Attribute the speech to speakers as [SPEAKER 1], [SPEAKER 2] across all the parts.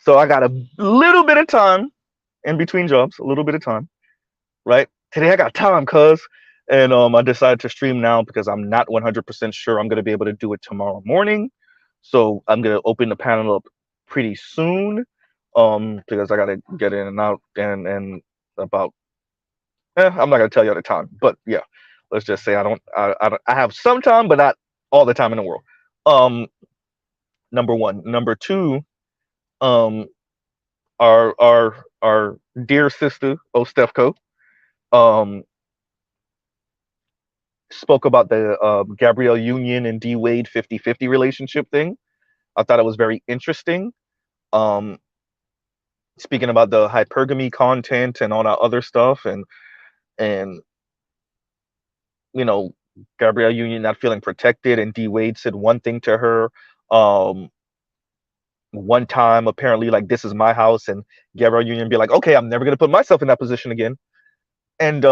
[SPEAKER 1] So I got a little bit of time in between jobs, a little bit of time, right? Today I got time, cuz. And I decided to stream now because I'm not 100% sure I'm going to be able to do it tomorrow morning. So I'm going to open the panel up pretty soon because I got to get in and out and about I'm not going to tell you the time, but yeah, let's just say I have some time, but not all the time in the world. Um Number one. Number two, um our dear sister Ostefco um spoke about the Gabrielle Union and D Wade 50-50 relationship thing. I thought it was very interesting. Um, Speaking about the hypergamy content and all that other stuff, and you know, Gabrielle Union not feeling protected, and D Wade said one thing to her, um, one time apparently like this is my house, and Gabrielle Union be like, okay, I'm never gonna put myself in that position again. And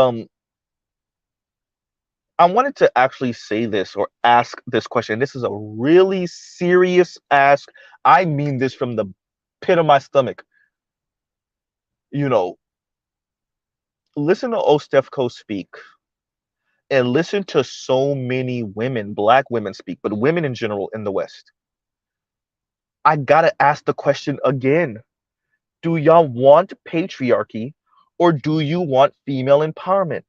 [SPEAKER 1] I wanted to actually say this or ask this question. This is a really serious ask. I mean this from the pit of my stomach. You know, listen to Ostefco speak and listen to so many women, black women speak, but women in general in the West. I gotta ask the question again. Do y'all want patriarchy or do you want female empowerment?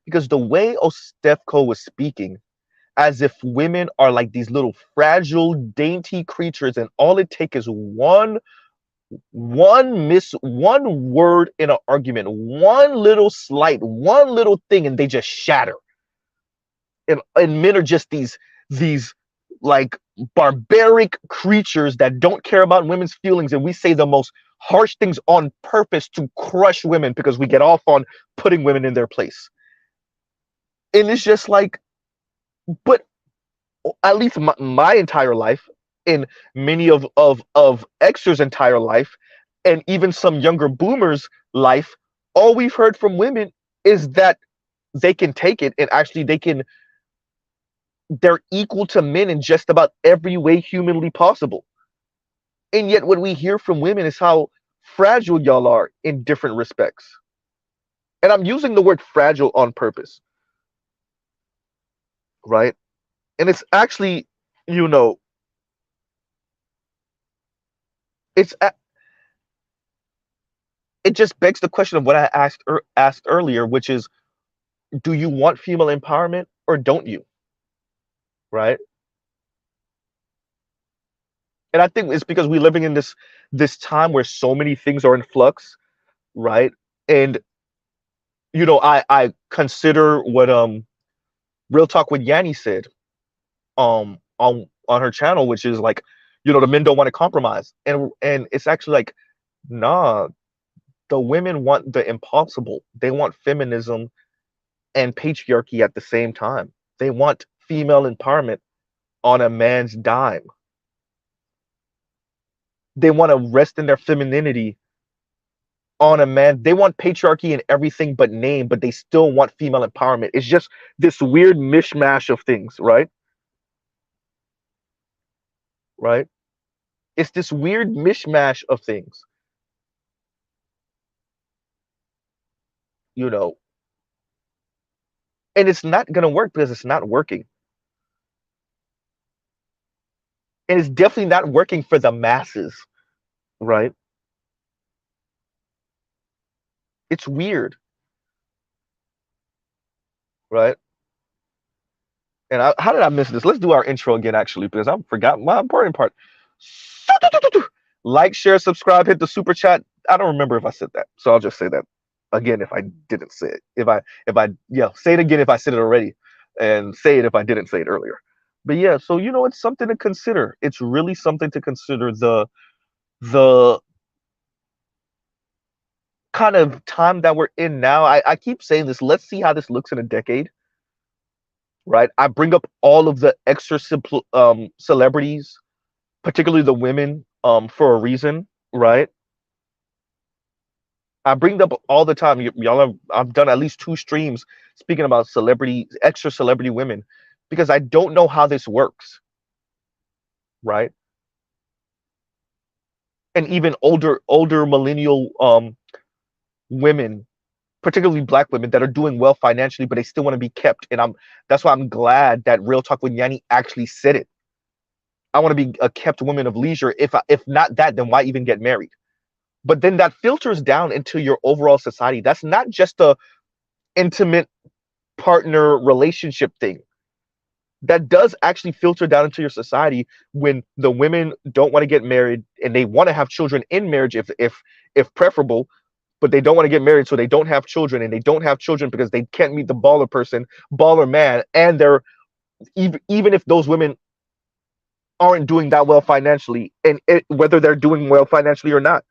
[SPEAKER 1] Because the way Ostefco was speaking, as if women are like these little fragile, dainty creatures, and all it takes is one word in an argument, one little slight, one little thing, and they just shatter. And men are just these like barbaric creatures that don't care about women's feelings, and we say the most harsh things on purpose to crush women because we get off on putting women in their place. And it's just like, but at least my entire life, and many of Xer's entire life, and even some younger boomers' life, all we've heard from women is that they can take it, and actually they're equal to men in just about every way humanly possible. And yet what we hear from women is how fragile y'all are in different respects. And I'm using the word fragile on purpose, right? And it's actually, you know, it's it just begs the question of what I asked earlier, which is, do you want female empowerment or don't you? Right? And I think it's because we're living in this time where so many things are in flux, right? And I consider what Real Talk with Yanni said on her channel, which is like, the men don't want to compromise. And it's actually like, nah, the women want the impossible. They want feminism and patriarchy at the same time. They want female empowerment on a man's dime. They want to rest in their femininity on a man. They want patriarchy in everything but name, but they still want female empowerment. It's just this weird mishmash of things, right? Right? It's this weird mishmash of things, you know, and it's not going to work because it's not working. And it's definitely not working for the masses, right? It's weird, right? And how did I miss this? Let's do our intro again, actually, because I forgot my important part. Like, share, subscribe, hit the super chat. I don't remember if I said that, so I'll just say that again if I didn't say it. Yeah, say it again if I said it already, and say it if I didn't say it earlier. But yeah, so it's something to consider. It's really something to consider. The kind of time that we're in now. I keep saying this. Let's see how this looks in a decade, right? I bring up all of the extra celebrities, particularly the women, for a reason, right? I bring them up all the time. Y'all have, I've done at least 2 streams speaking about extra celebrity women, because I don't know how this works, right? and even older millennial women, particularly black women that are doing well financially, but they still want to be kept. And that's why I'm glad that Real Talk with Yanni actually said it. I want to be a kept woman of leisure. If not that, then why even get married? But then that filters down into your overall society. That's not just a intimate partner relationship thing. That does actually filter down into your society when the women don't want to get married and they want to have children in marriage if preferable, but they don't want to get married, so they don't have children, and they don't have children because they can't meet the baller man, and they're even if those women aren't doing that well financially, and whether they're doing well financially or not,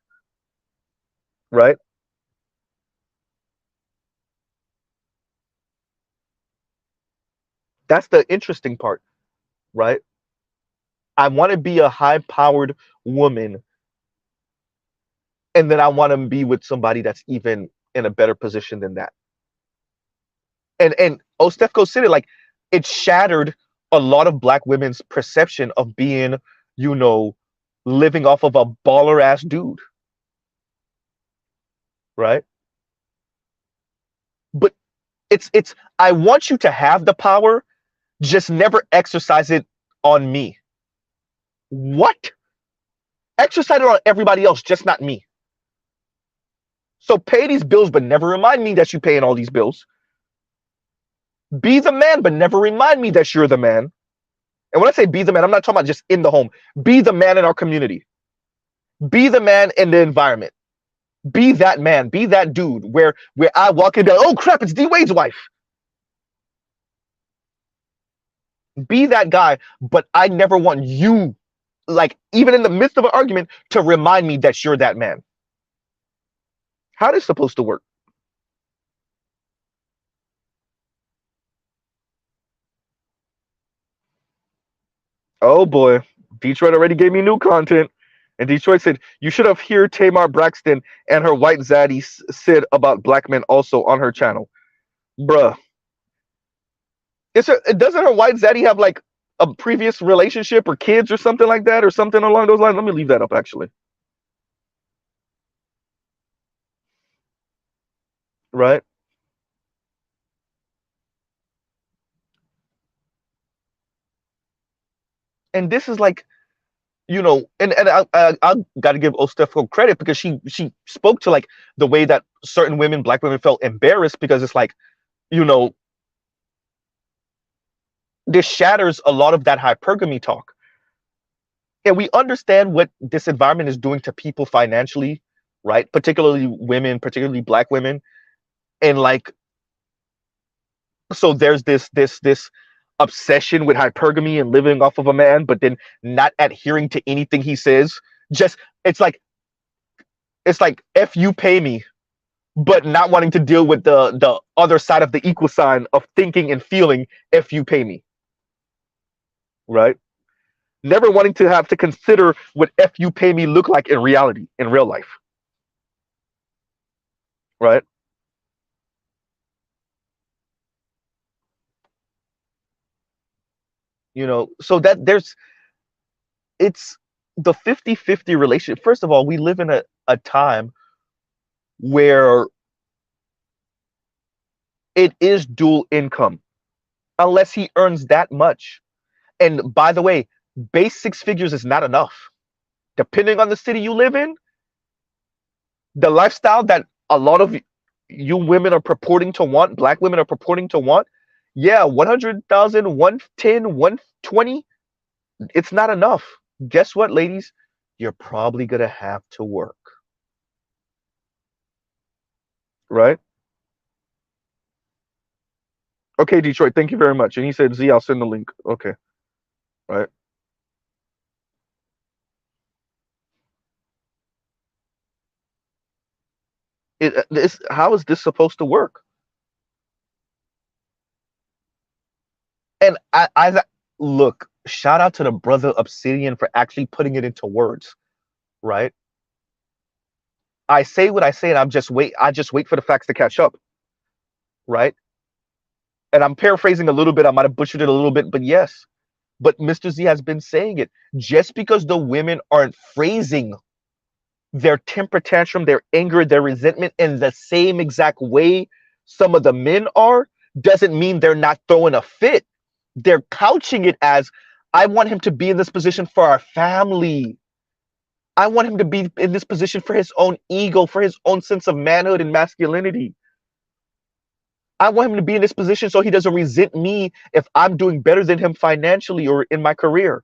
[SPEAKER 1] right? That's the interesting part, right? I want to be a high-powered woman, and then I want to be with somebody that's even in a better position than that. And Ostefco said it like it shattered a lot of black women's perception of being, you know, living off of a baller ass dude, right? But it's I want you to have the power, just never exercise it on me. What? Exercise it on everybody else, just not me. So pay these bills, but never remind me that you're paying all these bills. Be the man, but never remind me that you're the man. And when I say be the man, I'm not talking about just in the home. Be the man in our community. Be the man in the environment. Be that man. Be that dude where I walk in and be like, oh crap, it's D Wade's wife. Be that guy, but I never want you, like even in the midst of an argument, to remind me that you're that man. How is this supposed to work? Oh boy, Detroit already gave me new content. And Detroit said, you should have heard Tamar Braxton and her white zaddy said about black men also on her channel. Bruh. Doesn't her white zaddy have like a previous relationship or kids or something like that or something along those lines? Let me leave that up actually. Right? And this is like, you know, and I got to give Ostefco credit because she spoke to like the way that certain women, black women, felt embarrassed because it's like, you know, this shatters a lot of that hypergamy talk. And we understand what this environment is doing to people financially, right? Particularly women, particularly black women. And like, so there's this obsession with hypergamy and living off of a man, but then not adhering to anything he says. Just it's like if you pay me, but not wanting to deal with the other side of the equal sign of thinking and feeling if you pay me, right? Never wanting to have to consider what if you pay me look like in reality, in real life, right? You know, so that it's the 50-50 relationship. First of all, we live in a time where it is dual income, unless he earns that much. And by the way, base six figures is not enough. Depending on the city you live in, the lifestyle that a lot of you women are purporting to want, black women are purporting to want, yeah, 100,000, 110, 120, it's not enough. Guess what, ladies? You're probably going to have to work, right? Okay, Detroit, thank you very much. And he said, Z, I'll send the link. Okay, right. How is this supposed to work? And I look, shout out to the brother Obsidian for actually putting it into words, right? I say what I say, and I just wait for the facts to catch up, right? And I'm paraphrasing a little bit. I might have butchered it a little bit, but yes. But Mr. Z has been saying it. Just because the women aren't phrasing their temper tantrum, their anger, their resentment in the same exact way some of the men are, doesn't mean they're not throwing a fit. They're couching it as, I want him to be in this position for our family. I want him to be in this position for his own ego, for his own sense of manhood and masculinity. I want him to be in this position so he doesn't resent me if I'm doing better than him financially or in my career.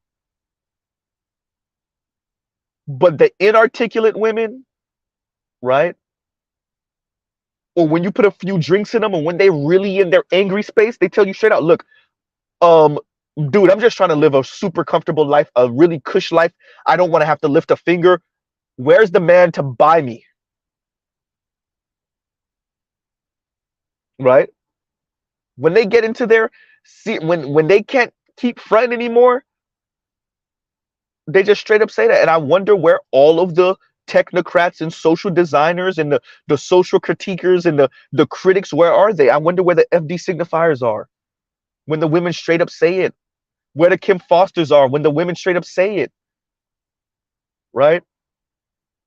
[SPEAKER 1] But the inarticulate women, right? Or when you put a few drinks in them, and when they really in their angry space, they tell you straight out, look, um, dude, I'm just trying to live a super comfortable life, a really cush life. I don't want to have to lift a finger. Where's the man to buy me? Right? When they get into their see when they can't keep fronting anymore, they just straight up say that. And I wonder where all of the technocrats and social designers and the social critiquers and the critics, where are they? I wonder where the FD signifiers are when the women straight up say it. Where the Kim Fosters are when the women straight up say it. Right?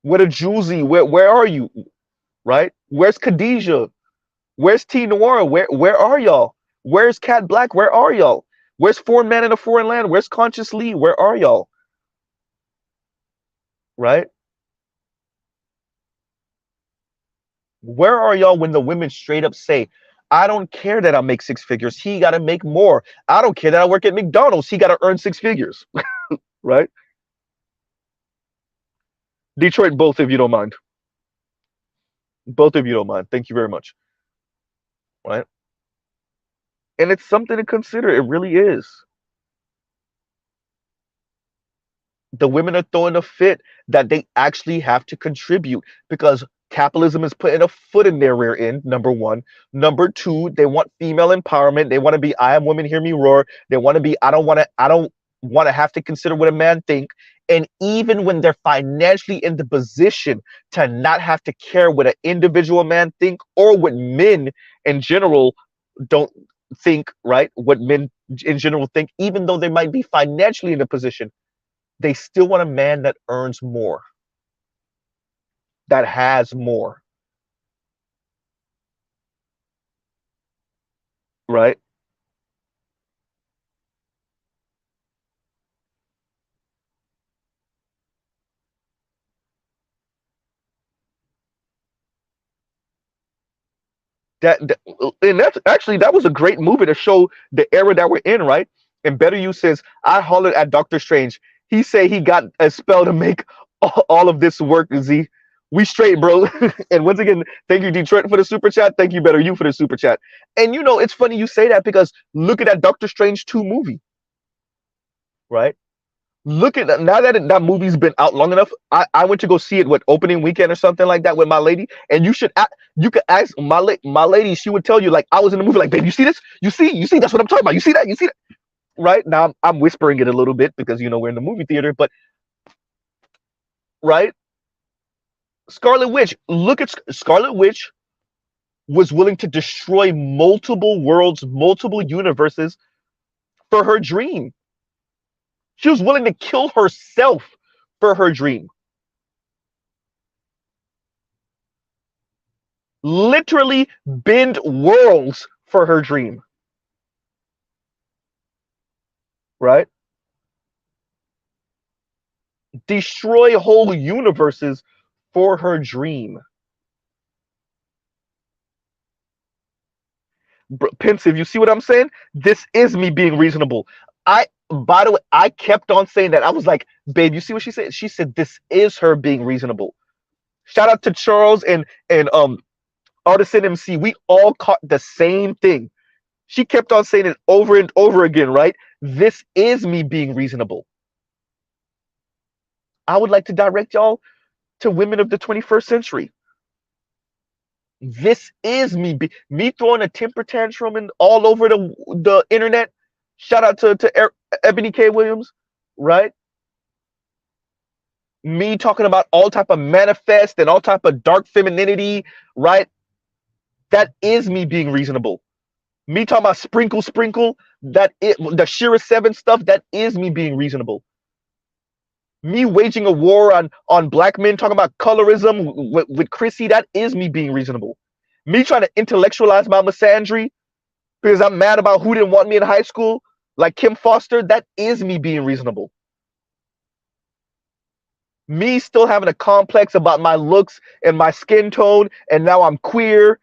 [SPEAKER 1] Where the Julesy, where are you? Right? Where's Khadijah? Where's T Noir? Where are y'all? Where's Cat Black? Where are y'all? Where's Foreign Man in a Foreign Land? Where's Conscious Lee? Where are y'all? Right? Where are y'all when the women straight up say, I don't care that I make six figures. He got to make more. I don't care that I work at McDonald's. He got to earn six figures. Right? Detroit, both if you don't mind. Both of you don't mind. Thank you very much. Right? And it's something to consider. It really is. The women are throwing a fit that they actually have to contribute because capitalism is putting a foot in their rear end, number one. Number two, they want female empowerment. They want to be I am woman, hear me roar. They want to be I don't want to have to consider what a man think. And even when they're financially in the position to not have to care what an individual man think or what men in general don't think, right? What men in general think, even though they might be financially in a position, they still want a man that earns more, that has more, right? That and that's actually that was a great movie to show the era that we're in, right? And Better You says, I hollered at Doctor Strange. He say he got a spell to make all of this work. Z, we straight, bro. And once again, thank you Detroit for the super chat. Thank you Better You for the super chat. And you know it's funny you say that because look at that Doctor Strange 2 movie, right? Look at that. Now that that movie's been out long enough, I went to go see it what opening weekend or something like that with my lady. And you could ask my lady, she would tell you like I was in the movie like, babe, you see this? You see that's what I'm talking about. You see that right now. I'm whispering it a little bit because you know we're in the movie theater, but right, Scarlet Witch. Look at Scarlet Witch was willing to destroy multiple worlds, multiple universes for her dream. She was willing to kill herself for her dream. Literally bend worlds for her dream, right? Destroy whole universes for her dream. Pensive, you see what I'm saying? This is me being reasonable. By the way, I kept on saying that. I was like, babe, you see what she said? She said this is her being reasonable. Shout out to Charles and Artisan MC. We all caught the same thing. She kept on saying it over and over again, right? This is me being reasonable. I would like to direct y'all to women of the 21st century. This is me throwing a temper tantrum and all over the internet. Shout out to Ebony K. Williams, right? Me talking about all type of manifest and all type of dark femininity, right? That is me being reasonable. Me talking about sprinkle, the Shira 7 stuff, that is me being reasonable. Me waging a war on black men, talking about colorism with Chrissy, that is me being reasonable. Me trying to intellectualize my misandry because I'm mad about who didn't want me in high school, like Kim Foster, that is me being reasonable. Me still having a complex about my looks and my skin tone, and now I'm queer,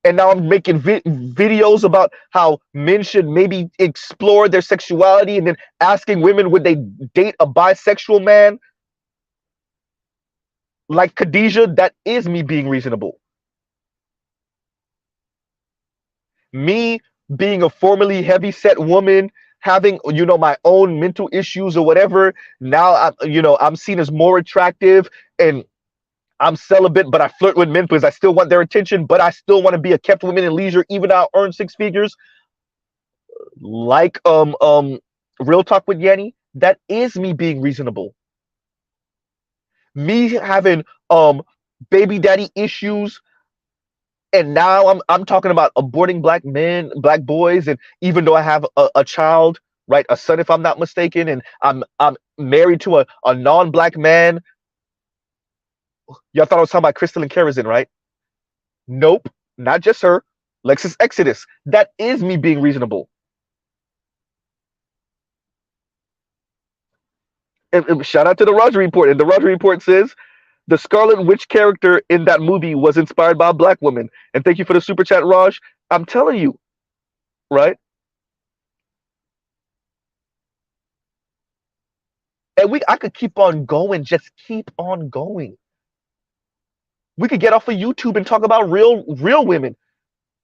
[SPEAKER 1] and now I'm making videos about how men should maybe explore their sexuality, and then asking women would they date a bisexual man like Khadijah. That is me being reasonable. Me being a formerly heavy-set woman, having my own mental issues or whatever. Now I'm seen as more attractive, and I'm celibate, but I flirt with men because I still want their attention, but I still want to be a kept woman in leisure, even though I earn six figures. Like Real Talk with Yanni, that is me being reasonable. Me having baby daddy issues, and now I'm talking about aborting black men, black boys, and even though I have a child, right, a son if I'm not mistaken, and I'm married to a non-black man. Y'all thought I was talking about Crystal and Kerosene, right? Nope, not just her. Lexus Exodus. That is me being reasonable. And shout out to the Roger Report. And the Roger Report says the Scarlet Witch character in that movie was inspired by a black woman. And thank you for the super chat, Raj. I'm telling you, right? And I could keep on going, just keep on going. We could get off of YouTube and talk about real women.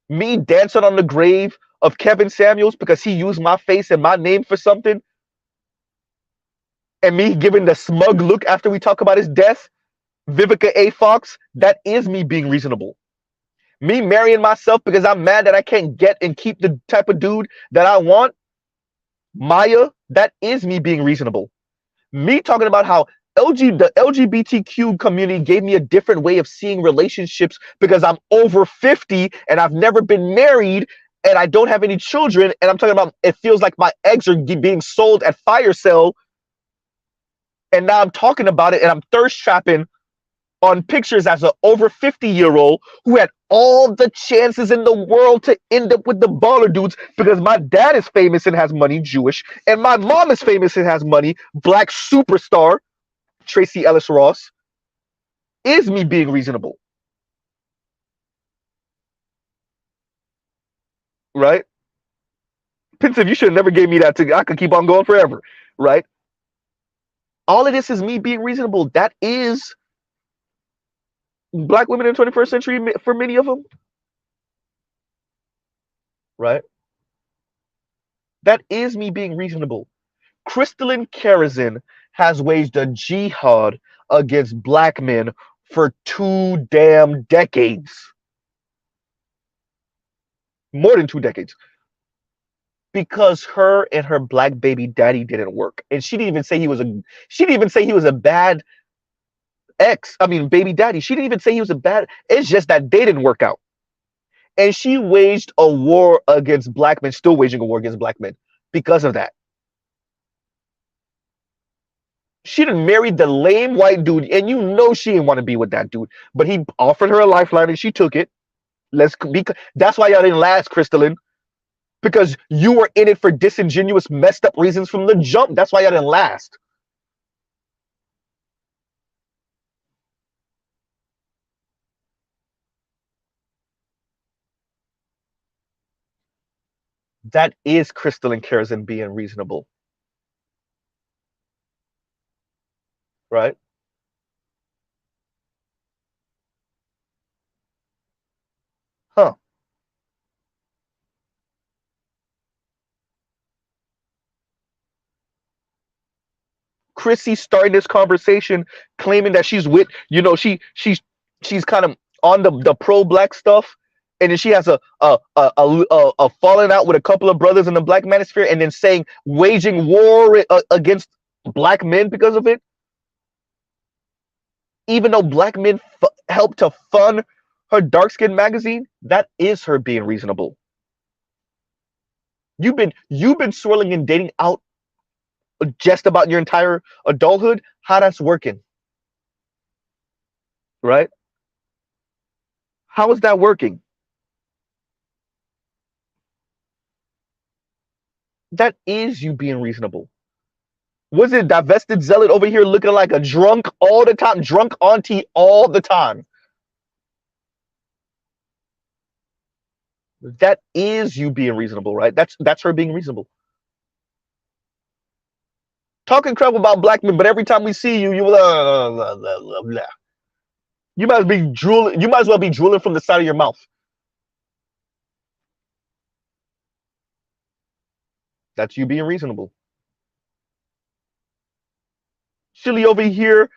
[SPEAKER 1] Me dancing on the grave of Kevin Samuels because he used my face and my name for something, and me giving the smug look after we talk about his death. Vivica A. Fox, that is me being reasonable. Me marrying myself because I'm mad that I can't get and keep the type of dude that I want. Maya, that is me being reasonable. Me talking about how the LGBTQ community gave me a different way of seeing relationships because I'm over 50 and I've never been married and I don't have any children, and I'm talking about it feels like my eggs are being sold at fire sale, and now I'm talking about it and I'm thirst trapping on pictures as an over 50-year-old who had all the chances in the world to end up with the baller dudes because my dad is famous and has money, Jewish, and my mom is famous and has money, black superstar, Tracy Ellis Ross, is me being reasonable. Right? Pensive, you should have never gave me that I could keep on going forever. Right? All of this is me being reasonable. That is black women in the 21st century for many of them. Right? That is me being reasonable. Crystalline Kerosene has waged a jihad against black men for 2 damn decades. More than 2 decades. Because her and her black baby daddy didn't work. And she didn't even say he was a bad baby daddy. She didn't even say he was a bad. It's just that they didn't work out. And she waged a war against black men, still waging a war against black men because of that. She done married the lame white dude, and she didn't want to be with that dude. But he offered her a lifeline, and she took it. That's why y'all didn't last, Crystalline. Because you were in it for disingenuous, messed up reasons from the jump. That's why y'all didn't last. That is Crystalline Kerosene being reasonable. Right? Huh. Chrissy starting this conversation claiming that she's with, she's kind of on the pro-black stuff, and then she has a falling out with a couple of brothers in the black manosphere, and then saying waging war against black men because of it, even though black men helped to fund her dark skin magazine. That is her being reasonable. You've been swirling and dating out just about your entire adulthood, how that's working, right? How is that working? That is you being reasonable. Was it divested zealot over here looking like a drunk all the time, drunk auntie all the time? That is you being reasonable, right? That's her being reasonable. Talking crap about black men, but every time we see you, you blah, blah, blah, blah, blah. You might be drooling. You might as well be drooling from the side of your mouth. That's you being reasonable. Shilly over here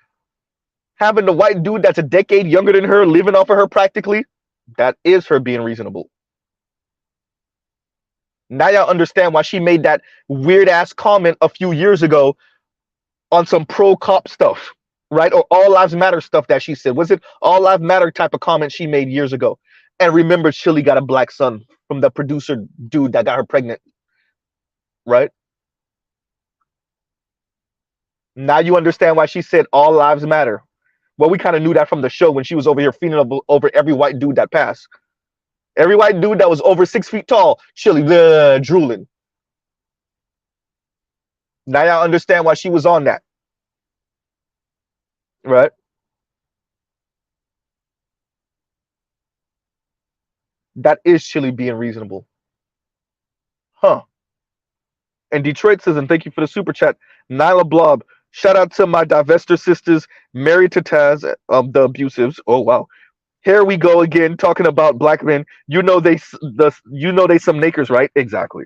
[SPEAKER 1] having the white dude that's a decade younger than her living off of her practically. That is her being reasonable. Now y'all understand why she made that weird ass comment a few years ago on some pro cop stuff, right? Or all lives matter stuff that she said. Was it all lives matter type of comment she made years ago? And remember, Chili got a black son from the producer dude that got her pregnant, right? Now you understand why she said all lives matter. Well, we kind of knew that from the show when she was over here feeding over every white dude that passed. Every white dude that was over 6 feet tall, Chili, drooling. Now y'all understand why she was on that, right? That is Chili being reasonable. Huh. And Detroit says, and thank you for the super chat, Nyla Blob. Shout out to my divester sisters, married to Taz of the abusives. Oh wow. Here we go again talking about black men. You know they some nakers, right? Exactly.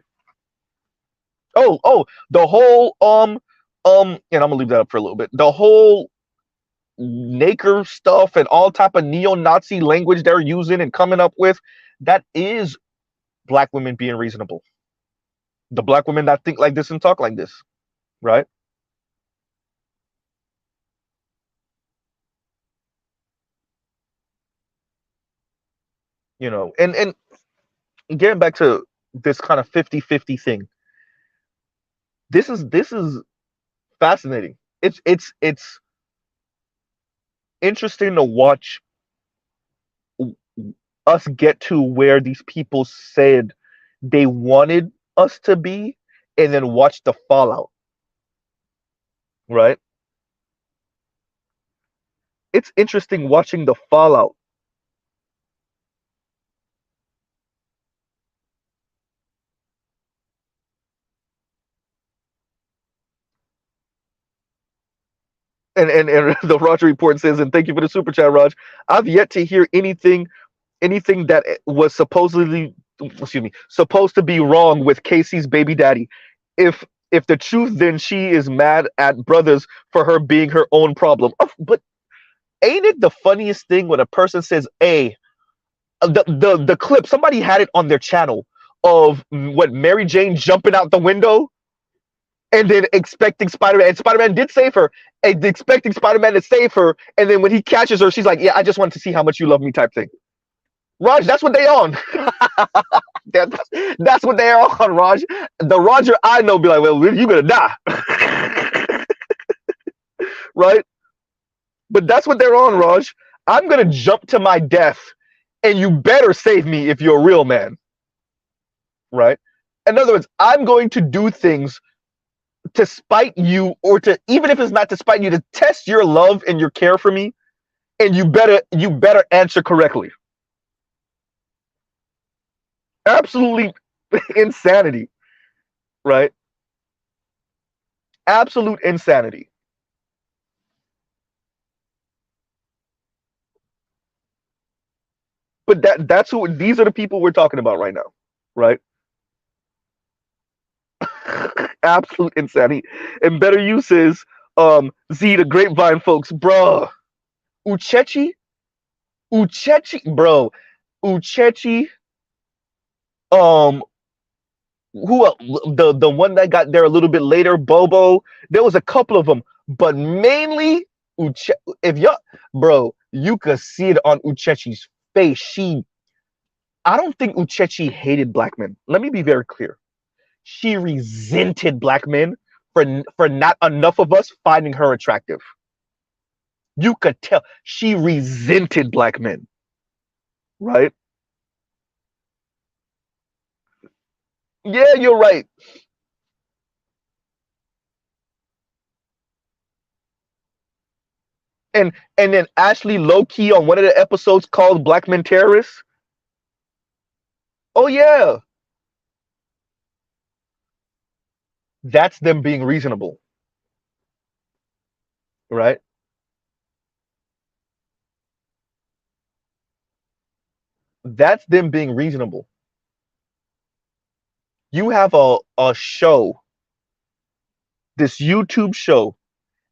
[SPEAKER 1] Oh, the whole and I'm gonna leave that up for a little bit. The whole naker stuff and all type of neo-Nazi language they're using and coming up with, that is black women being reasonable. The black women that think like this and talk like this, right? You know, and getting back to this kind of 50-50 thing. This is fascinating. It's interesting to watch us get to where these people said they wanted us to be and then watch the fallout, right? It's interesting watching the fallout. And the Roger report says, and thank you for the super chat, Raj. I've yet to hear anything that was supposed to be wrong with Casey's baby daddy. If the truth, then she is mad at brothers for her being her own problem. But ain't it the funniest thing when a person says, "Hey, the clip, somebody had it on their channel of what Mary Jane jumping out the window and then expecting Spider-Man, and Spider-Man did save her, and expecting Spider-Man to save her, and then when he catches her, she's like, "Yeah, I just wanted to see how much you love me," type thing. Raj, that's what they on. That's what they are on, Raj. The Roger I know be like, "Well, you gonna die," right? But that's what they're on, Raj. I'm gonna jump to my death, and you better save me if you're a real man, right? In other words, I'm going to do things to spite you, or to, even if it's not to spite you, to test your love and your care for me, and you better answer correctly. Absolutely insanity, right? Absolute insanity. But that's who, these are the people we're talking about right now, right? Absolute insanity. And better use is Z the grapevine folks, bruh. Uchechi, bro. Uchechi, um, who the one that got there a little bit later, Bobo. There was a couple of them, but mainly Uche. If y'all, bro, you could see it on Uchechi's face. I don't think Uchechi hated black men. Let me be very clear. She resented black men for not enough of us finding her attractive. You could tell she resented black men, right? Yeah, you're right. And then Ashley low key on one of the episodes called Black Men Terrorists. Oh yeah, that's them being reasonable, right? That's them being reasonable. You have a show, this YouTube show,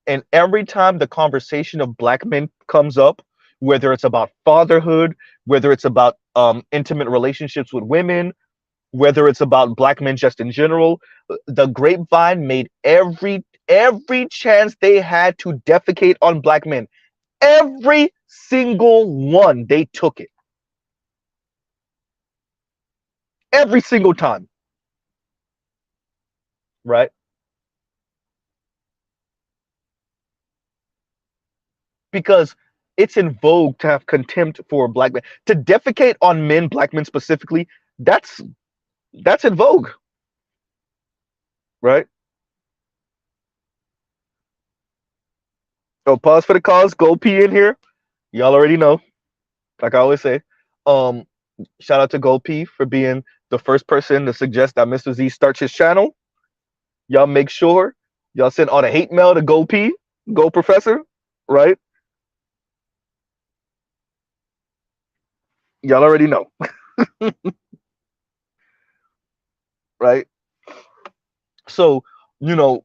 [SPEAKER 1] and every time the conversation of black men comes up, whether it's about fatherhood, whether it's about intimate relationships with women, whether it's about black men just in general, the grapevine made every chance they had to defecate on black men. Every single one, they took it. Every single time, right? Because it's in vogue to have contempt for black men. To defecate on men, black men specifically, that's in vogue, right? So pause for the cause, go pee in here. Y'all already know, like I always say. Um, Shout out to Gold P for being the first person to suggest that Mr. Z starts his channel. Y'all make sure y'all send all the hate mail to Gold P, Gold Professor, right? Y'all already know, right? So, you know,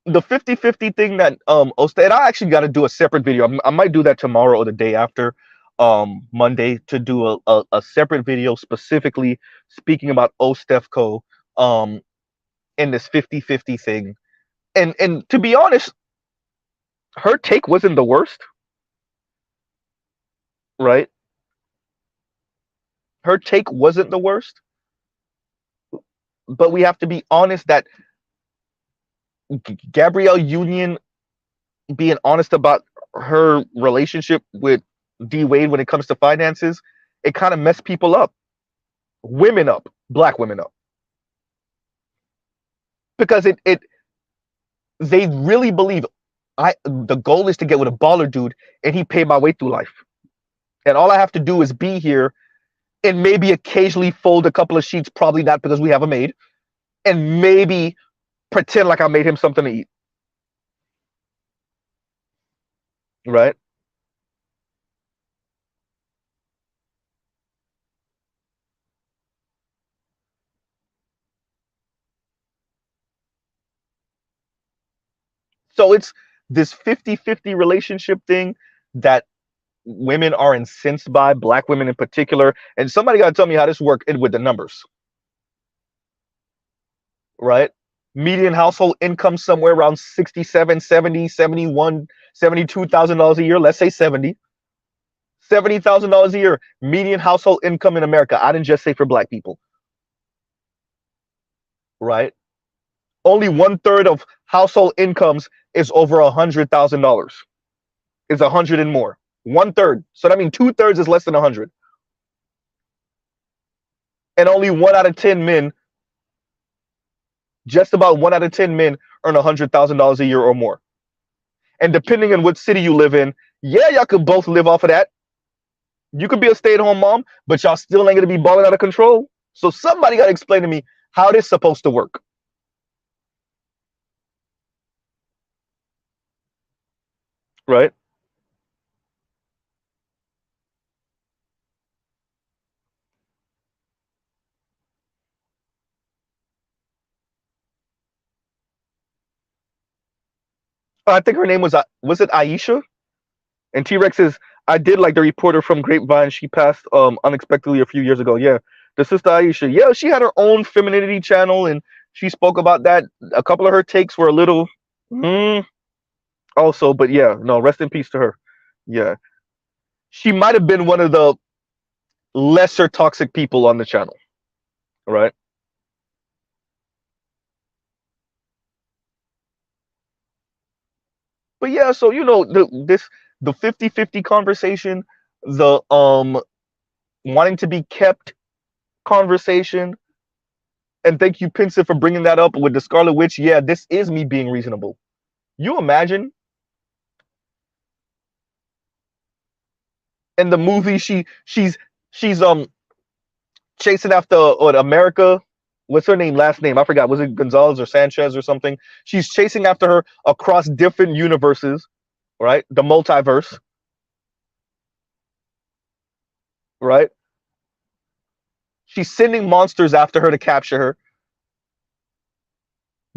[SPEAKER 1] the 50-50 thing that Osta, and I actually got to do a separate video. I might do that tomorrow or the day after, Monday, to do a separate video specifically speaking about Ostefco in this 50-50 thing. And to be honest, her take wasn't the worst, right? Her take wasn't the worst, but we have to be honest that Gabrielle Union being honest about her relationship with D Wade when it comes to finances, it kind of messed people up, women up, black women up, because it they really believe the goal is to get with a baller dude and he paid my way through life, and all I have to do is be here and maybe occasionally fold a couple of sheets, probably not because we have a maid, and maybe pretend like I made him something to eat, right? So it's this 50-50 relationship thing that women are incensed by, black women in particular. And somebody got to tell me how this works with the numbers, right? Median household income somewhere around 67, 70, 71, $72,000 a year. Let's say 70. $70,000 a year. Median household income in America. I didn't just say for black people, right? Only 1/3 of household incomes is over $100,000. Is 100 and more. 1/3. So that means 2/3 is less than 100. And only 1 out of 10 men, just about 1 out of 10 men, earn $100,000 a year or more. And depending on what city you live in, yeah, y'all could both live off of that. You could be a stay-at-home mom, but y'all still ain't gonna be balling out of control. So somebody got to explain to me how this is supposed to work, right? I think her name was it Aisha? And T-Rex is, I did like the reporter from Grapevine. She passed unexpectedly a few years ago. Yeah, the sister Aisha. Yeah, she had her own femininity channel, and she spoke about that. A couple of her takes were a little, mm, also, but yeah, no, rest in peace to her. Yeah, she might have been one of the lesser toxic people on the channel, right? But yeah, so the 50-50 conversation, the wanting to be kept conversation, and thank you, Pinsent, for bringing that up with the Scarlet Witch. Yeah, this is me being reasonable. You imagine in the movie she's chasing after America. What's her name? Last name? I forgot. Was it Gonzalez or Sanchez or something? She's chasing after her across different universes, right? The multiverse, right? She's sending monsters after her to capture her.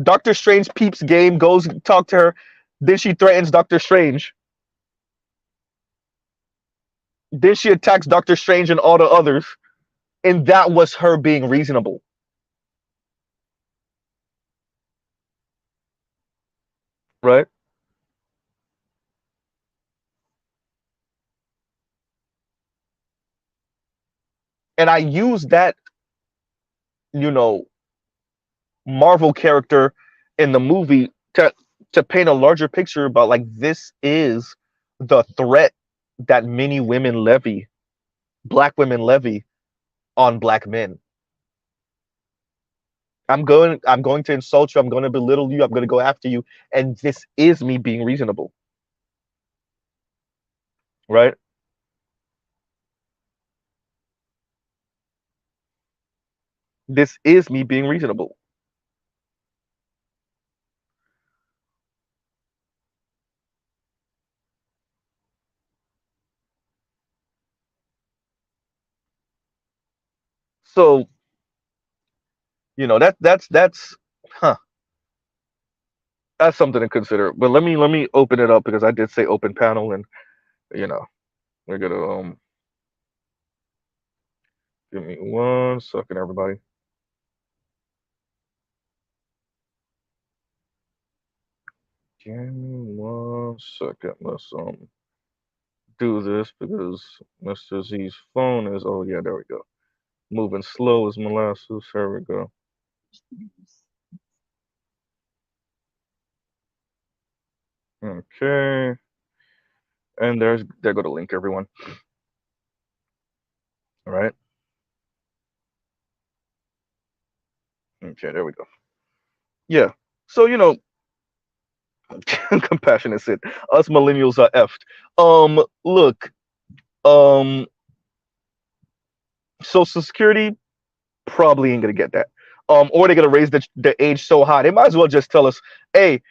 [SPEAKER 1] Doctor Strange peeps game, goes talk to her. Then she threatens Doctor Strange. Then she attacks Doctor Strange and all the others. And that was her being reasonable. Right? And I use that, you know, Marvel character in the movie to paint a larger picture about like this is the threat that many women levy, black women levy on black men. I'm going to insult you, I'm going to belittle you, I'm going to go after you, and this is me being reasonable. Right? This is me being reasonable. So, that's huh. That's something to consider. But let me open it up because I did say open panel, and you know, we're gonna give me 1 second, everybody. Give me 1 second. Let's do this because Mr. Z's phone is, oh yeah, there we go. Moving slow as molasses. Here we go. Okay. And there go the link, everyone. All right. Okay, there we go. Yeah. So compassionate Sid. Us millennials are effed. Look, um, Social Security probably ain't gonna get that. Or they're gonna raise the age so high. They might as well just tell us, hey,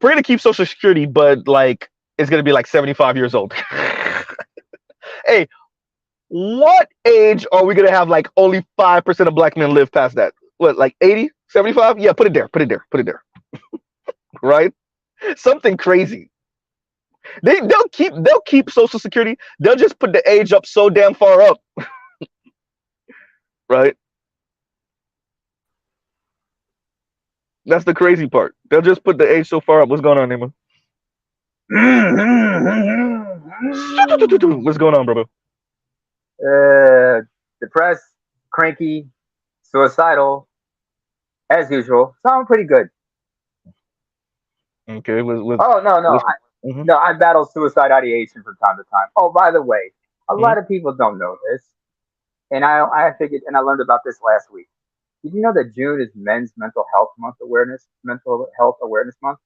[SPEAKER 1] we're gonna keep Social Security, but like it's gonna be like 75 years old. Hey, what age are we gonna have like only 5% of black men live past that? What, like 80, 75? Yeah, put it there, put it there, put it there. Right? Something crazy. They'll keep Social Security. They'll just put the age up so damn far up. Right? That's the crazy part. They'll just put the age so far up. What's going on, Nima? What's going on, brother?
[SPEAKER 2] Depressed, cranky, suicidal, as usual. Sound pretty good.
[SPEAKER 1] Okay,
[SPEAKER 2] Oh no, no,
[SPEAKER 1] with mhm.
[SPEAKER 2] no. I battle suicide ideation from time to time. Oh, by the way, a
[SPEAKER 1] Mhm.
[SPEAKER 2] lot of people don't know this, and I figured, and I learned about this last week. Did you know that June is Men's Mental Health Awareness Month?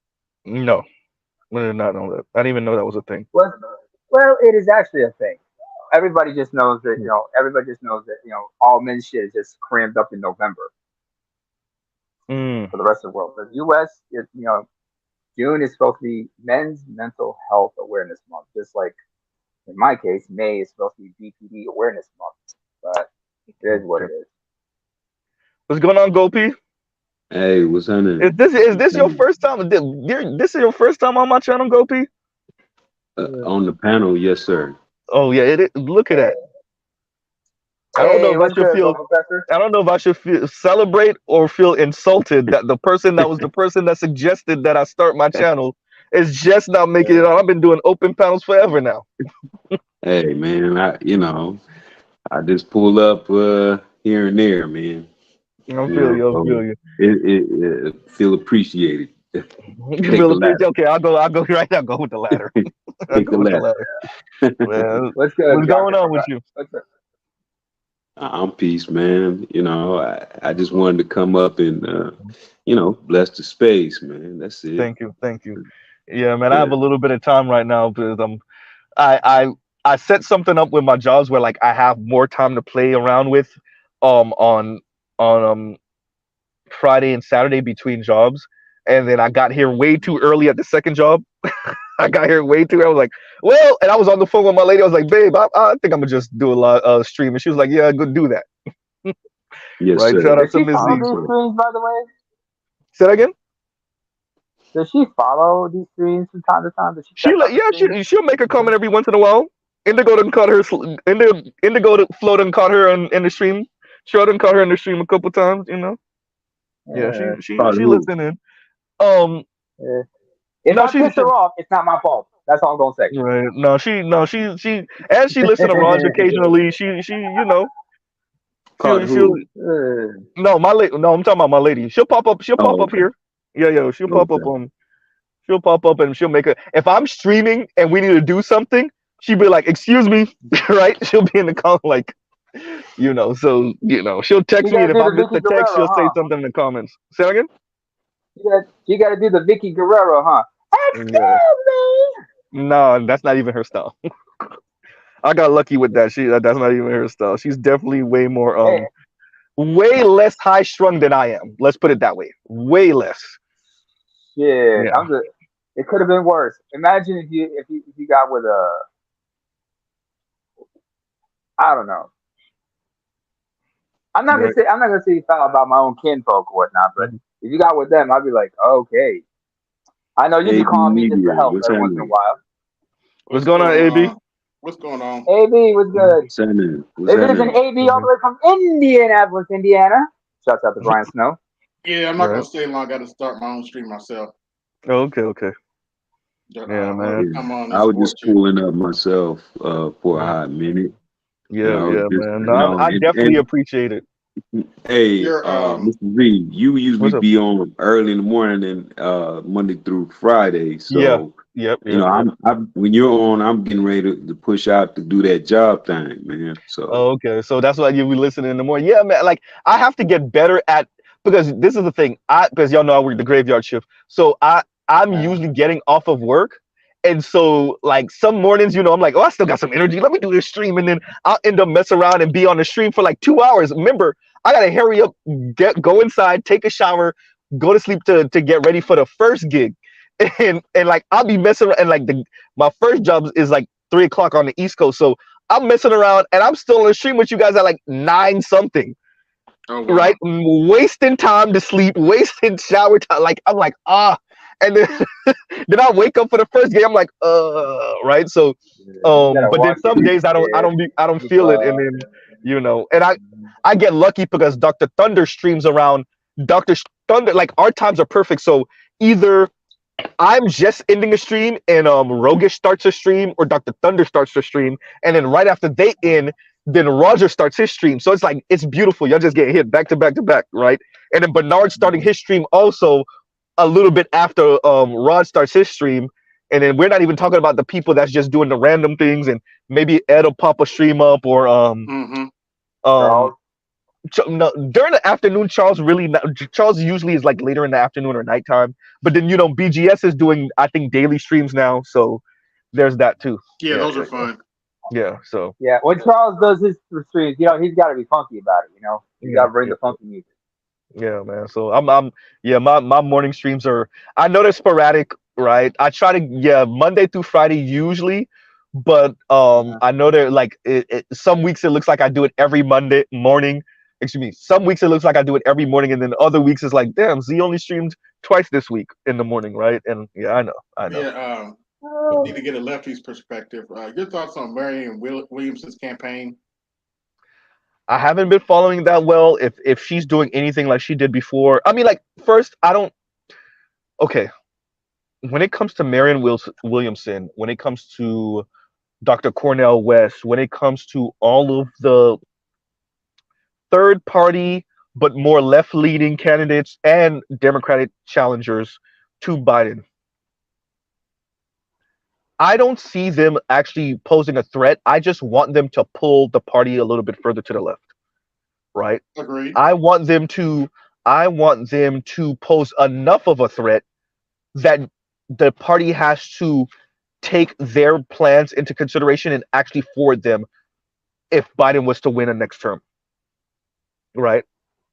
[SPEAKER 1] No, I did not know that. I didn't even know that was a thing.
[SPEAKER 2] Well, well, it is actually a thing. Everybody just knows that everybody just knows that all men's shit is just crammed up in November
[SPEAKER 1] Mm.
[SPEAKER 2] for the rest of the world. But the U.S. is June is supposed to be Men's Mental Health Awareness Month, just like in my case, May is supposed to be BPD Awareness Month. But it is what
[SPEAKER 1] Okay.
[SPEAKER 2] it is.
[SPEAKER 1] What's going on, Gopi?
[SPEAKER 3] Hey, what's happening?
[SPEAKER 1] Is this
[SPEAKER 3] What's
[SPEAKER 1] your
[SPEAKER 3] happening?
[SPEAKER 1] first time? This is your first time on my channel, Gopi?
[SPEAKER 3] On the panel, yes, sir.
[SPEAKER 1] Oh yeah, look at that.
[SPEAKER 2] Hey,
[SPEAKER 1] I don't know
[SPEAKER 2] hey,
[SPEAKER 1] if I
[SPEAKER 2] what's
[SPEAKER 1] should
[SPEAKER 2] good,
[SPEAKER 1] feel.
[SPEAKER 2] Gold Professor?
[SPEAKER 1] I don't know if I should celebrate or feel insulted that the person that suggested that I start my channel is just now making it on. I've been doing open panels forever now.
[SPEAKER 3] Hey, man, I just pull up here and there, man.
[SPEAKER 1] I
[SPEAKER 3] You
[SPEAKER 1] feel
[SPEAKER 3] know,
[SPEAKER 1] you. I
[SPEAKER 3] so
[SPEAKER 1] feel you.
[SPEAKER 3] it feel appreciated. Take the latter.
[SPEAKER 1] Okay, I'll go right now. Go with the latter. I'll
[SPEAKER 3] Take
[SPEAKER 1] go
[SPEAKER 3] the
[SPEAKER 1] with the
[SPEAKER 3] latter.
[SPEAKER 1] latter. Man,
[SPEAKER 2] What's good,
[SPEAKER 1] what's going
[SPEAKER 2] Doctor
[SPEAKER 1] on with
[SPEAKER 2] Professor?
[SPEAKER 1] you?
[SPEAKER 2] What's up?
[SPEAKER 3] I'm peace, man. I just wanted to come up and bless the space, man. That's it.
[SPEAKER 1] Thank you. Yeah, man, I have
[SPEAKER 3] Yeah.
[SPEAKER 1] a little bit of time right now because I I I set something up with my jobs where like I have more time to play around with on Friday and Saturday between jobs. And then I got here way too early at the second job. I got here way too early. I was like, well, and I was on the phone with my lady. I was like, babe, I think I'm gonna just do a lot stream. And she was like, yeah, go do that.
[SPEAKER 3] Yes,
[SPEAKER 1] Right. Shout
[SPEAKER 3] sir.
[SPEAKER 1] out
[SPEAKER 2] Does
[SPEAKER 1] to
[SPEAKER 2] she
[SPEAKER 1] Ms.
[SPEAKER 2] follow
[SPEAKER 1] Z.
[SPEAKER 3] Yes,
[SPEAKER 2] these
[SPEAKER 3] sir.
[SPEAKER 2] streams, by the way? Does she follow these streams from time to time? Does she check out the
[SPEAKER 1] Yeah,
[SPEAKER 2] streams?
[SPEAKER 1] she'll make a comment every once in a while. Indigo done caught her. Indigo Flo done caught her in the stream. Shaw done caught her in the stream a couple times. You know. Yeah,
[SPEAKER 2] Yeah.
[SPEAKER 3] Call
[SPEAKER 1] she
[SPEAKER 3] who?
[SPEAKER 1] listening. Um,
[SPEAKER 2] Yeah. If
[SPEAKER 1] no,
[SPEAKER 2] I piss her off, it's not my fault. That's all I'm gonna say.
[SPEAKER 1] right. No, she and she listen to Raj occasionally. She
[SPEAKER 3] Called
[SPEAKER 1] she'll
[SPEAKER 3] who?
[SPEAKER 1] no my lady. No, I'm talking about my lady. She'll pop up. She'll pop
[SPEAKER 3] Oh,
[SPEAKER 1] up
[SPEAKER 3] okay.
[SPEAKER 1] here. Yeah, she'll pop up
[SPEAKER 3] Okay.
[SPEAKER 1] on. She'll pop up and she'll make a. If I'm streaming and we need to do something, she'll be like, "Excuse me," right? She'll be in the comment like, So she'll
[SPEAKER 2] You
[SPEAKER 1] text me, and
[SPEAKER 2] gotta
[SPEAKER 1] if
[SPEAKER 2] do
[SPEAKER 1] I
[SPEAKER 2] the
[SPEAKER 1] miss
[SPEAKER 2] Vicky
[SPEAKER 1] the text,
[SPEAKER 2] Guerrero,
[SPEAKER 1] she'll say
[SPEAKER 2] huh?
[SPEAKER 1] something in the comments. Say that again.
[SPEAKER 2] You gotta do the Vicky Guerrero, huh?
[SPEAKER 1] Yeah.
[SPEAKER 2] Excuse
[SPEAKER 1] No, that's not even her style. I got lucky with that. That's not even her style. She's definitely way more
[SPEAKER 2] me. Hey,
[SPEAKER 1] way less high strung than I am. Let's put it that way. Way less.
[SPEAKER 2] shit.
[SPEAKER 1] Yeah.
[SPEAKER 2] It could have been worse. Imagine if you got with a, I don't know.
[SPEAKER 1] Right.
[SPEAKER 2] I'm not gonna say foul about my own kinfolk or whatnot, but
[SPEAKER 1] Mhm.
[SPEAKER 2] if you got with them, I'd be like, okay. I know you be
[SPEAKER 3] AB
[SPEAKER 2] calling me just
[SPEAKER 3] Media.
[SPEAKER 2] for help
[SPEAKER 3] What's
[SPEAKER 2] every once in a
[SPEAKER 3] happening?
[SPEAKER 2] while.
[SPEAKER 1] What's
[SPEAKER 4] What's
[SPEAKER 1] going on,
[SPEAKER 4] going
[SPEAKER 1] AB?
[SPEAKER 4] on? What's going on?
[SPEAKER 2] AB was good.
[SPEAKER 3] What's happening? What's
[SPEAKER 2] This is an
[SPEAKER 3] happening?
[SPEAKER 2] AB all the way from Indianapolis, Indiana. Shouts out to Brian Snow.
[SPEAKER 4] Yeah, I'm not
[SPEAKER 1] Right.
[SPEAKER 4] gonna stay long. I got to start my own stream myself.
[SPEAKER 1] Oh, okay.
[SPEAKER 4] But
[SPEAKER 1] Yeah,
[SPEAKER 4] I wanted
[SPEAKER 1] man.
[SPEAKER 4] to
[SPEAKER 3] Yeah.
[SPEAKER 4] come on and
[SPEAKER 3] I was
[SPEAKER 4] support
[SPEAKER 3] just
[SPEAKER 4] you.
[SPEAKER 3] pulling up myself for a
[SPEAKER 1] Mhm.
[SPEAKER 3] hot minute.
[SPEAKER 1] Yeah,
[SPEAKER 3] I was
[SPEAKER 1] yeah,
[SPEAKER 3] just
[SPEAKER 1] man. No, I definitely
[SPEAKER 3] and
[SPEAKER 1] appreciate it.
[SPEAKER 3] hey,
[SPEAKER 4] You're
[SPEAKER 3] Mr. Z, you usually
[SPEAKER 1] What's up?
[SPEAKER 3] be on early in the morning and Monday through Friday.
[SPEAKER 1] Yeah.
[SPEAKER 3] So,
[SPEAKER 1] Yep.
[SPEAKER 3] I'm when you're on, I'm getting ready to push out to do that job thing, man. So,
[SPEAKER 1] Oh, okay. So that's why you be listening in the morning. Yeah, man. Like I have to get better at because this is the thing. Because y'all know I work the graveyard shift. So I'm
[SPEAKER 2] Uh,
[SPEAKER 1] usually getting off of work. And so like some mornings, I'm like, oh, I still got some energy. Let me do this stream. And then I'll end up mess around and be on the stream for like 2 hours. Remember, I gotta hurry up, go inside, take a shower, go to sleep to get ready for the first gig. And like I'll be messing around and like my first job is like 3 o'clock on the East Coast. So I'm messing around and I'm still on the stream with you guys at like 9 something,
[SPEAKER 4] oh wow.
[SPEAKER 1] right? Wasting time to sleep, wasting shower time. Like I'm like, and then then I wake up for the first game. I'm like, right. So
[SPEAKER 2] you gotta
[SPEAKER 1] but then
[SPEAKER 2] watch
[SPEAKER 1] some
[SPEAKER 2] your
[SPEAKER 1] days I don't feel it. And
[SPEAKER 2] because
[SPEAKER 1] then, and I get lucky because Dr. Thunder streams around Dr. Thunder, like our times are perfect. So either I'm just ending a stream and Rogish starts a stream or Dr. Thunder starts the stream, and then right after they end, then Roger starts his stream. So it's like it's beautiful. Y'all just get hit back to back to back, right? And then Bernard starting his stream also a little bit after Rod starts his stream. And then we're not even talking about the people that's just doing the random things, and maybe Ed will pop a stream up or
[SPEAKER 4] Mm-hmm.
[SPEAKER 1] um
[SPEAKER 2] Charles.
[SPEAKER 1] no, during the afternoon, Charles usually is like later in the afternoon or nighttime. But then BGS is doing I think daily streams now, so there's that too.
[SPEAKER 4] Yeah,
[SPEAKER 1] Yeah,
[SPEAKER 4] those are fun.
[SPEAKER 1] So
[SPEAKER 2] Yeah, when Charles does his streams, he's got to be funky about it. He's got
[SPEAKER 1] yeah,
[SPEAKER 2] to bring
[SPEAKER 1] yeah,
[SPEAKER 2] the funky music.
[SPEAKER 1] yeah, man. So I'm yeah, my morning streams are I know they're sporadic, right? I try to Monday through Friday usually, but
[SPEAKER 2] Uh,
[SPEAKER 1] I know they're like some weeks it looks like I do it every Monday morning. Excuse me. Some weeks it looks like I do it every morning, and then other weeks it's like, damn, Z only streamed twice this week in the morning, right? And yeah, I know.
[SPEAKER 4] Yeah,
[SPEAKER 1] So,
[SPEAKER 4] need to get a lefty's perspective. Your thoughts on Marianne Williamson's campaign?
[SPEAKER 1] I haven't been following that well. If she's doing anything like she did before, I mean, like first, I don't. Okay, when it comes to Williamson, when it comes to Dr. Cornell West, when it comes to all of the third party but more left leaning candidates and Democratic challengers to Biden. I don't see them actually posing a threat. I just want them to pull the party a little bit further to the left, right?
[SPEAKER 4] Agreed.
[SPEAKER 1] I want them to I want them to pose enough of a threat that the party has to take their plans into consideration and actually forward them if Biden was to win a next term, right?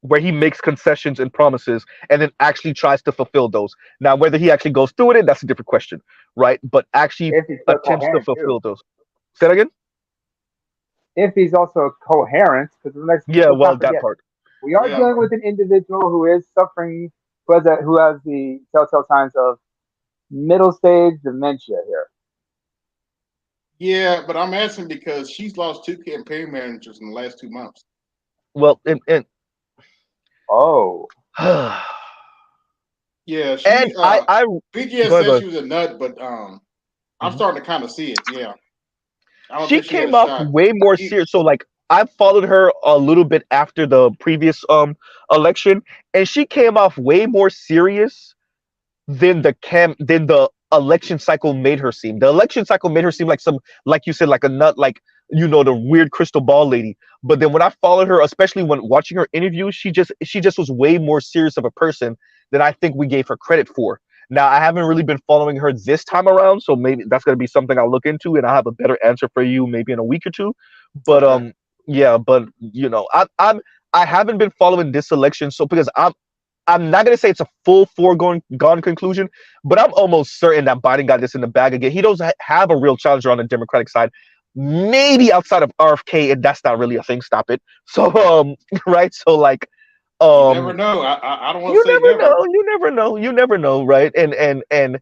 [SPEAKER 1] Where he makes concessions and promises and then actually tries to fulfill those. Now, whether he actually goes through with it, that's a different question, right? But actually
[SPEAKER 2] If he's so
[SPEAKER 1] attempts to
[SPEAKER 2] coherent
[SPEAKER 1] fulfill
[SPEAKER 2] too.
[SPEAKER 1] those. Say that again?
[SPEAKER 2] If he's also coherent, because let's
[SPEAKER 1] Yeah, well,
[SPEAKER 2] not
[SPEAKER 1] that
[SPEAKER 2] forget,
[SPEAKER 1] part.
[SPEAKER 2] we are
[SPEAKER 4] Yeah.
[SPEAKER 2] dealing with an individual who is suffering, who has the telltale signs of middle stage dementia here.
[SPEAKER 4] Yeah, but I'm asking because she's lost 2 campaign managers in the last 2 months.
[SPEAKER 1] Well,
[SPEAKER 2] Oh,
[SPEAKER 4] Yeah,
[SPEAKER 1] and
[SPEAKER 4] she
[SPEAKER 1] I
[SPEAKER 4] BGS
[SPEAKER 1] go ahead,
[SPEAKER 4] said
[SPEAKER 1] go
[SPEAKER 4] she
[SPEAKER 1] ahead.
[SPEAKER 4] was a nut, but I'm
[SPEAKER 1] Mhm.
[SPEAKER 4] starting to kind of see it. Yeah, I don't
[SPEAKER 1] She
[SPEAKER 4] think she had a
[SPEAKER 1] came off
[SPEAKER 4] shot.
[SPEAKER 1] way more
[SPEAKER 4] She,
[SPEAKER 1] serious. So like I followed her a little bit after the previous election, and she came off way more serious than the election cycle made her seem. The election cycle made her seem like some, like you said, like a nut, like the weird crystal ball lady. But then when I followed her, especially when watching her interview, she just was way more serious of a person than I think we gave her credit for. Now I haven't really been following her this time around, so maybe that's gonna be something I'll look into, and I'll have a better answer for you maybe in a week or two. But
[SPEAKER 4] okay.
[SPEAKER 1] yeah, but I haven't been following this election, so because I'm not gonna say it's a full foregone gone conclusion, but I'm almost certain that Biden got this in the bag again. He doesn't have a real challenger on the Democratic side, maybe outside of RFK, and that's not really a thing. Stop it. So right. So like
[SPEAKER 4] You never
[SPEAKER 1] um,
[SPEAKER 4] know. I don't want to
[SPEAKER 1] you
[SPEAKER 4] say
[SPEAKER 1] never
[SPEAKER 4] never,
[SPEAKER 1] know. You never know. You never know. Right. And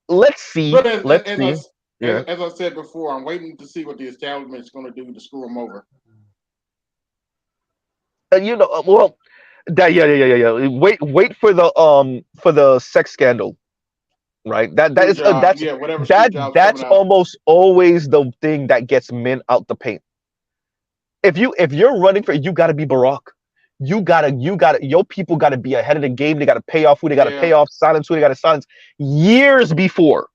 [SPEAKER 1] let's see.
[SPEAKER 4] but as
[SPEAKER 1] Let's
[SPEAKER 4] as I
[SPEAKER 1] see.
[SPEAKER 4] s-
[SPEAKER 1] Yeah.
[SPEAKER 4] as I said before, I'm waiting to see what the establishment is going to do to screw him over.
[SPEAKER 1] Well, that yeah. Wait for the sex scandal, right? That
[SPEAKER 4] Screw
[SPEAKER 1] is
[SPEAKER 4] job, yeah, whatever screw
[SPEAKER 1] that
[SPEAKER 4] job's coming
[SPEAKER 1] that's
[SPEAKER 4] out.
[SPEAKER 1] almost always the thing that gets men out the paint. If you're running for, you got to be Barack. You gotta your people got to be ahead of the game. They got to pay off who they got to pay
[SPEAKER 4] Yeah,
[SPEAKER 1] off, silence who they got to silence years before,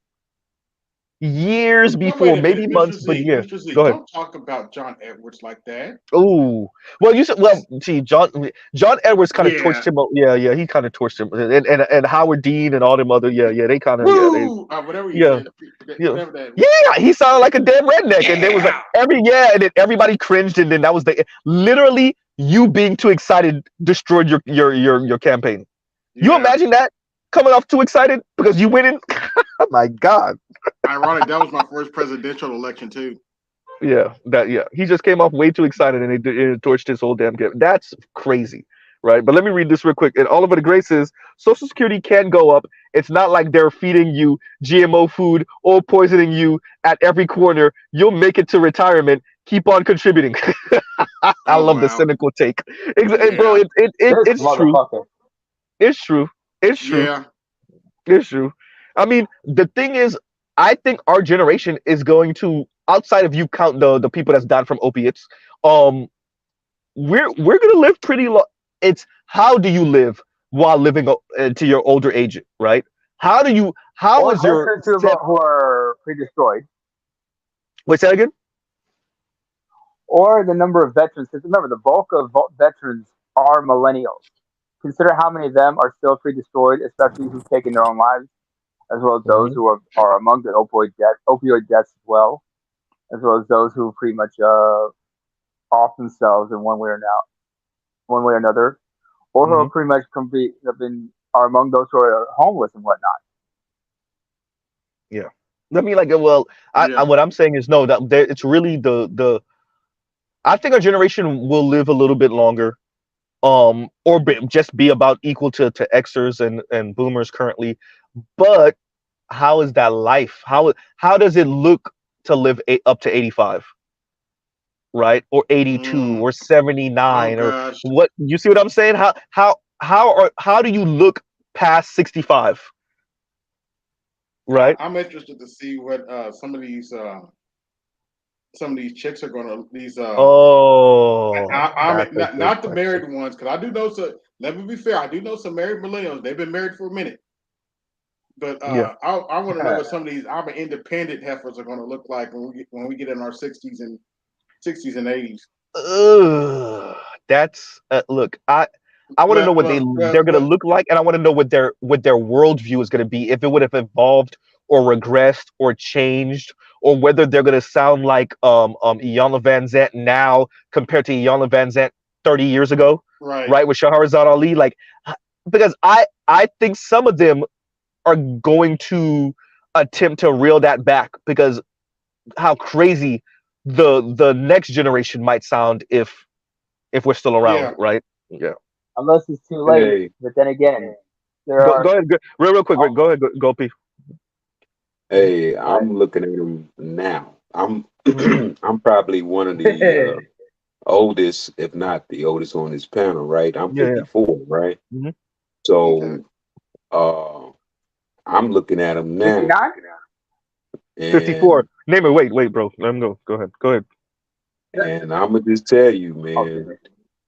[SPEAKER 1] years
[SPEAKER 4] but wait
[SPEAKER 1] before,
[SPEAKER 4] a minute,
[SPEAKER 1] maybe
[SPEAKER 4] Mr.
[SPEAKER 1] months, but
[SPEAKER 4] Z,
[SPEAKER 1] yeah.
[SPEAKER 4] Mr. Z,
[SPEAKER 1] Go ahead.
[SPEAKER 4] don't talk about John Edwards like that.
[SPEAKER 1] Oh, well, you said, well, see, John Edwards kind of torched
[SPEAKER 4] Yeah,
[SPEAKER 1] him. Yeah, he kind of torched him, and Howard Dean and all them other, they kind of,
[SPEAKER 4] woo, whatever he
[SPEAKER 1] yeah,
[SPEAKER 4] said,
[SPEAKER 1] yeah,
[SPEAKER 4] whatever that.
[SPEAKER 1] yeah. He sounded like a damn redneck, and there was like
[SPEAKER 4] Yeah,
[SPEAKER 1] and then everybody cringed, and then that was the literally you being too excited destroyed your campaign. You
[SPEAKER 4] yeah.
[SPEAKER 1] imagine that coming off too excited because you winning? Oh my God.
[SPEAKER 4] Ironic. That was my first presidential election too.
[SPEAKER 1] Yeah, he just came off way too excited and it torched his whole damn game. That's crazy, right? But let me read this real quick. And Oliver the Great says Social Security can go up. It's not like they're feeding you GMO food or poisoning you at every corner. You'll make it to retirement. Keep on contributing. I
[SPEAKER 4] Oh
[SPEAKER 1] love the
[SPEAKER 4] wow.
[SPEAKER 1] cynical take, bro.
[SPEAKER 4] Yeah,
[SPEAKER 2] this
[SPEAKER 1] It's true.
[SPEAKER 2] motherfucker.
[SPEAKER 1] It's true. It's true.
[SPEAKER 4] yeah.
[SPEAKER 1] It's true. I mean, the thing is, I think our generation is going to, outside of you count the people that's died from opiates, um, we're gonna live pretty long. It's how do you live while living to your older age, right? How do you? How
[SPEAKER 2] Or
[SPEAKER 1] is your
[SPEAKER 2] veterans
[SPEAKER 1] step?
[SPEAKER 2] who are predestroyed,
[SPEAKER 1] Wait, say that again.
[SPEAKER 2] or the number of veterans. Because remember, the bulk of veterans are millennials. Consider how many of them are still predestroyed, especially who've taken their own lives, as well as those
[SPEAKER 1] Hmm.
[SPEAKER 2] who are among the opioid deaths as well, as well as those who pretty much off themselves in one way or another, or who are
[SPEAKER 1] Hmm.
[SPEAKER 2] pretty much are among those who are homeless and whatnot.
[SPEAKER 1] Yeah. Let me like well, I
[SPEAKER 4] Yeah.
[SPEAKER 1] what I'm saying is no, that it's really the. I think our generation will live a little bit longer, or just be about equal to Xers and Boomers currently. But how is that life? How does it look to live up to 85, right? Or 82
[SPEAKER 4] Mm.
[SPEAKER 1] or
[SPEAKER 4] Oh
[SPEAKER 1] 79 or
[SPEAKER 4] gosh.
[SPEAKER 1] what? You see what I'm saying? How do you look past 65, right?
[SPEAKER 4] I'm interested to see what some of these chicks are gonna these
[SPEAKER 1] Oh,
[SPEAKER 4] I'm
[SPEAKER 1] that's a good
[SPEAKER 4] not the
[SPEAKER 1] question.
[SPEAKER 4] married ones because I do know so. Let me be fair. I do know some married millennials. They've been married for a minute. But
[SPEAKER 1] Yeah.
[SPEAKER 4] I want to know what some of these our independent heifers are going to look like when we get in our sixties and eighties.
[SPEAKER 1] That's look. I want to know what they're gonna
[SPEAKER 4] But
[SPEAKER 1] look like, and I want to know what their worldview is gonna be. If it would have evolved or regressed or changed, or whether they're gonna sound like Iyanla Van Zant now compared to Iyanla Van Zant 30 years ago,
[SPEAKER 4] right,
[SPEAKER 1] right? With Shahrazad Ali, like because I think some of them are going to attempt to reel that back because how crazy the next generation might sound if we're still around,
[SPEAKER 4] yeah.
[SPEAKER 1] right? Yeah.
[SPEAKER 2] Unless it's too late.
[SPEAKER 3] Hey,
[SPEAKER 2] But then again, there
[SPEAKER 1] Go
[SPEAKER 2] are.
[SPEAKER 1] ahead. Real quick.
[SPEAKER 2] Oh,
[SPEAKER 1] Go ahead. Go P.
[SPEAKER 3] hey,
[SPEAKER 2] I,
[SPEAKER 3] I'm looking at him now. I'm
[SPEAKER 1] Hmm.
[SPEAKER 3] I'm probably one of the oldest, if not the oldest on this panel, right? I'm
[SPEAKER 1] Yeah. Yeah.
[SPEAKER 3] 54, right?
[SPEAKER 1] Hmm.
[SPEAKER 4] Okay.
[SPEAKER 3] So uh I'm looking at him now
[SPEAKER 2] 59?
[SPEAKER 1] '54.
[SPEAKER 3] and
[SPEAKER 1] Name it. Wait, bro. Let him go. Go ahead. Go ahead.
[SPEAKER 3] I'm gonna just tell you,
[SPEAKER 2] Okay.
[SPEAKER 3] man,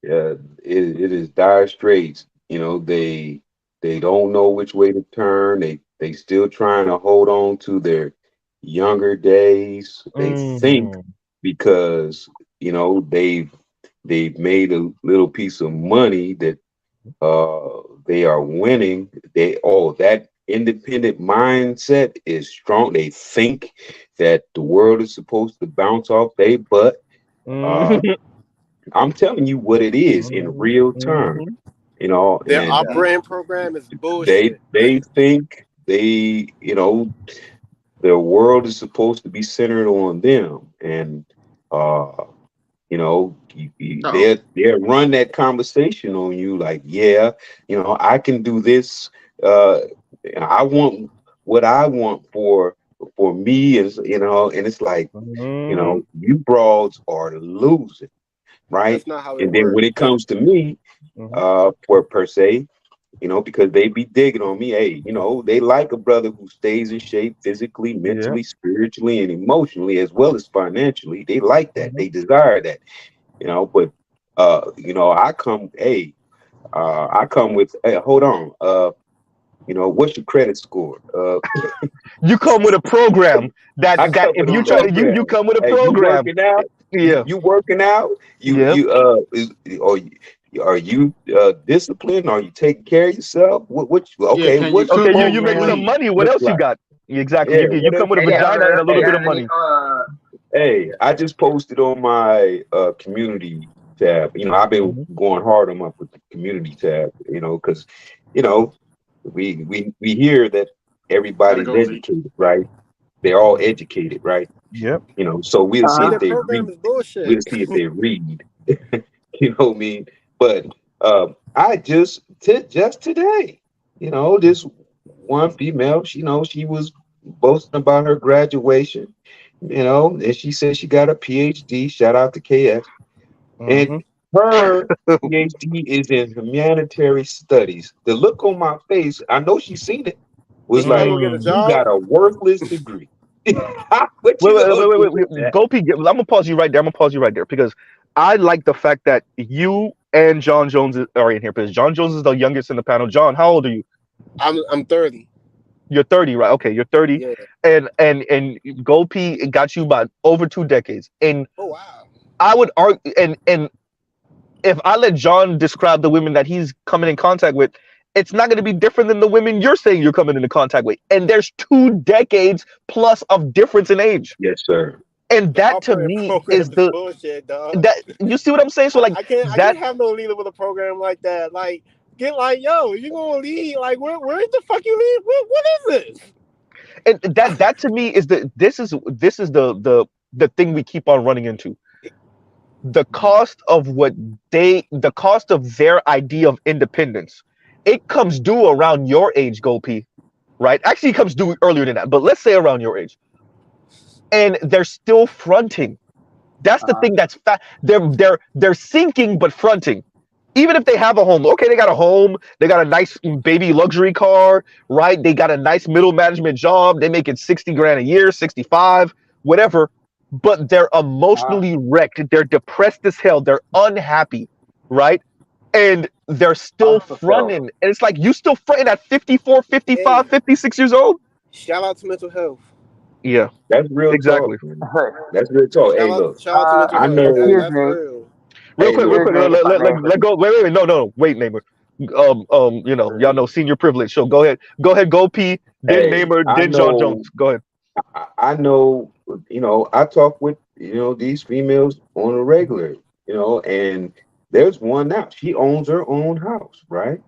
[SPEAKER 3] yeah, it is dire straits. You know, they don't know which way to turn. They still trying to hold on to their younger days. They think
[SPEAKER 1] Hmm.
[SPEAKER 3] because they've made a little piece of money that they are winning. That independent mindset is strong. They think that the world is supposed to bounce off their butt. Uh,
[SPEAKER 1] Hmm.
[SPEAKER 3] I'm telling you what it is in
[SPEAKER 1] Hmm.
[SPEAKER 3] real time,
[SPEAKER 1] Hmm.
[SPEAKER 5] Their
[SPEAKER 3] and
[SPEAKER 2] Yeah.
[SPEAKER 5] operating program is
[SPEAKER 3] they
[SPEAKER 5] bullshit.
[SPEAKER 3] they think the world is supposed to be centered on them, and uh,
[SPEAKER 4] Oh,
[SPEAKER 3] they'll run that conversation on you like, yeah, I can do this. Uh, I want what I want for me, and it's like,
[SPEAKER 1] Hmm.
[SPEAKER 3] you broads are losing, right?
[SPEAKER 5] That's not how it
[SPEAKER 3] And then when
[SPEAKER 5] works.
[SPEAKER 3] it comes to me,
[SPEAKER 1] Hmm.
[SPEAKER 3] for per se, because they be digging on me. Hey, they like a brother who stays in shape physically,
[SPEAKER 1] Yeah.
[SPEAKER 3] mentally, spiritually, and emotionally, as well as financially. They like that.
[SPEAKER 1] Hmm.
[SPEAKER 3] They desire that. But I come with, hey, hold on. What's your credit score?
[SPEAKER 1] You come with a program
[SPEAKER 3] I
[SPEAKER 1] that
[SPEAKER 3] come
[SPEAKER 1] if
[SPEAKER 3] with a
[SPEAKER 1] you try you
[SPEAKER 3] program.
[SPEAKER 1] come with a
[SPEAKER 3] Hey, you
[SPEAKER 1] program.
[SPEAKER 3] working out? You
[SPEAKER 1] Yeah.
[SPEAKER 3] you working out? You
[SPEAKER 1] Yeah.
[SPEAKER 3] you are you disciplined? Are you taking care of yourself?
[SPEAKER 4] yeah.
[SPEAKER 3] Okay,
[SPEAKER 4] Can you
[SPEAKER 3] what's your
[SPEAKER 1] Okay.
[SPEAKER 4] cook? Can
[SPEAKER 1] You
[SPEAKER 4] you
[SPEAKER 1] make some
[SPEAKER 4] clean?
[SPEAKER 3] overall
[SPEAKER 1] money. What
[SPEAKER 3] look
[SPEAKER 1] else you
[SPEAKER 3] like?
[SPEAKER 1] got? Exactly.
[SPEAKER 3] Yeah,
[SPEAKER 1] You
[SPEAKER 3] what else
[SPEAKER 1] come with a
[SPEAKER 3] you
[SPEAKER 2] Any
[SPEAKER 3] got?
[SPEAKER 1] vagina and
[SPEAKER 2] other?
[SPEAKER 1] a little
[SPEAKER 2] You
[SPEAKER 1] bit
[SPEAKER 2] have
[SPEAKER 1] of
[SPEAKER 2] any?
[SPEAKER 1] money.
[SPEAKER 3] Hey, I just posted on my community tab. I've been
[SPEAKER 1] Hmm.
[SPEAKER 3] going hard on my community tab. Because you know we hear that
[SPEAKER 4] Gotta
[SPEAKER 3] everybody's
[SPEAKER 4] go, Z.
[SPEAKER 3] educated, right? They're all educated, right?
[SPEAKER 1] Yep.
[SPEAKER 3] So we'll see
[SPEAKER 5] See,
[SPEAKER 3] if
[SPEAKER 2] Uh-huh.
[SPEAKER 5] their
[SPEAKER 3] they
[SPEAKER 5] program
[SPEAKER 3] read.
[SPEAKER 5] is
[SPEAKER 3] We'll
[SPEAKER 5] bullshit.
[SPEAKER 3] see if they read. What I mean? But I just today, this one female, she was boasting about her graduation, and she said she got a PhD. Shout out to KS. And
[SPEAKER 1] Hmm.
[SPEAKER 3] her PhD is in humanitarian studies. The look on my face, I know she's seen it, was
[SPEAKER 5] She not
[SPEAKER 3] like,
[SPEAKER 5] gonna get a
[SPEAKER 1] Mm.
[SPEAKER 3] you
[SPEAKER 5] job.
[SPEAKER 3] got a worthless degree. What you gonna do with that?
[SPEAKER 1] Go Pete. I'm gonna pause you right there. I'm gonna pause you right there because I like the fact that you and John Jones are in here because John Jones is the youngest in the panel. John, how old are you?
[SPEAKER 5] I'm 30.
[SPEAKER 1] You're 30, right? Okay, you're 30,
[SPEAKER 5] Yeah.
[SPEAKER 1] and Go P got you about over 2 decades. And
[SPEAKER 5] Oh wow.
[SPEAKER 1] I would argue, and if I let John describe the women that he's coming in contact with, it's not going to be different than the women you're saying you're coming into contact with. And there's 2 decades plus of difference in age.
[SPEAKER 3] Yes, sir.
[SPEAKER 1] And
[SPEAKER 5] The
[SPEAKER 1] that to
[SPEAKER 5] operating
[SPEAKER 1] me
[SPEAKER 5] program
[SPEAKER 1] is
[SPEAKER 5] is
[SPEAKER 1] the
[SPEAKER 5] bullshit, dog.
[SPEAKER 1] that you see what I'm saying? So like
[SPEAKER 5] I
[SPEAKER 1] that
[SPEAKER 5] can't have no leader with a program like that. Like, get like, yo, you gonna lead? Like, where the fuck you lead? What is this?
[SPEAKER 1] and that to me is this is the thing we keep on running into. The cost of the cost of their idea of independence. It comes due around your age, Go P, right? Actually, it comes due earlier than that, but let's say around your age. And they're still fronting. That's the
[SPEAKER 2] Uh-huh.
[SPEAKER 1] thing that's they're sinking but fronting. Even if they have a home, okay, they got a home, they got a nice baby luxury car, right? They got a nice middle management job, they make it 60 grand a year, 65, whatever. But they're
[SPEAKER 2] Uh-huh.
[SPEAKER 1] emotionally wrecked. They're depressed as hell. They're unhappy, right? and they're still
[SPEAKER 2] Unfulfilled.
[SPEAKER 1] fronting. And it's like, you still fronting at 54, 55,
[SPEAKER 5] Hey,
[SPEAKER 1] 56 years old?
[SPEAKER 5] shout out to mental health.
[SPEAKER 1] Yeah,
[SPEAKER 3] That's real
[SPEAKER 1] exactly.
[SPEAKER 3] talk, man. That's real talk. Hey, look,
[SPEAKER 5] Shout out to mental
[SPEAKER 3] I
[SPEAKER 5] health.
[SPEAKER 3] know.
[SPEAKER 2] Excuse
[SPEAKER 5] That's
[SPEAKER 2] me.
[SPEAKER 5] real.
[SPEAKER 1] Real
[SPEAKER 3] Hey,
[SPEAKER 1] quick, real
[SPEAKER 3] look.
[SPEAKER 2] Excuse
[SPEAKER 1] quick.
[SPEAKER 2] me if I may, but
[SPEAKER 1] Let go. Wait. No. Wait, Namer. Y'all know senior privilege. So go ahead, go P. Then
[SPEAKER 3] Hey,
[SPEAKER 1] Namer,
[SPEAKER 3] I
[SPEAKER 1] then John Jones.
[SPEAKER 3] know.
[SPEAKER 1] Go ahead.
[SPEAKER 3] I know. I talk with these females on a regular. And there's one now. She owns her own house, right?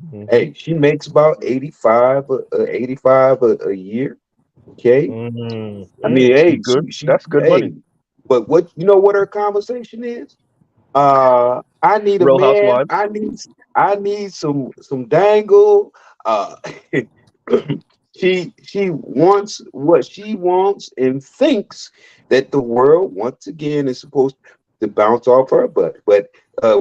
[SPEAKER 1] Hmm.
[SPEAKER 3] Hey, she makes about 85 a year. Okay. I mean,
[SPEAKER 1] She
[SPEAKER 3] hey,
[SPEAKER 1] good.
[SPEAKER 3] she,
[SPEAKER 1] That's good money.
[SPEAKER 3] hey, but what her conversation is? I need a
[SPEAKER 1] Real
[SPEAKER 3] man.
[SPEAKER 1] Housewives.
[SPEAKER 3] I need some dangle. Uh, she wants what she wants and thinks that the world once again is supposed to bounce off her butt. But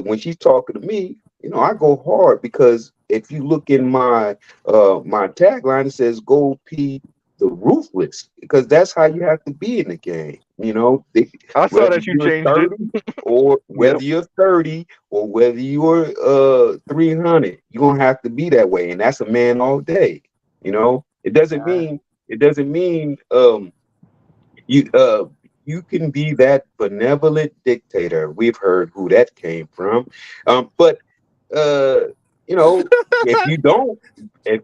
[SPEAKER 3] when she's talking to me, I go hard because if you look in my tagline, it says "Gold P the Ruthless," because that's how you have to be in the game.
[SPEAKER 1] I saw
[SPEAKER 3] Whether
[SPEAKER 1] that you
[SPEAKER 3] you're
[SPEAKER 1] changed it.
[SPEAKER 3] 30 or
[SPEAKER 1] Yep.
[SPEAKER 3] whether you're 30 or whether you're 300, you're gonna have to be that way, and that's a man all day. It doesn't
[SPEAKER 2] uh,
[SPEAKER 3] mean you you can be that benevolent dictator. We've heard who that came from. But uh you know, if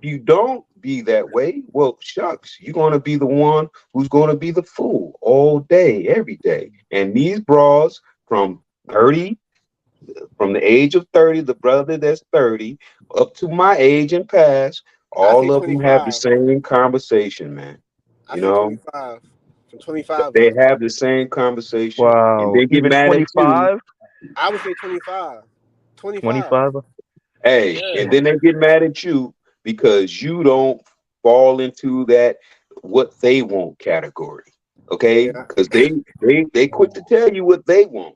[SPEAKER 3] you don't be that way, well shucks, you're gonna be the one who's gonna be the fool all day, every day. And these bras from 30, from the age of 30, the brother that's 30, up to my age and past,
[SPEAKER 5] I say
[SPEAKER 3] all of them have the
[SPEAKER 5] 25.
[SPEAKER 3] same conversation, man.
[SPEAKER 5] I
[SPEAKER 3] You
[SPEAKER 5] say
[SPEAKER 3] know,
[SPEAKER 5] 25. From 25
[SPEAKER 3] they
[SPEAKER 5] up.
[SPEAKER 3] have the same conversation and
[SPEAKER 1] Wow.
[SPEAKER 3] they get
[SPEAKER 1] Even
[SPEAKER 3] mad at you.
[SPEAKER 1] 25?
[SPEAKER 5] I would say 25. 25.
[SPEAKER 1] 25?
[SPEAKER 3] Hey,
[SPEAKER 5] Yeah.
[SPEAKER 3] and then they get mad at you because you don't fall into that what they want category. Okay?
[SPEAKER 5] Yeah.
[SPEAKER 3] Because they quick to tell you what they want.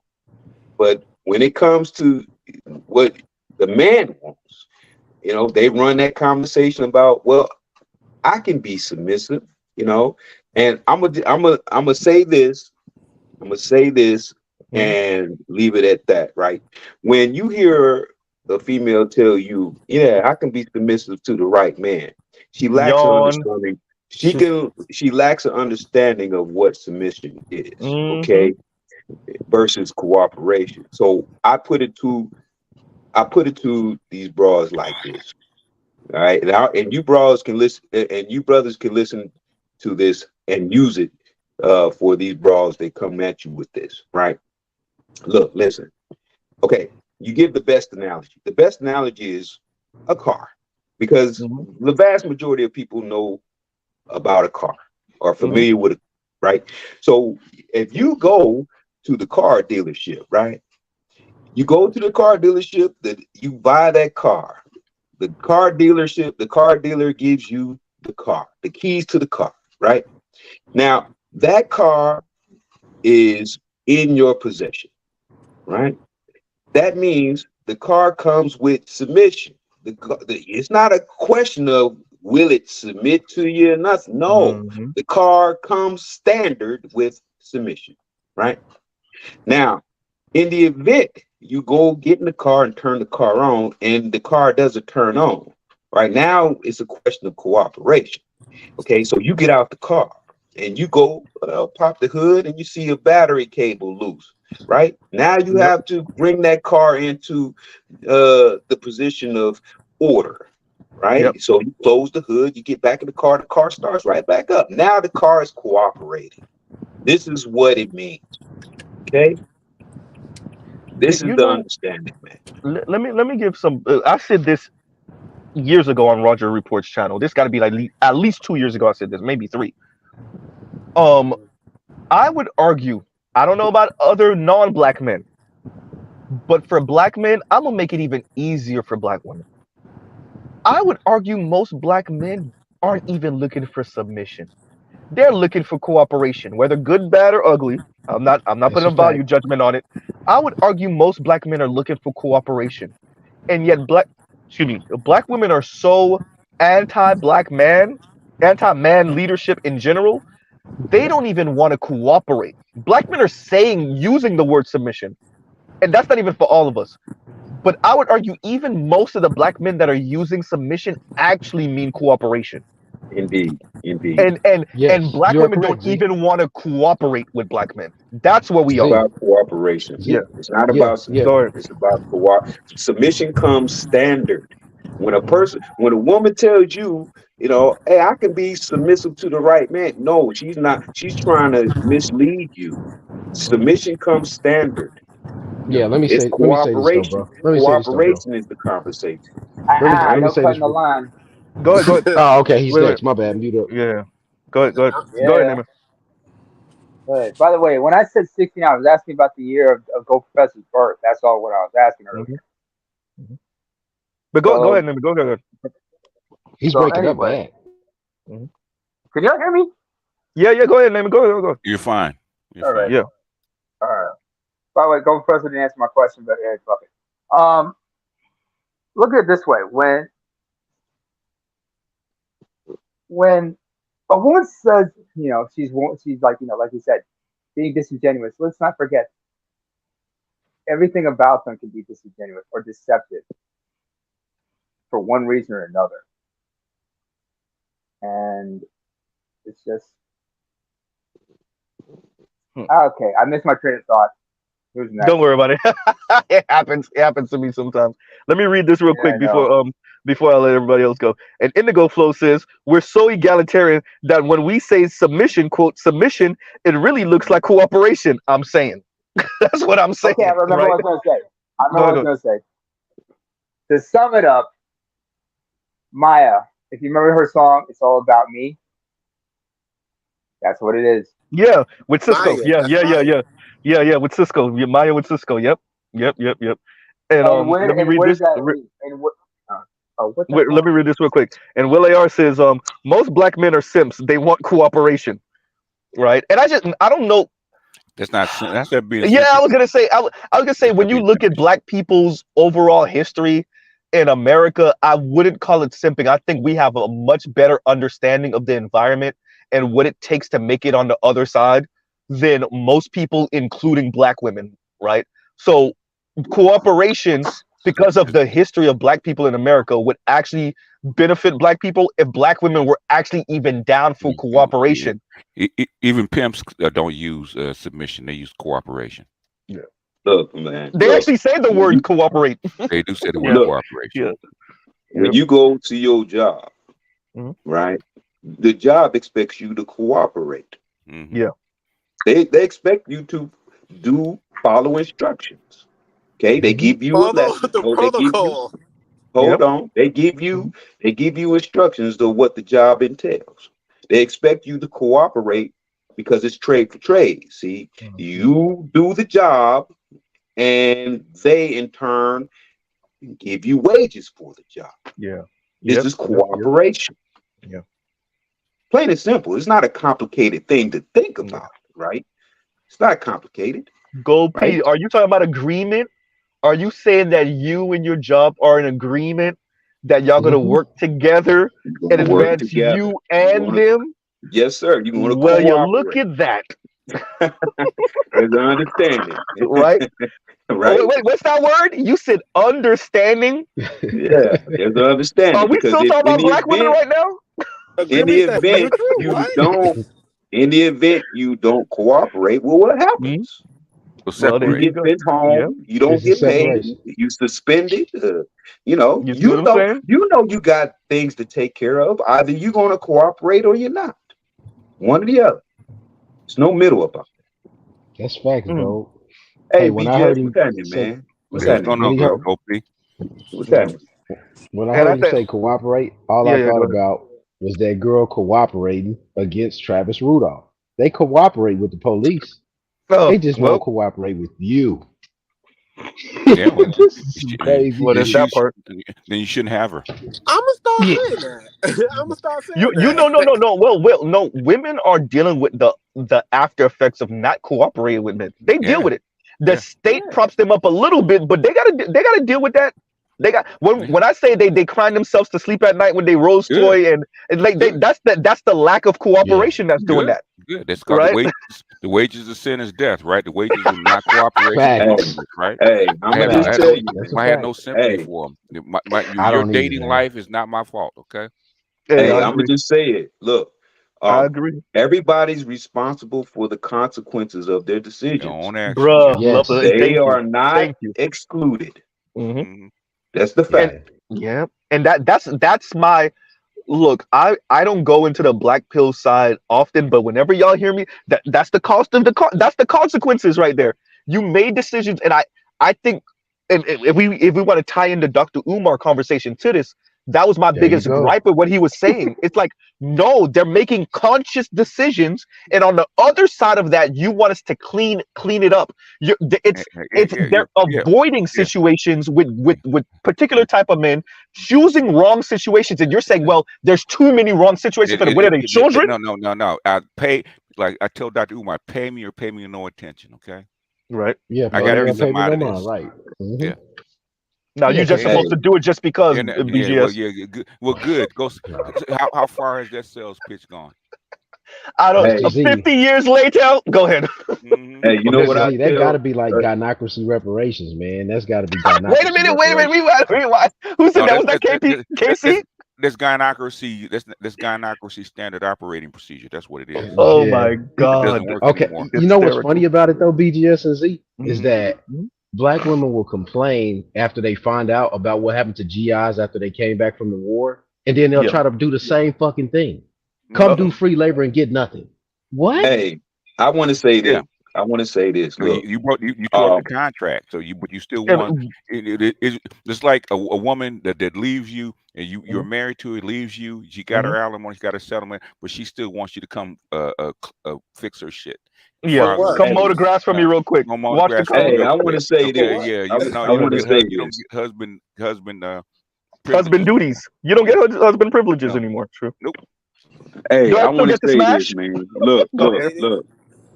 [SPEAKER 3] But when it comes to what the man wants, they run that conversation about, well, I can be submissive, and I'm gonna say this,
[SPEAKER 1] Mhm.
[SPEAKER 3] and leave it at that, right? When you hear a female tell you, yeah, I can be submissive to the right man, she lacks an
[SPEAKER 1] Yawn.
[SPEAKER 3] understanding. She lacks an understanding of what submission is,
[SPEAKER 1] Hmm.
[SPEAKER 3] okay, versus cooperation. So I put it to these bras like this. All right, and you bras can listen, and you brothers can listen to this and use it for these bras. They come at you with this, right? Look, listen. Okay, you give the best analogy. The best analogy is a car, because
[SPEAKER 1] Hmm.
[SPEAKER 3] the vast majority of people know about a car or
[SPEAKER 1] Hmm.
[SPEAKER 3] familiar with it, right? So if you go to the car dealership, right? You go to the car dealership, that you buy that car. The car dealer gives you the car, the keys to the car, right? Now, that car is in your possession, right? That means the car comes with submission. It's not a question of will it submit to you or nothing. No,
[SPEAKER 1] Hmm.
[SPEAKER 3] the car comes standard with submission, right? Now, in the event you go get in the car and turn the car on, and the car doesn't turn on, right now it's a question of cooperation. Okay, so you get out the car and you go pop the hood and you see a battery cable loose. Right now, you
[SPEAKER 1] Yep.
[SPEAKER 3] have to bring that car into the position of order.
[SPEAKER 1] Yep.
[SPEAKER 3] Right, so you close the hood, you get back in the car starts right back up. Now the car is cooperating. This is what it means. Okay, this is
[SPEAKER 1] You
[SPEAKER 3] the
[SPEAKER 1] know,
[SPEAKER 3] understanding, man.
[SPEAKER 1] let me give some. I said this years ago on Roger Report's channel. This got to be like at least 2 years ago. I said this, maybe three. Um, I would argue. I don't know about other non-black men, but for black men, I'm gonna make it even easier for black women. I would argue most black men aren't even looking for submission. They're looking for cooperation, whether good, bad, or ugly. I'm not
[SPEAKER 2] That's
[SPEAKER 1] putting
[SPEAKER 2] a
[SPEAKER 1] a value
[SPEAKER 2] fact.
[SPEAKER 1] judgment on it. I would argue most black men are looking for cooperation. And yet black women are so anti-black man, anti-man leadership in general, they don't even want to cooperate. Black men are saying using the word submission, and that's not even for all of us. But I would argue even most of the black men that are using submission actually mean cooperation.
[SPEAKER 3] Indeed, indeed.
[SPEAKER 1] And
[SPEAKER 6] Yes,
[SPEAKER 1] black
[SPEAKER 6] you are
[SPEAKER 1] women don't
[SPEAKER 6] correct, Z.
[SPEAKER 1] even want to cooperate with black men. That's where we
[SPEAKER 3] It's
[SPEAKER 1] are.
[SPEAKER 6] Z.
[SPEAKER 3] about cooperation.
[SPEAKER 1] Yeah.
[SPEAKER 6] Z.
[SPEAKER 3] It's not
[SPEAKER 6] Yeah,
[SPEAKER 3] about
[SPEAKER 6] yeah.
[SPEAKER 1] Go
[SPEAKER 3] submission.
[SPEAKER 1] ahead.
[SPEAKER 3] It's about submission comes standard. When a
[SPEAKER 1] Mhm.
[SPEAKER 3] person, when a woman tells you, hey, I can be submissive to the right man. No, she's not. She's trying to mislead you.
[SPEAKER 1] Mhm.
[SPEAKER 3] Submission comes standard.
[SPEAKER 1] Yeah.
[SPEAKER 6] Yeah,
[SPEAKER 3] It's
[SPEAKER 6] let me say this though,
[SPEAKER 3] cooperation.
[SPEAKER 6] bro. Let me say this though, bro.
[SPEAKER 3] Cooperation is the conversation.
[SPEAKER 6] Let me
[SPEAKER 2] Ah,
[SPEAKER 6] let me
[SPEAKER 2] no
[SPEAKER 6] say this
[SPEAKER 2] cutting the
[SPEAKER 6] real.
[SPEAKER 2] line.
[SPEAKER 1] Go ahead. Go ahead.
[SPEAKER 6] Oh, okay, he's
[SPEAKER 1] Wait. Wait.
[SPEAKER 6] next. My bad. Mute up.
[SPEAKER 1] Yeah. Go ahead. Go ahead. Go ahead,
[SPEAKER 2] Yeah.
[SPEAKER 1] Naaman.
[SPEAKER 2] But by the way, when I said 16, I was asking about the year of Go Professor's birth. That's all what I was asking
[SPEAKER 1] Mhm.
[SPEAKER 2] earlier.
[SPEAKER 1] Mhm. But go ahead,
[SPEAKER 2] So,
[SPEAKER 1] Naaman. Go ahead.
[SPEAKER 6] He's
[SPEAKER 2] so
[SPEAKER 6] breaking up
[SPEAKER 2] anyway,
[SPEAKER 6] bad.
[SPEAKER 1] Mhm.
[SPEAKER 2] can y'all hear me?
[SPEAKER 1] Yeah. Yeah. Go ahead, Naaman. Go ahead. Go ahead.
[SPEAKER 7] You're fine. You're
[SPEAKER 2] All right.
[SPEAKER 7] fine.
[SPEAKER 1] Yeah.
[SPEAKER 2] All right. By the way, Go Professor didn't answer my question, but hey, fuck it. Look at it this way: when a woman says, she's like, like you said, being disingenuous. Let's not forget everything about them can be disingenuous or deceptive for one reason or another, and it's just
[SPEAKER 1] Hmm.
[SPEAKER 2] okay. I missed my train of thought. Who's
[SPEAKER 1] Don't
[SPEAKER 2] next?
[SPEAKER 1] worry about it. It happens. It happens to me sometimes. Let me read this real
[SPEAKER 2] Yeah, I
[SPEAKER 1] quick
[SPEAKER 2] know.
[SPEAKER 1] before I let everybody else go. And Indigo Flow says we're so egalitarian that when we say submission, quote submission, it really looks like cooperation. I'm saying that's what I'm
[SPEAKER 2] Okay, I
[SPEAKER 1] saying,
[SPEAKER 2] remember
[SPEAKER 1] right?
[SPEAKER 2] what I was gonna say. I remember
[SPEAKER 1] Go
[SPEAKER 2] what I
[SPEAKER 1] ahead.
[SPEAKER 2] was gonna say. To sum it up, Maya, if you remember her song, "It's All About Me," that's what it is.
[SPEAKER 1] Yeah, with Cisco.
[SPEAKER 5] Maya.
[SPEAKER 1] Yeah,
[SPEAKER 5] That's
[SPEAKER 1] yeah, yeah,
[SPEAKER 5] Maya.
[SPEAKER 1] yeah, yeah, yeah. With Cisco. Yeah, Maya with Cisco. Yep, yep, yep, yep. And let me read
[SPEAKER 2] Where does
[SPEAKER 1] this.
[SPEAKER 2] that lead? And what? What the
[SPEAKER 1] Wait, let
[SPEAKER 2] hell?
[SPEAKER 1] me read this real quick. And Will AR says, most black men are simps. They want cooperation, right? And I don't know.
[SPEAKER 7] That's not. That's not being
[SPEAKER 1] Yeah,
[SPEAKER 7] simple.
[SPEAKER 1] I was gonna say,
[SPEAKER 7] That's
[SPEAKER 1] when
[SPEAKER 7] not
[SPEAKER 1] you
[SPEAKER 7] being
[SPEAKER 1] look
[SPEAKER 7] simple.
[SPEAKER 1] at black people's overall history in America, I wouldn't call it simping. I think we have a much better understanding of the environment and what it takes to make it on the other side than most people, including black women, right? So cooperation, because of the history of black people in America, would actually benefit black people if black women were actually even down for
[SPEAKER 7] Yeah.
[SPEAKER 1] cooperation.
[SPEAKER 7] Even pimps don't use submission; they use cooperation.
[SPEAKER 1] Yeah.
[SPEAKER 3] Look, man.
[SPEAKER 1] They
[SPEAKER 3] Look.
[SPEAKER 1] actually say the
[SPEAKER 3] When
[SPEAKER 1] word
[SPEAKER 3] you
[SPEAKER 1] cooperate.
[SPEAKER 7] They do say the word
[SPEAKER 1] Yeah,
[SPEAKER 3] look,
[SPEAKER 7] cooperation.
[SPEAKER 1] yeah,
[SPEAKER 3] when
[SPEAKER 1] yeah.
[SPEAKER 3] you go to your job,
[SPEAKER 1] Mhm.
[SPEAKER 3] right? The job expects you to cooperate.
[SPEAKER 7] Hmm.
[SPEAKER 1] Yeah.
[SPEAKER 3] They expect you to follow instructions. Okay, they
[SPEAKER 1] Hmm.
[SPEAKER 3] give you a
[SPEAKER 5] Follow
[SPEAKER 3] lesson.
[SPEAKER 5] the
[SPEAKER 3] No, they give you
[SPEAKER 5] protocol.
[SPEAKER 3] hold
[SPEAKER 1] Yep.
[SPEAKER 3] on.
[SPEAKER 1] Mhm.
[SPEAKER 3] They give you instructions of what the job entails. They expect you to cooperate because it's trade for trade. See,
[SPEAKER 1] Mhm.
[SPEAKER 3] you do the job and they in turn give you wages for the job.
[SPEAKER 1] Yeah.
[SPEAKER 3] This
[SPEAKER 1] Yep.
[SPEAKER 3] is
[SPEAKER 1] Yep. Yep.
[SPEAKER 3] cooperation.
[SPEAKER 1] Yeah.
[SPEAKER 3] Plain and simple. It's not a complicated thing to think
[SPEAKER 1] Yeah.
[SPEAKER 3] about, right? It's not complicated,
[SPEAKER 1] Gold
[SPEAKER 3] right?
[SPEAKER 1] P, are you talking about agreement? Are you saying that you and your job are in agreement that y'all gonna
[SPEAKER 6] Hmm.
[SPEAKER 1] work together
[SPEAKER 3] You're
[SPEAKER 1] and
[SPEAKER 3] gonna work
[SPEAKER 1] advance
[SPEAKER 3] together.
[SPEAKER 1] you
[SPEAKER 3] You're
[SPEAKER 1] and
[SPEAKER 3] gonna,
[SPEAKER 1] them?
[SPEAKER 3] yes, sir. You're gonna
[SPEAKER 1] Well, you look
[SPEAKER 3] cooperate.
[SPEAKER 1] at that,
[SPEAKER 3] There's an understanding,
[SPEAKER 1] right? Oh,
[SPEAKER 3] right?
[SPEAKER 1] wait, what's that word? You said understanding.
[SPEAKER 3] Yeah, there's an
[SPEAKER 1] Are
[SPEAKER 3] understanding
[SPEAKER 1] we
[SPEAKER 3] because
[SPEAKER 1] still
[SPEAKER 3] if
[SPEAKER 1] talking about black women right now?
[SPEAKER 3] in the
[SPEAKER 5] Agreements that's
[SPEAKER 3] event
[SPEAKER 5] mutual?
[SPEAKER 3] you
[SPEAKER 5] What?
[SPEAKER 3] don't, in the event you don't cooperate, well, what
[SPEAKER 1] Mhm.
[SPEAKER 3] happens?
[SPEAKER 7] We'll
[SPEAKER 1] Well, there
[SPEAKER 3] You
[SPEAKER 7] separate.
[SPEAKER 1] you
[SPEAKER 3] get
[SPEAKER 1] go.
[SPEAKER 3] sent
[SPEAKER 1] Yeah,
[SPEAKER 3] home. You don't
[SPEAKER 6] It's a
[SPEAKER 3] get paid.
[SPEAKER 6] separation.
[SPEAKER 3] You suspended.
[SPEAKER 1] you see what I'm saying?
[SPEAKER 3] You got things to take care of. Either you're going to cooperate or you're not. One or the other. There's no middle about
[SPEAKER 6] That's facts,
[SPEAKER 1] Mm.
[SPEAKER 6] bro.
[SPEAKER 3] it. Hey,
[SPEAKER 6] Hey, when I
[SPEAKER 3] BGS,
[SPEAKER 6] heard
[SPEAKER 3] what's
[SPEAKER 6] him
[SPEAKER 3] happening,
[SPEAKER 6] say,
[SPEAKER 3] man? What's
[SPEAKER 7] Yeah, what's
[SPEAKER 3] happening?
[SPEAKER 7] going
[SPEAKER 6] when
[SPEAKER 7] on,
[SPEAKER 6] he
[SPEAKER 7] girl?
[SPEAKER 6] heard
[SPEAKER 7] Opie?
[SPEAKER 3] What's
[SPEAKER 1] Yeah.
[SPEAKER 3] happening?
[SPEAKER 6] when I
[SPEAKER 1] And
[SPEAKER 6] heard
[SPEAKER 1] I
[SPEAKER 6] him
[SPEAKER 1] think,
[SPEAKER 6] say cooperate, all
[SPEAKER 1] yeah,
[SPEAKER 6] I
[SPEAKER 1] yeah,
[SPEAKER 6] thought
[SPEAKER 1] go ahead.
[SPEAKER 6] about was that girl cooperating against Travis Rudolph. They cooperate with the police.
[SPEAKER 1] Oh,
[SPEAKER 6] They just won't
[SPEAKER 1] well,
[SPEAKER 6] cooperate with you.
[SPEAKER 7] Yeah, well,
[SPEAKER 6] This is
[SPEAKER 7] you
[SPEAKER 6] some crazy
[SPEAKER 1] well,
[SPEAKER 7] then
[SPEAKER 1] there's
[SPEAKER 6] shit.
[SPEAKER 1] that part.
[SPEAKER 7] then you shouldn't have her.
[SPEAKER 5] I'm gonna start
[SPEAKER 6] Yeah.
[SPEAKER 5] saying that. I'm gonna start saying
[SPEAKER 1] You no, no,
[SPEAKER 5] that.
[SPEAKER 1] no, no. Well, no. Women are dealing with the after effects of not cooperating with men. They deal
[SPEAKER 7] Yeah,
[SPEAKER 1] with it. The
[SPEAKER 7] yeah.
[SPEAKER 1] state props them up a little bit, but they gotta deal with that. They got when I say they crying themselves to sleep at night when they rose
[SPEAKER 7] Good.
[SPEAKER 1] toy and like
[SPEAKER 7] Good.
[SPEAKER 1] that's the lack of cooperation that's doing
[SPEAKER 7] Good.
[SPEAKER 1] that,
[SPEAKER 7] Good. That's called
[SPEAKER 1] right?
[SPEAKER 7] the wages of sin is death, right? The wages of not cooperation is
[SPEAKER 6] Facts.
[SPEAKER 7] humbleness, right?
[SPEAKER 3] Hey, I'm
[SPEAKER 7] I
[SPEAKER 3] gonna
[SPEAKER 7] had no, I
[SPEAKER 3] just
[SPEAKER 7] had
[SPEAKER 6] Facts.
[SPEAKER 3] tell
[SPEAKER 7] no,
[SPEAKER 3] you,
[SPEAKER 6] That's
[SPEAKER 3] man.
[SPEAKER 6] a
[SPEAKER 7] I had no
[SPEAKER 6] fact.
[SPEAKER 7] sympathy
[SPEAKER 3] Hey,
[SPEAKER 7] for them.
[SPEAKER 6] I
[SPEAKER 7] Your
[SPEAKER 6] don't either,
[SPEAKER 7] dating
[SPEAKER 6] man.
[SPEAKER 7] life is not my fault, okay?
[SPEAKER 1] Hey,
[SPEAKER 3] hey,
[SPEAKER 1] I
[SPEAKER 3] I'm gonna
[SPEAKER 1] agree.
[SPEAKER 3] just say it. Look,
[SPEAKER 1] I
[SPEAKER 3] um,
[SPEAKER 1] agree,
[SPEAKER 3] everybody's responsible for the consequences of their
[SPEAKER 7] Your
[SPEAKER 3] decisions.
[SPEAKER 7] own actions,
[SPEAKER 1] bruh.
[SPEAKER 7] yeah.
[SPEAKER 1] Love,
[SPEAKER 6] Yes.
[SPEAKER 3] They
[SPEAKER 1] thank you,
[SPEAKER 3] are not
[SPEAKER 1] thank you.
[SPEAKER 3] excluded.
[SPEAKER 1] Hmm.
[SPEAKER 7] Hmm.
[SPEAKER 3] That's the
[SPEAKER 1] And
[SPEAKER 3] fact.
[SPEAKER 6] Yeah.
[SPEAKER 1] yeah, and that's my look. I don't go into the black pill side often, but whenever y'all hear me, that's the cost of that's the consequences right there. You made decisions, and I think, and if we want to tie into Dr. Umar conversation to this, that was my
[SPEAKER 6] There you
[SPEAKER 1] biggest
[SPEAKER 6] go.
[SPEAKER 1] gripe with what he was saying. It's like, no, they're making conscious decisions, and on the other side of that, you want us to clean it up.
[SPEAKER 7] Yeah, yeah,
[SPEAKER 1] It's
[SPEAKER 7] yeah, yeah,
[SPEAKER 1] they're
[SPEAKER 7] yeah,
[SPEAKER 1] avoiding
[SPEAKER 7] yeah.
[SPEAKER 1] situations with particular type of men, choosing wrong situations, and you're saying, well, there's too many wrong situations for them. What are they, children?
[SPEAKER 7] No, no, no, no. I pay, like I told Dr. Umar, pay me or pay me no attention, okay?
[SPEAKER 1] Right.
[SPEAKER 6] Yeah,
[SPEAKER 7] I
[SPEAKER 6] bro.
[SPEAKER 7] got
[SPEAKER 6] They
[SPEAKER 7] to
[SPEAKER 6] ain't
[SPEAKER 7] get
[SPEAKER 6] gonna pay
[SPEAKER 7] something
[SPEAKER 6] me
[SPEAKER 7] out
[SPEAKER 6] no
[SPEAKER 7] of
[SPEAKER 6] mind,
[SPEAKER 7] this.
[SPEAKER 6] right?
[SPEAKER 7] Yeah.
[SPEAKER 1] Now you're
[SPEAKER 6] Yeah,
[SPEAKER 1] just
[SPEAKER 6] because
[SPEAKER 3] Hey,
[SPEAKER 1] supposed to do it just because,
[SPEAKER 7] Yeah, well,
[SPEAKER 1] BGS.
[SPEAKER 7] yeah, good. Well, good. How far has that sales pitch gone?
[SPEAKER 1] I don't.
[SPEAKER 3] hey,
[SPEAKER 6] Mr. Z,
[SPEAKER 1] 50 years later, go ahead.
[SPEAKER 7] Hmm.
[SPEAKER 3] hey, you
[SPEAKER 6] but
[SPEAKER 3] know what
[SPEAKER 6] Mr.
[SPEAKER 3] I
[SPEAKER 6] Z, that got
[SPEAKER 3] tell?
[SPEAKER 6] to be like
[SPEAKER 3] Uh,
[SPEAKER 6] gynocracy reparations, man. That's got to be
[SPEAKER 1] Wait a
[SPEAKER 6] gynocracy
[SPEAKER 1] minute. Wait a minute.
[SPEAKER 6] reparations.
[SPEAKER 1] Rewind. Who said
[SPEAKER 7] No,
[SPEAKER 1] that? Was that KP?
[SPEAKER 7] that's
[SPEAKER 1] KC?
[SPEAKER 7] that's gynocracy. That's gynocracy standard operating procedure. That's what it is.
[SPEAKER 1] Oh
[SPEAKER 6] Yeah.
[SPEAKER 1] my
[SPEAKER 7] It doesn't
[SPEAKER 1] God.
[SPEAKER 7] work
[SPEAKER 6] Okay.
[SPEAKER 7] anymore.
[SPEAKER 6] You know what's funny
[SPEAKER 1] Hysterical.
[SPEAKER 6] about it though, BGS and Z, is
[SPEAKER 1] Mhm.
[SPEAKER 6] that black women will complain after they find out about what happened to GIs after they came back from the war, and then they'll
[SPEAKER 1] Yeah.
[SPEAKER 6] try to do the same fucking thing. Come do
[SPEAKER 7] Hmm.
[SPEAKER 6] free labor and get nothing. What?
[SPEAKER 3] hey, I want to say
[SPEAKER 7] Yeah.
[SPEAKER 3] this. I want to say this.
[SPEAKER 7] No, you
[SPEAKER 3] Look,
[SPEAKER 7] you tore up the
[SPEAKER 3] um,
[SPEAKER 7] contract, so but you still want
[SPEAKER 1] And-
[SPEAKER 7] it's like a woman that leaves you and you're
[SPEAKER 1] mhm.
[SPEAKER 7] married to her, leaves you, she got
[SPEAKER 1] Mhm.
[SPEAKER 7] her alimony, she got her settlement, but she still wants you to come fix her shit.
[SPEAKER 1] Yeah.
[SPEAKER 4] For
[SPEAKER 7] File the
[SPEAKER 4] what?
[SPEAKER 1] Come
[SPEAKER 3] hey,
[SPEAKER 1] mow the
[SPEAKER 7] receipts,
[SPEAKER 1] grass for me real quick.
[SPEAKER 7] home
[SPEAKER 1] Watch the
[SPEAKER 7] autographs for me
[SPEAKER 1] car.
[SPEAKER 3] hey,
[SPEAKER 7] real
[SPEAKER 3] I want
[SPEAKER 7] quick.
[SPEAKER 3] to say
[SPEAKER 7] Yeah,
[SPEAKER 3] this.
[SPEAKER 4] For
[SPEAKER 7] yeah.
[SPEAKER 3] I,
[SPEAKER 7] You know
[SPEAKER 3] I
[SPEAKER 7] you don't
[SPEAKER 3] want to
[SPEAKER 7] get
[SPEAKER 3] say
[SPEAKER 7] you don't
[SPEAKER 3] this.
[SPEAKER 7] get husband
[SPEAKER 1] Husband
[SPEAKER 7] privileges anymore.
[SPEAKER 1] duties. You don't get husband privileges
[SPEAKER 7] No.
[SPEAKER 1] anymore. True.
[SPEAKER 7] Nope.
[SPEAKER 3] Hey,
[SPEAKER 1] Do I
[SPEAKER 3] I
[SPEAKER 1] still
[SPEAKER 3] want to
[SPEAKER 1] get to
[SPEAKER 3] say this,
[SPEAKER 1] smash?
[SPEAKER 3] man. Look,
[SPEAKER 1] Go
[SPEAKER 3] look,
[SPEAKER 1] ahead.
[SPEAKER 3] look.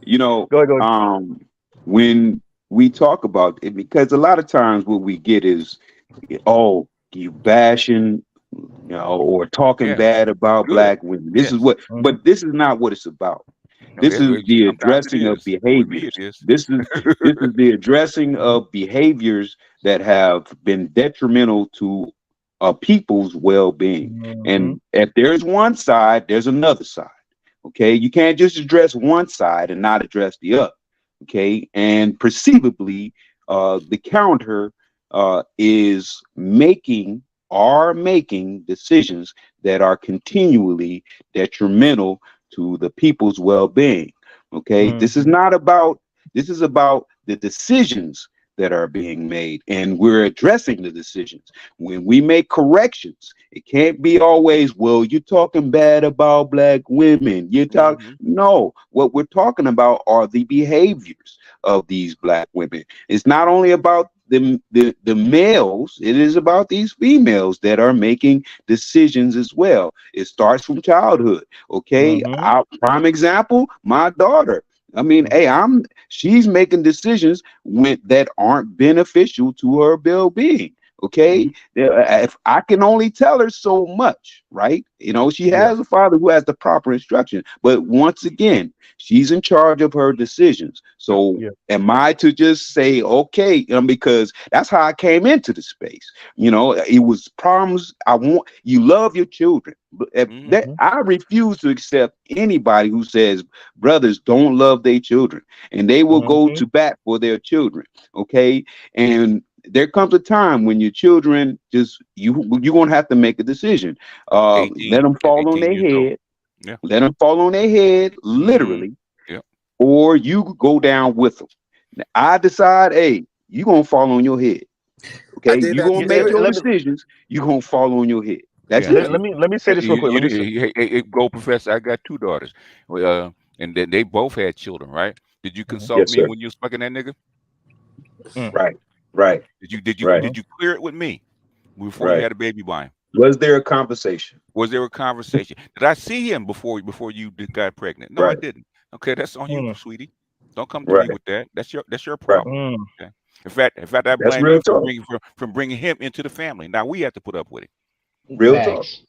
[SPEAKER 3] You know,
[SPEAKER 1] Go ahead. Go ahead.
[SPEAKER 3] when we talk about it, because a lot of times what we get is, oh, you bashing, or talking
[SPEAKER 7] Yeah.
[SPEAKER 3] bad about
[SPEAKER 7] Good.
[SPEAKER 3] black women. This is
[SPEAKER 7] Yes.
[SPEAKER 3] what,
[SPEAKER 1] Mhm.
[SPEAKER 3] but this is not what it's about.
[SPEAKER 7] No,
[SPEAKER 3] This is the
[SPEAKER 7] sometimes it
[SPEAKER 3] addressing of
[SPEAKER 7] is. With me it
[SPEAKER 3] behaviors.
[SPEAKER 7] is.
[SPEAKER 3] This is the addressing of behaviors that have been detrimental to a people's well-being.
[SPEAKER 1] Mhm.
[SPEAKER 3] And if there's one side, there's another side. Okay, you can't just address one side and not address the other. Okay, and perceivably, the counter is making decisions that are continually detrimental to the people's well-being. Okay,
[SPEAKER 1] Mhm.
[SPEAKER 3] this is about the decisions that are being made, and we're addressing the decisions. When we make corrections, it can't be always, well, you're talking bad about black women. You talk
[SPEAKER 7] Hmm.
[SPEAKER 3] No, what we're talking about are the behaviors of these black women. It's not only about the males, it is about these females that are making decisions as well. It starts from childhood. Okay.
[SPEAKER 1] Mhm.
[SPEAKER 3] Our prime example, my daughter. I mean,
[SPEAKER 1] Mhm.
[SPEAKER 3] hey, she's making decisions that aren't beneficial to her well-being. Okay.
[SPEAKER 1] Mhm.
[SPEAKER 3] If I can only tell her so much, right? She
[SPEAKER 1] Yeah.
[SPEAKER 3] has a father who has the proper instruction, but once again, she's in charge of her decisions. So
[SPEAKER 1] Yeah.
[SPEAKER 3] am I to just say, okay, because that's how I came into the space. It was problems. I want you love your children. But if
[SPEAKER 7] Hmm.
[SPEAKER 3] that
[SPEAKER 1] Mhm.
[SPEAKER 3] I refuse to accept anybody who says brothers don't love their children and they will go
[SPEAKER 1] Mhm.
[SPEAKER 3] to bat for their children. Okay. And there comes a time when your children you're gonna have to make a decision. Let
[SPEAKER 7] 18
[SPEAKER 3] them
[SPEAKER 7] at
[SPEAKER 3] fall on
[SPEAKER 7] 18
[SPEAKER 3] their
[SPEAKER 7] years old.
[SPEAKER 3] head.
[SPEAKER 7] Yeah.
[SPEAKER 3] Let them fall on their head,
[SPEAKER 7] Hmm.
[SPEAKER 3] literally,
[SPEAKER 7] Yeah.
[SPEAKER 3] or you go down with them. Now, I decide, hey, you're gonna fall on your head.
[SPEAKER 4] I
[SPEAKER 3] Okay,
[SPEAKER 4] did
[SPEAKER 3] you're
[SPEAKER 4] that
[SPEAKER 3] gonna
[SPEAKER 1] Yeah,
[SPEAKER 3] make
[SPEAKER 4] today.
[SPEAKER 3] your
[SPEAKER 1] let me
[SPEAKER 3] decisions, you're gonna fall on your head. That's
[SPEAKER 7] Yeah.
[SPEAKER 3] it.
[SPEAKER 1] let me say this real quick. Let me say.
[SPEAKER 7] Hey, go, Professor. I got two daughters. And then they both had children, right? Did you
[SPEAKER 1] Mhm.
[SPEAKER 7] consult
[SPEAKER 3] Yes,
[SPEAKER 7] me
[SPEAKER 3] sir.
[SPEAKER 7] when you was fucking that nigga?
[SPEAKER 1] Mm.
[SPEAKER 3] Right, right, right,
[SPEAKER 1] Mhm.
[SPEAKER 7] Did you clear it with me before you
[SPEAKER 3] right.
[SPEAKER 7] had a baby by him?
[SPEAKER 3] Was there a conversation?
[SPEAKER 7] Was there a conversation? Did I see him before you got pregnant? No, I
[SPEAKER 3] Right,
[SPEAKER 7] didn't. Okay, that's on you,
[SPEAKER 1] Mm.
[SPEAKER 7] sweetie. Don't come to me
[SPEAKER 3] right,
[SPEAKER 7] with that. That's your
[SPEAKER 3] right.
[SPEAKER 7] problem.
[SPEAKER 1] Mm.
[SPEAKER 7] Okay. In fact, I
[SPEAKER 3] That's
[SPEAKER 7] blame
[SPEAKER 3] real
[SPEAKER 7] you for
[SPEAKER 3] talk.
[SPEAKER 7] bringing him into the family. Now we have to put up with it.
[SPEAKER 3] Real talk.
[SPEAKER 6] Facts.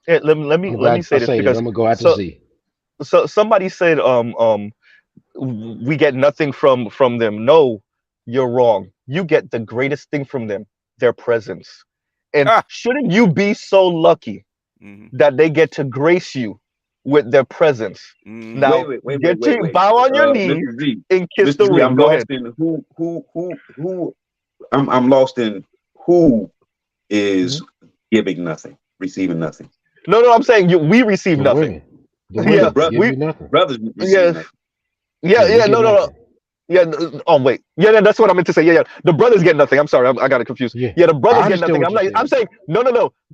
[SPEAKER 1] Let me
[SPEAKER 6] I'm
[SPEAKER 1] let me
[SPEAKER 6] glad
[SPEAKER 1] say
[SPEAKER 6] y'all
[SPEAKER 1] this
[SPEAKER 6] say that.
[SPEAKER 1] because
[SPEAKER 6] I'm gonna go after
[SPEAKER 1] so
[SPEAKER 6] Z.
[SPEAKER 1] somebody said we get nothing from them. No, you're wrong. You get the greatest thing from them, their presence. And
[SPEAKER 7] Ah.
[SPEAKER 1] shouldn't you be so lucky
[SPEAKER 7] Mm-hmm.
[SPEAKER 1] that they get to grace you with their presence?
[SPEAKER 7] Mm-hmm.
[SPEAKER 1] Now
[SPEAKER 3] Wait.
[SPEAKER 1] bow on your knees
[SPEAKER 3] Mr. Z,
[SPEAKER 1] and kiss
[SPEAKER 3] Mr.
[SPEAKER 1] the
[SPEAKER 3] Z,
[SPEAKER 1] ring.
[SPEAKER 3] I'm
[SPEAKER 1] Go ahead.
[SPEAKER 3] lost in who. I'm lost in who is
[SPEAKER 1] Mhm.
[SPEAKER 3] giving nothing, receiving nothing.
[SPEAKER 1] No, I'm saying we receive
[SPEAKER 6] The
[SPEAKER 1] nothing.
[SPEAKER 6] women. The
[SPEAKER 3] The
[SPEAKER 1] Yeah,
[SPEAKER 6] women
[SPEAKER 3] brother,
[SPEAKER 6] give
[SPEAKER 1] we
[SPEAKER 6] you nothing.
[SPEAKER 3] brothers receive
[SPEAKER 1] yeah
[SPEAKER 3] nothing.
[SPEAKER 6] Yeah, we
[SPEAKER 1] yeah
[SPEAKER 6] get
[SPEAKER 1] no.
[SPEAKER 6] nothing.
[SPEAKER 1] Yeah. Oh wait. Yeah, that's what I meant to say. Yeah. The brothers get nothing. I'm sorry. I got it confused.
[SPEAKER 6] Yeah,
[SPEAKER 1] Yeah, the
[SPEAKER 6] I
[SPEAKER 1] brothers get
[SPEAKER 6] understand
[SPEAKER 1] nothing.
[SPEAKER 6] what you're
[SPEAKER 1] I'm
[SPEAKER 6] saying.
[SPEAKER 1] saying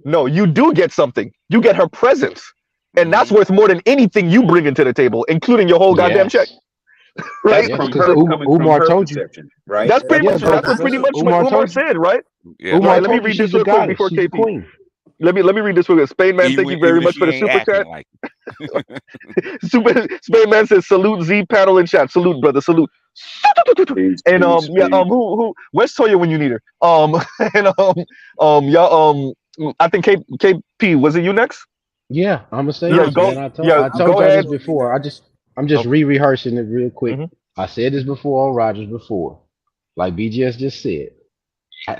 [SPEAKER 1] no. You do get something. You get her presence, and that's
[SPEAKER 7] Mm-hmm.
[SPEAKER 1] worth more than anything you bring into the table, including your whole goddamn check.
[SPEAKER 6] Yes,
[SPEAKER 1] Right?
[SPEAKER 3] That's
[SPEAKER 6] yes,
[SPEAKER 3] from
[SPEAKER 6] because
[SPEAKER 3] her coming from
[SPEAKER 6] Umar
[SPEAKER 3] her
[SPEAKER 6] told you.
[SPEAKER 3] conception, right?
[SPEAKER 1] That's
[SPEAKER 3] That's
[SPEAKER 1] pretty
[SPEAKER 6] Yeah,
[SPEAKER 1] much.
[SPEAKER 3] from her
[SPEAKER 1] That's
[SPEAKER 6] bro.
[SPEAKER 1] what pretty
[SPEAKER 3] conception.
[SPEAKER 1] much what
[SPEAKER 6] Umar
[SPEAKER 1] Umar
[SPEAKER 6] told you.
[SPEAKER 1] said. Right?
[SPEAKER 7] Yeah.
[SPEAKER 6] Umar
[SPEAKER 1] Right. Let me
[SPEAKER 6] told you
[SPEAKER 1] read
[SPEAKER 6] she's
[SPEAKER 1] this
[SPEAKER 6] a
[SPEAKER 1] real quick
[SPEAKER 6] goddess.
[SPEAKER 1] before
[SPEAKER 6] She's a
[SPEAKER 1] KP.
[SPEAKER 6] queen.
[SPEAKER 1] Let me read this real quick. Spain man, thank you very
[SPEAKER 7] Even if
[SPEAKER 1] much for
[SPEAKER 7] she
[SPEAKER 1] the
[SPEAKER 7] ain't
[SPEAKER 1] super
[SPEAKER 7] acting
[SPEAKER 1] chat.
[SPEAKER 7] like
[SPEAKER 1] Super Spain man says salute Z panel in chat. Salute brother. Salute.
[SPEAKER 3] Peace,
[SPEAKER 1] And
[SPEAKER 3] peace,
[SPEAKER 1] yeah
[SPEAKER 3] peace.
[SPEAKER 1] who where's Toya when you need her? And y'all I think KP, was it you next?
[SPEAKER 6] Yeah, I'm gonna say
[SPEAKER 1] Yeah,
[SPEAKER 6] this,
[SPEAKER 1] go
[SPEAKER 6] man.
[SPEAKER 1] yeah
[SPEAKER 6] I told
[SPEAKER 1] go
[SPEAKER 6] y'all this
[SPEAKER 1] ahead.
[SPEAKER 6] before. I'm just
[SPEAKER 1] Okay.
[SPEAKER 6] rehearsing it real quick.
[SPEAKER 1] Mhm.
[SPEAKER 6] I said this before on Rogers before. Like BGS just said.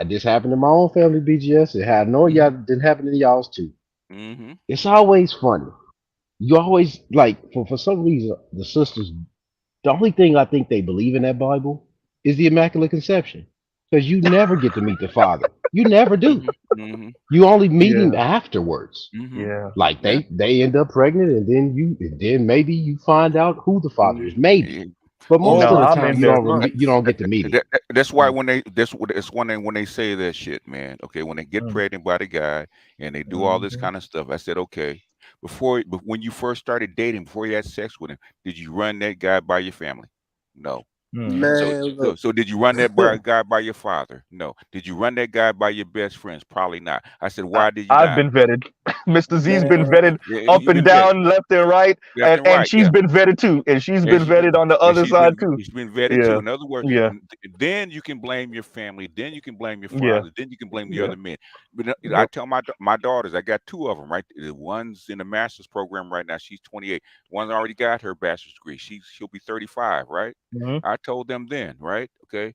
[SPEAKER 6] This happened in my own family, BGS. It had no y'all
[SPEAKER 1] Mhm.
[SPEAKER 6] didn't happen to y'all's too.
[SPEAKER 7] mm-hmm.
[SPEAKER 6] It's always funny. You always like for some reason the sisters. The only thing I think they believe in that Bible is the Immaculate Conception, because you never get to meet the Father. You never do.
[SPEAKER 7] Mm-hmm. Mm-hmm.
[SPEAKER 6] You only meet him
[SPEAKER 1] Yeah.
[SPEAKER 6] afterwards.
[SPEAKER 7] Mm-hmm.
[SPEAKER 1] Yeah.
[SPEAKER 6] Like
[SPEAKER 7] Yeah.
[SPEAKER 6] they end up pregnant, and then maybe you find out who the father is.
[SPEAKER 7] Yeah.
[SPEAKER 6] Maybe, but
[SPEAKER 7] You
[SPEAKER 6] most
[SPEAKER 1] No,
[SPEAKER 6] of
[SPEAKER 7] know,
[SPEAKER 6] the
[SPEAKER 1] I'm
[SPEAKER 6] time
[SPEAKER 1] in
[SPEAKER 6] you
[SPEAKER 1] there.
[SPEAKER 6] don't get to meet him.
[SPEAKER 7] that's why
[SPEAKER 1] Mm,
[SPEAKER 7] when it's one thing when they say that shit, man. Okay, when they get
[SPEAKER 1] mm,
[SPEAKER 7] pregnant by the guy and they do all this
[SPEAKER 1] mhm,
[SPEAKER 7] kind of stuff, I said, okay, but when you first started dating, before you had sex with him, did you run that guy by your family? No.
[SPEAKER 1] mm.
[SPEAKER 5] Man, look.
[SPEAKER 7] So did you run that guy by your father? No. Did you run that guy by your best friends? Probably not. I said,
[SPEAKER 1] I,
[SPEAKER 7] why did you
[SPEAKER 1] I've
[SPEAKER 7] not?
[SPEAKER 1] been vetted. Mr. Z's been
[SPEAKER 5] Man,
[SPEAKER 1] vetted
[SPEAKER 7] Yeah,
[SPEAKER 1] up
[SPEAKER 7] you've
[SPEAKER 1] and
[SPEAKER 7] been vetted
[SPEAKER 1] down, left and right,
[SPEAKER 7] left and
[SPEAKER 1] and
[SPEAKER 7] right.
[SPEAKER 1] she's
[SPEAKER 7] Yeah.
[SPEAKER 1] been vetted too, and she's
[SPEAKER 7] And
[SPEAKER 1] been vetted on the other side too.
[SPEAKER 7] she's been vetted too.
[SPEAKER 1] Yeah.
[SPEAKER 7] In other words,
[SPEAKER 1] Yeah.
[SPEAKER 7] then you can blame your family. Then you can blame your
[SPEAKER 1] Yeah.
[SPEAKER 7] father. Then you can blame the
[SPEAKER 1] Yeah.
[SPEAKER 7] other men. But I
[SPEAKER 1] Yep.
[SPEAKER 7] tell my daughters, I got two of them. Right, the one's in the master's program right now. She's 28. One already got her bachelor's degree. She'll be 35. Right.
[SPEAKER 1] Mhm.
[SPEAKER 7] I told them then. Right. Okay.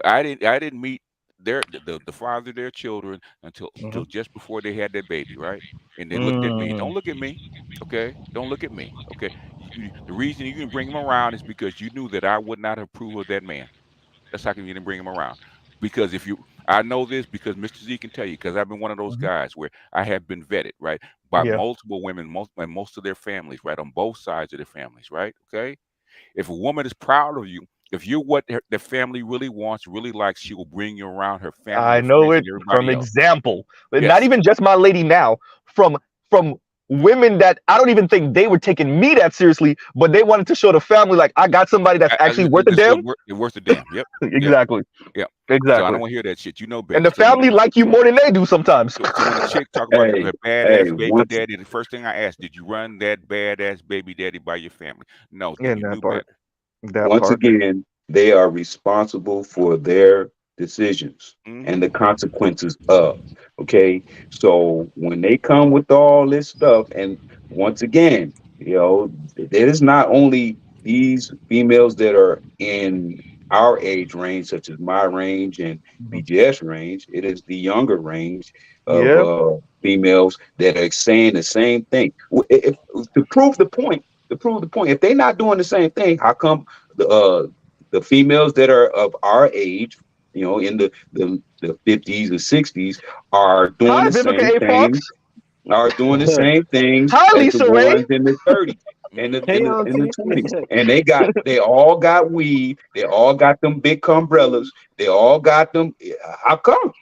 [SPEAKER 7] I didn't meet the father of their children until
[SPEAKER 1] Mhm.
[SPEAKER 7] just before they had their baby, right? And they looked at me.
[SPEAKER 1] Mm.
[SPEAKER 7] Don't look at me, okay? Don't look at me, okay? The reason you didn't bring him around is because you knew that I would not approve of that man. That's how come you didn't bring him around. Because if you, I know this because Mr. Z can tell you, because I've been one of those
[SPEAKER 1] Mhm.
[SPEAKER 7] guys where I have been vetted, right, by
[SPEAKER 1] Yeah.
[SPEAKER 7] multiple women, most of their families, right, on both sides of their families, right? Okay, if a woman is proud of you, if you're what the family really wants, really likes, she will bring you around her family,
[SPEAKER 1] I
[SPEAKER 7] her
[SPEAKER 1] know
[SPEAKER 7] friends, and
[SPEAKER 1] it from
[SPEAKER 7] everybody else.
[SPEAKER 1] example. But not
[SPEAKER 7] Yes.
[SPEAKER 1] even just my lady now, from women that I don't even think they were taking me that seriously, but they wanted to show the family like I got somebody that's actually worth a damn.
[SPEAKER 7] It's worth a damn. Yep. Yep.
[SPEAKER 1] Exactly.
[SPEAKER 7] Yep. So I
[SPEAKER 1] Exactly.
[SPEAKER 7] don't want to hear that shit. You know
[SPEAKER 1] And
[SPEAKER 7] better.
[SPEAKER 1] the family like you more than they do sometimes.
[SPEAKER 7] So when a chick talk about
[SPEAKER 3] Hey,
[SPEAKER 7] a
[SPEAKER 3] hey,
[SPEAKER 7] badass baby
[SPEAKER 3] once
[SPEAKER 7] daddy, the first thing I ask, did you run that badass baby daddy by your family? No. Then
[SPEAKER 1] In
[SPEAKER 7] you
[SPEAKER 1] that
[SPEAKER 7] knew
[SPEAKER 1] part.
[SPEAKER 7] better.
[SPEAKER 1] That
[SPEAKER 3] once
[SPEAKER 1] part.
[SPEAKER 3] again, they are responsible for their decisions and the
[SPEAKER 7] Mm-hmm.
[SPEAKER 3] consequences of. Okay, so when they come with all this stuff, and once again, it is not only these females that are in our age range, such as my range and
[SPEAKER 1] Mhm.
[SPEAKER 3] BGS range. It is the younger range of
[SPEAKER 1] Yeah.
[SPEAKER 3] females that are saying the same thing. To prove the point, if they're not doing the same thing, how come the females that are of our age, in the 50s and 60s, are doing
[SPEAKER 1] Hi,
[SPEAKER 3] the
[SPEAKER 1] Vivica
[SPEAKER 3] same
[SPEAKER 1] A. Fox.
[SPEAKER 3] things,
[SPEAKER 1] Hi,
[SPEAKER 3] as the
[SPEAKER 1] Lisa Ray.
[SPEAKER 3] ones in the 30s and
[SPEAKER 7] Mm-hmm.
[SPEAKER 5] hey,
[SPEAKER 3] in the
[SPEAKER 5] Auntie.
[SPEAKER 3] 20s, and they all got weed, they all got them big umbrellas, they all got them. How come?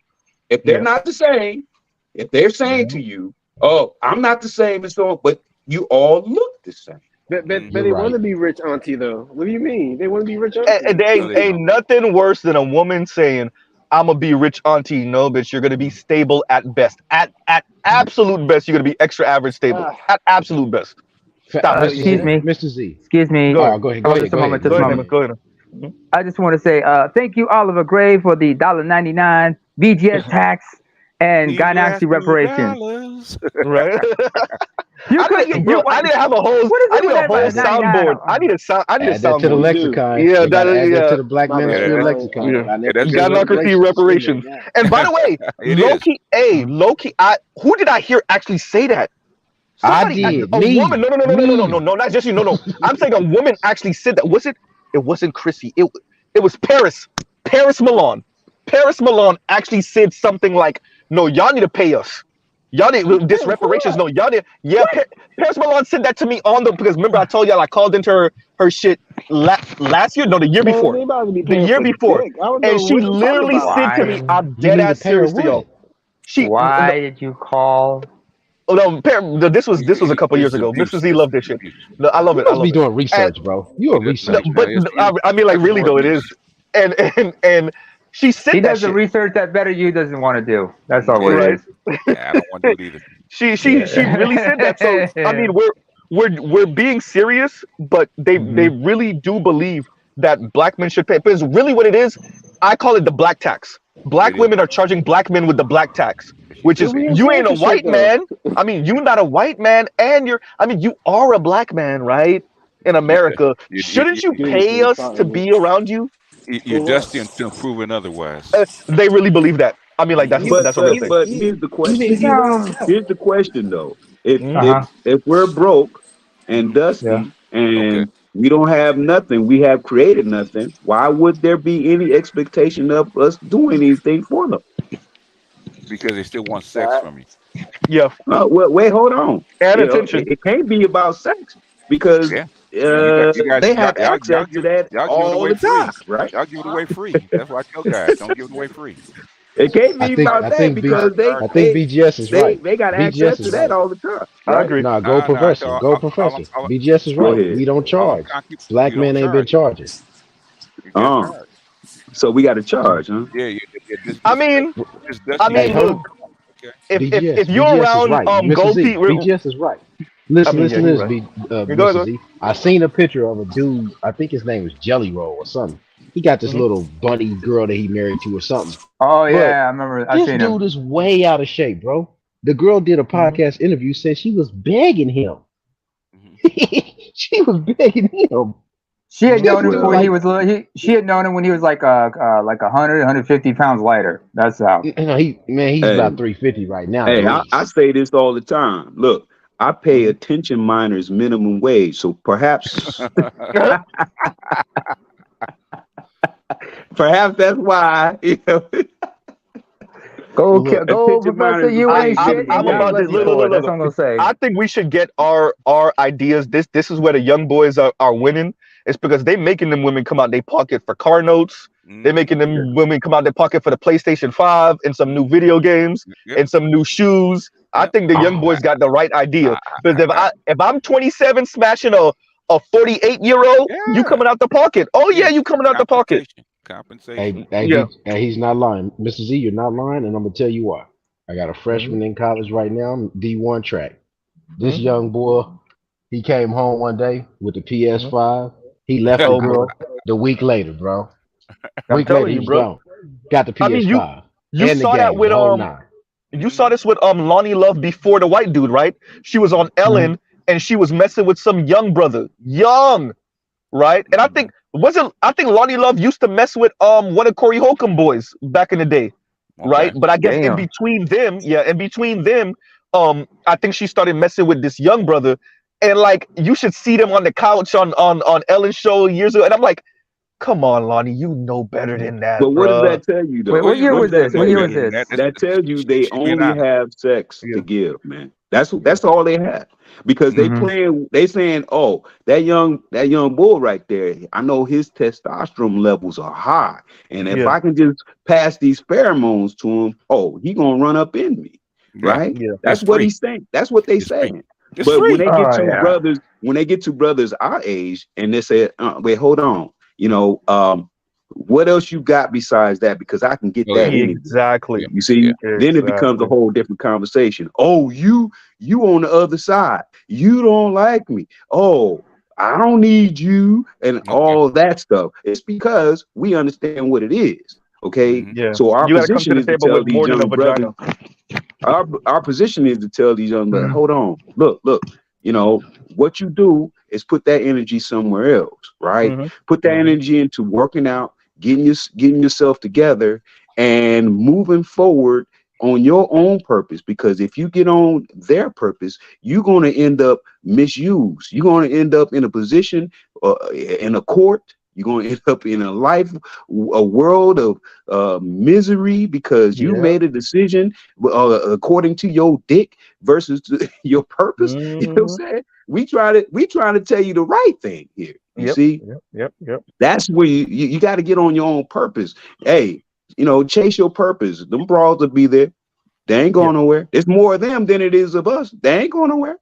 [SPEAKER 3] If they're
[SPEAKER 1] Yeah.
[SPEAKER 3] not the same, if they're saying to
[SPEAKER 1] Mhm.
[SPEAKER 3] you, "Oh, I'm not the same," and so on, but you all look the same.
[SPEAKER 5] But
[SPEAKER 6] You're
[SPEAKER 5] they
[SPEAKER 7] Mm-hmm.
[SPEAKER 5] want
[SPEAKER 6] right.
[SPEAKER 5] to be rich, Auntie, though. What do you mean? They want to be rich,
[SPEAKER 1] And
[SPEAKER 5] Auntie.
[SPEAKER 1] there
[SPEAKER 7] No, they
[SPEAKER 1] ain't
[SPEAKER 7] don't.
[SPEAKER 1] nothing worse than a woman saying, "I'm gonna be rich, auntie." No, bitch, you're gonna be stable at best. At absolute best, you're gonna be extra average stable.
[SPEAKER 5] Ah,
[SPEAKER 1] At absolute best. Stop it.
[SPEAKER 5] oh,
[SPEAKER 6] Mr.
[SPEAKER 2] Excuse
[SPEAKER 5] yeah.
[SPEAKER 6] Z,
[SPEAKER 2] me.
[SPEAKER 6] Mr. Z.
[SPEAKER 2] Excuse me.
[SPEAKER 1] Go ahead.
[SPEAKER 6] Oh, go ahead,
[SPEAKER 2] Oh,
[SPEAKER 6] go ahead,
[SPEAKER 2] just a
[SPEAKER 6] go
[SPEAKER 2] moment.
[SPEAKER 6] ahead,
[SPEAKER 1] Go
[SPEAKER 2] Just a
[SPEAKER 6] go
[SPEAKER 1] ahead,
[SPEAKER 2] moment.
[SPEAKER 1] Naaman.
[SPEAKER 6] ahead.
[SPEAKER 1] Go ahead.
[SPEAKER 2] I just want to say thank you, Oliver Gray, for the $1.99 VGS tax and
[SPEAKER 7] These last
[SPEAKER 2] gynecology reparations.
[SPEAKER 7] $2.
[SPEAKER 1] Right?
[SPEAKER 2] You could get you
[SPEAKER 1] I
[SPEAKER 2] what?
[SPEAKER 1] need to have a whole.
[SPEAKER 2] What is
[SPEAKER 1] I
[SPEAKER 2] it
[SPEAKER 1] need
[SPEAKER 2] with
[SPEAKER 1] a whole
[SPEAKER 2] everybody? 99.
[SPEAKER 1] soundboard. I need a sound. I need a
[SPEAKER 6] Add that to the
[SPEAKER 1] soundboard.
[SPEAKER 3] We do.
[SPEAKER 6] lexicon.
[SPEAKER 1] Yeah,
[SPEAKER 6] They got to add that to
[SPEAKER 1] yeah.
[SPEAKER 6] the Black
[SPEAKER 3] My bad.
[SPEAKER 6] Manosphere
[SPEAKER 7] Yeah,
[SPEAKER 6] lexicon.
[SPEAKER 1] Yeah.
[SPEAKER 6] Add that
[SPEAKER 7] that's
[SPEAKER 6] to the
[SPEAKER 7] just
[SPEAKER 1] Gynocracy reparations.
[SPEAKER 6] reparations. It's in there now.
[SPEAKER 1] And by the way,
[SPEAKER 7] it
[SPEAKER 1] low
[SPEAKER 7] is.
[SPEAKER 1] key, low key. Who did I hear actually say that?
[SPEAKER 6] I
[SPEAKER 1] Somebody,
[SPEAKER 6] did.
[SPEAKER 1] a woman.
[SPEAKER 6] Me.
[SPEAKER 1] No, not just you. No. I'm saying a woman actually said that. Was it? It wasn't Chrissy. It was Paris. Paris Milan. Paris Milan actually said something like, "No, y'all need to pay us. Y'all need this reparations. No, y'all need." Yeah, Paris Milan said that to me because remember I told y'all I called into her shit last year. No, the year
[SPEAKER 5] Man,
[SPEAKER 1] before.
[SPEAKER 5] they about to be
[SPEAKER 1] The
[SPEAKER 5] paying
[SPEAKER 1] year
[SPEAKER 5] for
[SPEAKER 1] before,
[SPEAKER 5] dick. I don't know
[SPEAKER 1] and she
[SPEAKER 5] what you're talking
[SPEAKER 1] literally
[SPEAKER 5] about.
[SPEAKER 1] said to me,
[SPEAKER 2] Why?
[SPEAKER 1] "I'm
[SPEAKER 6] You
[SPEAKER 1] dead
[SPEAKER 6] need to
[SPEAKER 1] ass
[SPEAKER 6] pay her
[SPEAKER 1] serious to y'all."
[SPEAKER 6] what?
[SPEAKER 2] Why did you call?
[SPEAKER 1] Oh no, this was a couple years
[SPEAKER 7] It's
[SPEAKER 1] ago. Mr.
[SPEAKER 7] abuse.
[SPEAKER 1] Z
[SPEAKER 7] It's
[SPEAKER 1] loved this shit.
[SPEAKER 7] abuse.
[SPEAKER 1] No, I love
[SPEAKER 6] You
[SPEAKER 1] it. I
[SPEAKER 6] must be
[SPEAKER 1] love it.
[SPEAKER 6] doing
[SPEAKER 1] And
[SPEAKER 6] research, bro. You a
[SPEAKER 7] It does.
[SPEAKER 6] research
[SPEAKER 1] but
[SPEAKER 6] man.
[SPEAKER 7] It's abuse.
[SPEAKER 1] I mean, like
[SPEAKER 7] Nothing
[SPEAKER 1] really
[SPEAKER 7] more
[SPEAKER 1] though, it
[SPEAKER 7] abuse.
[SPEAKER 1] is. And she said
[SPEAKER 2] He
[SPEAKER 1] that
[SPEAKER 2] does the
[SPEAKER 1] shit,
[SPEAKER 2] research that better you doesn't want to do. That's all what
[SPEAKER 1] right?
[SPEAKER 2] it
[SPEAKER 7] Yeah, I don't want to do it either.
[SPEAKER 1] She really said that. So
[SPEAKER 2] is.
[SPEAKER 1] I mean, we're being serious, but they
[SPEAKER 2] Mhm.
[SPEAKER 1] really do believe that black men should pay. Because really, what it is, I call it the black tax.
[SPEAKER 7] It
[SPEAKER 1] Black
[SPEAKER 7] is.
[SPEAKER 1] women are charging black men with the black tax, which
[SPEAKER 3] Who
[SPEAKER 1] is
[SPEAKER 3] being
[SPEAKER 1] you ain't a
[SPEAKER 3] censorship
[SPEAKER 1] white
[SPEAKER 3] though?
[SPEAKER 1] man. I mean, you're not a white man, and I mean, you are a black man, right? In
[SPEAKER 7] You,
[SPEAKER 1] America,
[SPEAKER 7] you, you,
[SPEAKER 1] shouldn't you
[SPEAKER 7] you,
[SPEAKER 1] pay
[SPEAKER 5] Seriously,
[SPEAKER 1] us to
[SPEAKER 5] something.
[SPEAKER 1] be around you?
[SPEAKER 7] you're
[SPEAKER 5] For what?
[SPEAKER 7] dusty until proven otherwise.
[SPEAKER 1] They really believe that. I mean, like
[SPEAKER 7] Mhm.
[SPEAKER 3] But
[SPEAKER 1] that's a real
[SPEAKER 3] but
[SPEAKER 1] thing.
[SPEAKER 3] but here's the question.
[SPEAKER 5] Even right
[SPEAKER 2] No.
[SPEAKER 5] now.
[SPEAKER 3] Here's the question though. If
[SPEAKER 1] Mhm.
[SPEAKER 3] if
[SPEAKER 2] Uh-huh.
[SPEAKER 3] if we're broke and
[SPEAKER 2] Yeah.
[SPEAKER 3] dusty
[SPEAKER 7] Okay,
[SPEAKER 3] and we don't have nothing, we have created nothing. Why would there be any expectation of us doing anything for them?
[SPEAKER 7] because they still want sex
[SPEAKER 5] That
[SPEAKER 7] from you.
[SPEAKER 1] Yeah,
[SPEAKER 3] Wait, hold on.
[SPEAKER 1] and
[SPEAKER 3] You know,
[SPEAKER 1] attention.
[SPEAKER 3] it can't be about sex because
[SPEAKER 7] Yeah, you got you guys
[SPEAKER 3] they
[SPEAKER 7] y'all
[SPEAKER 3] have access to that
[SPEAKER 7] y'all give it
[SPEAKER 3] all
[SPEAKER 7] away
[SPEAKER 3] the time,
[SPEAKER 7] free.
[SPEAKER 3] right?
[SPEAKER 7] Y'all give it away free. That's why I tell guys don't give it away free.
[SPEAKER 3] It can't
[SPEAKER 6] I
[SPEAKER 3] be
[SPEAKER 6] think
[SPEAKER 3] about
[SPEAKER 6] I
[SPEAKER 3] that
[SPEAKER 6] think B
[SPEAKER 3] because
[SPEAKER 7] Charge
[SPEAKER 6] I
[SPEAKER 7] them.
[SPEAKER 6] think BGS is right.
[SPEAKER 3] they got access
[SPEAKER 6] BGS
[SPEAKER 3] to
[SPEAKER 6] is
[SPEAKER 3] that
[SPEAKER 6] right.
[SPEAKER 3] all the time,
[SPEAKER 1] I
[SPEAKER 3] right?
[SPEAKER 1] agree.
[SPEAKER 6] Nah, go
[SPEAKER 7] No, I
[SPEAKER 6] professor.
[SPEAKER 7] tell
[SPEAKER 6] Go professor.
[SPEAKER 7] all,
[SPEAKER 6] BGS is
[SPEAKER 3] Go
[SPEAKER 6] right.
[SPEAKER 3] ahead.
[SPEAKER 6] We don't charge.
[SPEAKER 7] I keep
[SPEAKER 6] Black
[SPEAKER 7] you don't
[SPEAKER 6] men ain't been
[SPEAKER 7] charge.
[SPEAKER 6] charging.
[SPEAKER 7] You can't
[SPEAKER 3] Uh,
[SPEAKER 7] charge.
[SPEAKER 3] so we got to charge, huh?
[SPEAKER 7] Yeah, this
[SPEAKER 1] I
[SPEAKER 7] this
[SPEAKER 1] mean,
[SPEAKER 7] this
[SPEAKER 1] I
[SPEAKER 7] dusty
[SPEAKER 6] Hey,
[SPEAKER 1] mean,
[SPEAKER 7] shit.
[SPEAKER 6] hold
[SPEAKER 1] look,
[SPEAKER 6] on.
[SPEAKER 7] Okay.
[SPEAKER 1] if
[SPEAKER 6] BGS.
[SPEAKER 1] you're
[SPEAKER 6] BGS is
[SPEAKER 1] around
[SPEAKER 6] right. Mr.
[SPEAKER 1] gold teeth,
[SPEAKER 6] Z. BGS is right.
[SPEAKER 1] I
[SPEAKER 6] Listen,
[SPEAKER 1] mean, yeah,
[SPEAKER 6] listen to
[SPEAKER 1] you're
[SPEAKER 6] this,
[SPEAKER 1] right. You go
[SPEAKER 6] Mr.
[SPEAKER 1] ahead.
[SPEAKER 6] Z. I seen a picture of a dude. I think his name was Jelly Roll or something. He got this
[SPEAKER 1] Hmm.
[SPEAKER 6] little bunny girl that he married to or something.
[SPEAKER 2] Oh
[SPEAKER 6] But
[SPEAKER 2] yeah, I remember. I
[SPEAKER 6] this
[SPEAKER 2] seen him.
[SPEAKER 6] dude is way out of shape, bro. The girl did a
[SPEAKER 1] Hmm.
[SPEAKER 6] podcast interview, said she was begging him.
[SPEAKER 7] Mhm.
[SPEAKER 6] She was begging him.
[SPEAKER 2] She had
[SPEAKER 6] This
[SPEAKER 2] known him
[SPEAKER 6] was
[SPEAKER 2] when
[SPEAKER 3] Well,
[SPEAKER 2] he
[SPEAKER 6] like,
[SPEAKER 2] was little. She had known him when he was like 100, 150 pounds lighter. That's how.
[SPEAKER 6] he's
[SPEAKER 3] hey,
[SPEAKER 6] about 350 right now,
[SPEAKER 3] hey,
[SPEAKER 6] though.
[SPEAKER 3] I say this all the time. Look, I pay attention minors minimum wage, so perhaps perhaps that's why
[SPEAKER 2] Go,
[SPEAKER 6] Look,
[SPEAKER 2] go,
[SPEAKER 3] attention
[SPEAKER 2] Professor.
[SPEAKER 3] minors are
[SPEAKER 2] You ain't
[SPEAKER 3] paid
[SPEAKER 2] shit,
[SPEAKER 3] minimum
[SPEAKER 2] and
[SPEAKER 1] I'm
[SPEAKER 2] God
[SPEAKER 3] wage.
[SPEAKER 1] about to
[SPEAKER 2] bless you
[SPEAKER 1] look,
[SPEAKER 2] for it.
[SPEAKER 1] look,
[SPEAKER 2] That's
[SPEAKER 1] look.
[SPEAKER 2] what I'm gonna say.
[SPEAKER 1] I think we should get our ideas. This is where the young boys are winning. It's because they making them women come out their pocket for car notes. They're
[SPEAKER 7] Mhm.
[SPEAKER 1] making them women come out their pocket for the PlayStation 5 and some new
[SPEAKER 7] Mhm.
[SPEAKER 1] video games
[SPEAKER 7] Yep.
[SPEAKER 1] and some new shoes. I
[SPEAKER 7] Yep.
[SPEAKER 1] think the young
[SPEAKER 2] Oh,
[SPEAKER 1] boys got the right idea.
[SPEAKER 7] I,
[SPEAKER 1] Because
[SPEAKER 7] I,
[SPEAKER 1] if I'm 27 smashing a 48-year-old, you
[SPEAKER 7] yeah.
[SPEAKER 1] coming out the pocket. Oh yeah,
[SPEAKER 7] Yeah.
[SPEAKER 1] you coming out the pocket.
[SPEAKER 7] Compensation. Compensation.
[SPEAKER 1] Yeah.
[SPEAKER 6] He's not lying. Mr. Z, you're not lying, and I'm gonna tell you why. I got a
[SPEAKER 1] Hmm.
[SPEAKER 6] freshman in college right now, D1 track. This
[SPEAKER 1] Hmm.
[SPEAKER 6] young boy, he came home one day with the
[SPEAKER 1] Hmm.
[SPEAKER 6] PS5. He left the
[SPEAKER 1] Oh boy.
[SPEAKER 6] girl. The week later, bro.
[SPEAKER 2] I'm
[SPEAKER 6] Week later,
[SPEAKER 2] telling
[SPEAKER 6] he
[SPEAKER 2] you,
[SPEAKER 6] was
[SPEAKER 2] bro.
[SPEAKER 6] gone. Got the
[SPEAKER 1] I mean,
[SPEAKER 6] PS5
[SPEAKER 1] you
[SPEAKER 6] and the
[SPEAKER 1] saw that
[SPEAKER 6] game,
[SPEAKER 1] with
[SPEAKER 6] the whole nine.
[SPEAKER 1] you saw this with Lonnie Love before the white dude, right? She was on
[SPEAKER 2] Mhm.
[SPEAKER 1] Ellen and she was messing with some young brother. Young, right? And I think Lonnie Love used to mess with one of Corey Holcomb boys back in the day, right?
[SPEAKER 7] Okay.
[SPEAKER 1] But I guess
[SPEAKER 2] Damn.
[SPEAKER 1] in between them, I think she started messing with this young brother. And like you should see them on the couch on Ellen's show years ago. And I'm like, come on, Lonnie, you know better than that,
[SPEAKER 3] But what does
[SPEAKER 1] bruh.
[SPEAKER 3] that tell you
[SPEAKER 2] Wait,
[SPEAKER 3] though?
[SPEAKER 2] what
[SPEAKER 7] You
[SPEAKER 2] year
[SPEAKER 7] know
[SPEAKER 3] What
[SPEAKER 7] you
[SPEAKER 3] does
[SPEAKER 2] was
[SPEAKER 3] that
[SPEAKER 2] this?
[SPEAKER 7] know
[SPEAKER 2] What
[SPEAKER 3] tell
[SPEAKER 2] year
[SPEAKER 7] better
[SPEAKER 2] was
[SPEAKER 3] you?
[SPEAKER 7] than
[SPEAKER 2] this?
[SPEAKER 7] that.
[SPEAKER 3] That tells you they
[SPEAKER 7] She being
[SPEAKER 3] only
[SPEAKER 7] honest.
[SPEAKER 3] have sex
[SPEAKER 1] Yeah.
[SPEAKER 3] to give, man. That's all they have. Because they
[SPEAKER 2] Hmm.
[SPEAKER 3] playing, they saying, oh, that young bull right there, I know his testosterone levels are high. And if
[SPEAKER 1] Yeah.
[SPEAKER 3] I can just pass these pheromones to him, oh, he gonna run up in me.
[SPEAKER 7] Yeah.
[SPEAKER 3] Right?
[SPEAKER 1] Yeah.
[SPEAKER 3] That's
[SPEAKER 7] It's
[SPEAKER 3] what
[SPEAKER 7] free.
[SPEAKER 3] he's saying. That's what they
[SPEAKER 7] It's free.
[SPEAKER 3] saying.
[SPEAKER 7] It's
[SPEAKER 3] But
[SPEAKER 7] free.
[SPEAKER 2] Oh yeah.
[SPEAKER 3] when they get to brothers our age and they say, wait, hold on, you know, what else you got besides that? Because I can get
[SPEAKER 7] Oh
[SPEAKER 3] that
[SPEAKER 7] yeah.
[SPEAKER 3] anyway.
[SPEAKER 1] Exactly.
[SPEAKER 7] Yeah.
[SPEAKER 3] You
[SPEAKER 7] Yeah.
[SPEAKER 3] see, then it becomes a
[SPEAKER 1] Exactly.
[SPEAKER 3] whole different conversation. Oh, you on the other side. You don't like me. Oh, I don't need you and
[SPEAKER 7] Okay.
[SPEAKER 3] all that stuff. It's because we understand what it is. Okay.
[SPEAKER 7] Mm-hmm.
[SPEAKER 1] Yeah.
[SPEAKER 3] So our
[SPEAKER 1] You got to come to
[SPEAKER 3] position
[SPEAKER 1] the
[SPEAKER 3] is to
[SPEAKER 1] table
[SPEAKER 3] tell
[SPEAKER 1] with
[SPEAKER 3] these
[SPEAKER 1] more than a
[SPEAKER 3] young brothers,
[SPEAKER 1] vagina.
[SPEAKER 3] our position is to tell these young brothers,
[SPEAKER 2] Mm.
[SPEAKER 3] hold on, look, what you do is put that energy somewhere else, right?
[SPEAKER 1] Hmm.
[SPEAKER 3] Put that
[SPEAKER 1] Hmm.
[SPEAKER 3] energy into working out, getting yourself together and moving forward on your own purpose. Because if you get on their purpose, you're going to end up misused. You're going to end up in a position, in a court. You're going to end up in a world of misery because you
[SPEAKER 6] Yeah.
[SPEAKER 3] made a decision according to your dick versus to your purpose. You know what I'm
[SPEAKER 1] Hmm.
[SPEAKER 3] saying? We trying to tell you the right thing here. You
[SPEAKER 1] Yep.
[SPEAKER 3] see,
[SPEAKER 1] Yep. Yep. Yep.
[SPEAKER 3] that's where you got to get on your own purpose. Hey, chase your purpose. Them bras will be there. They ain't
[SPEAKER 1] Yeah.
[SPEAKER 3] going nowhere. It's more of them than it is of us. They ain't going nowhere.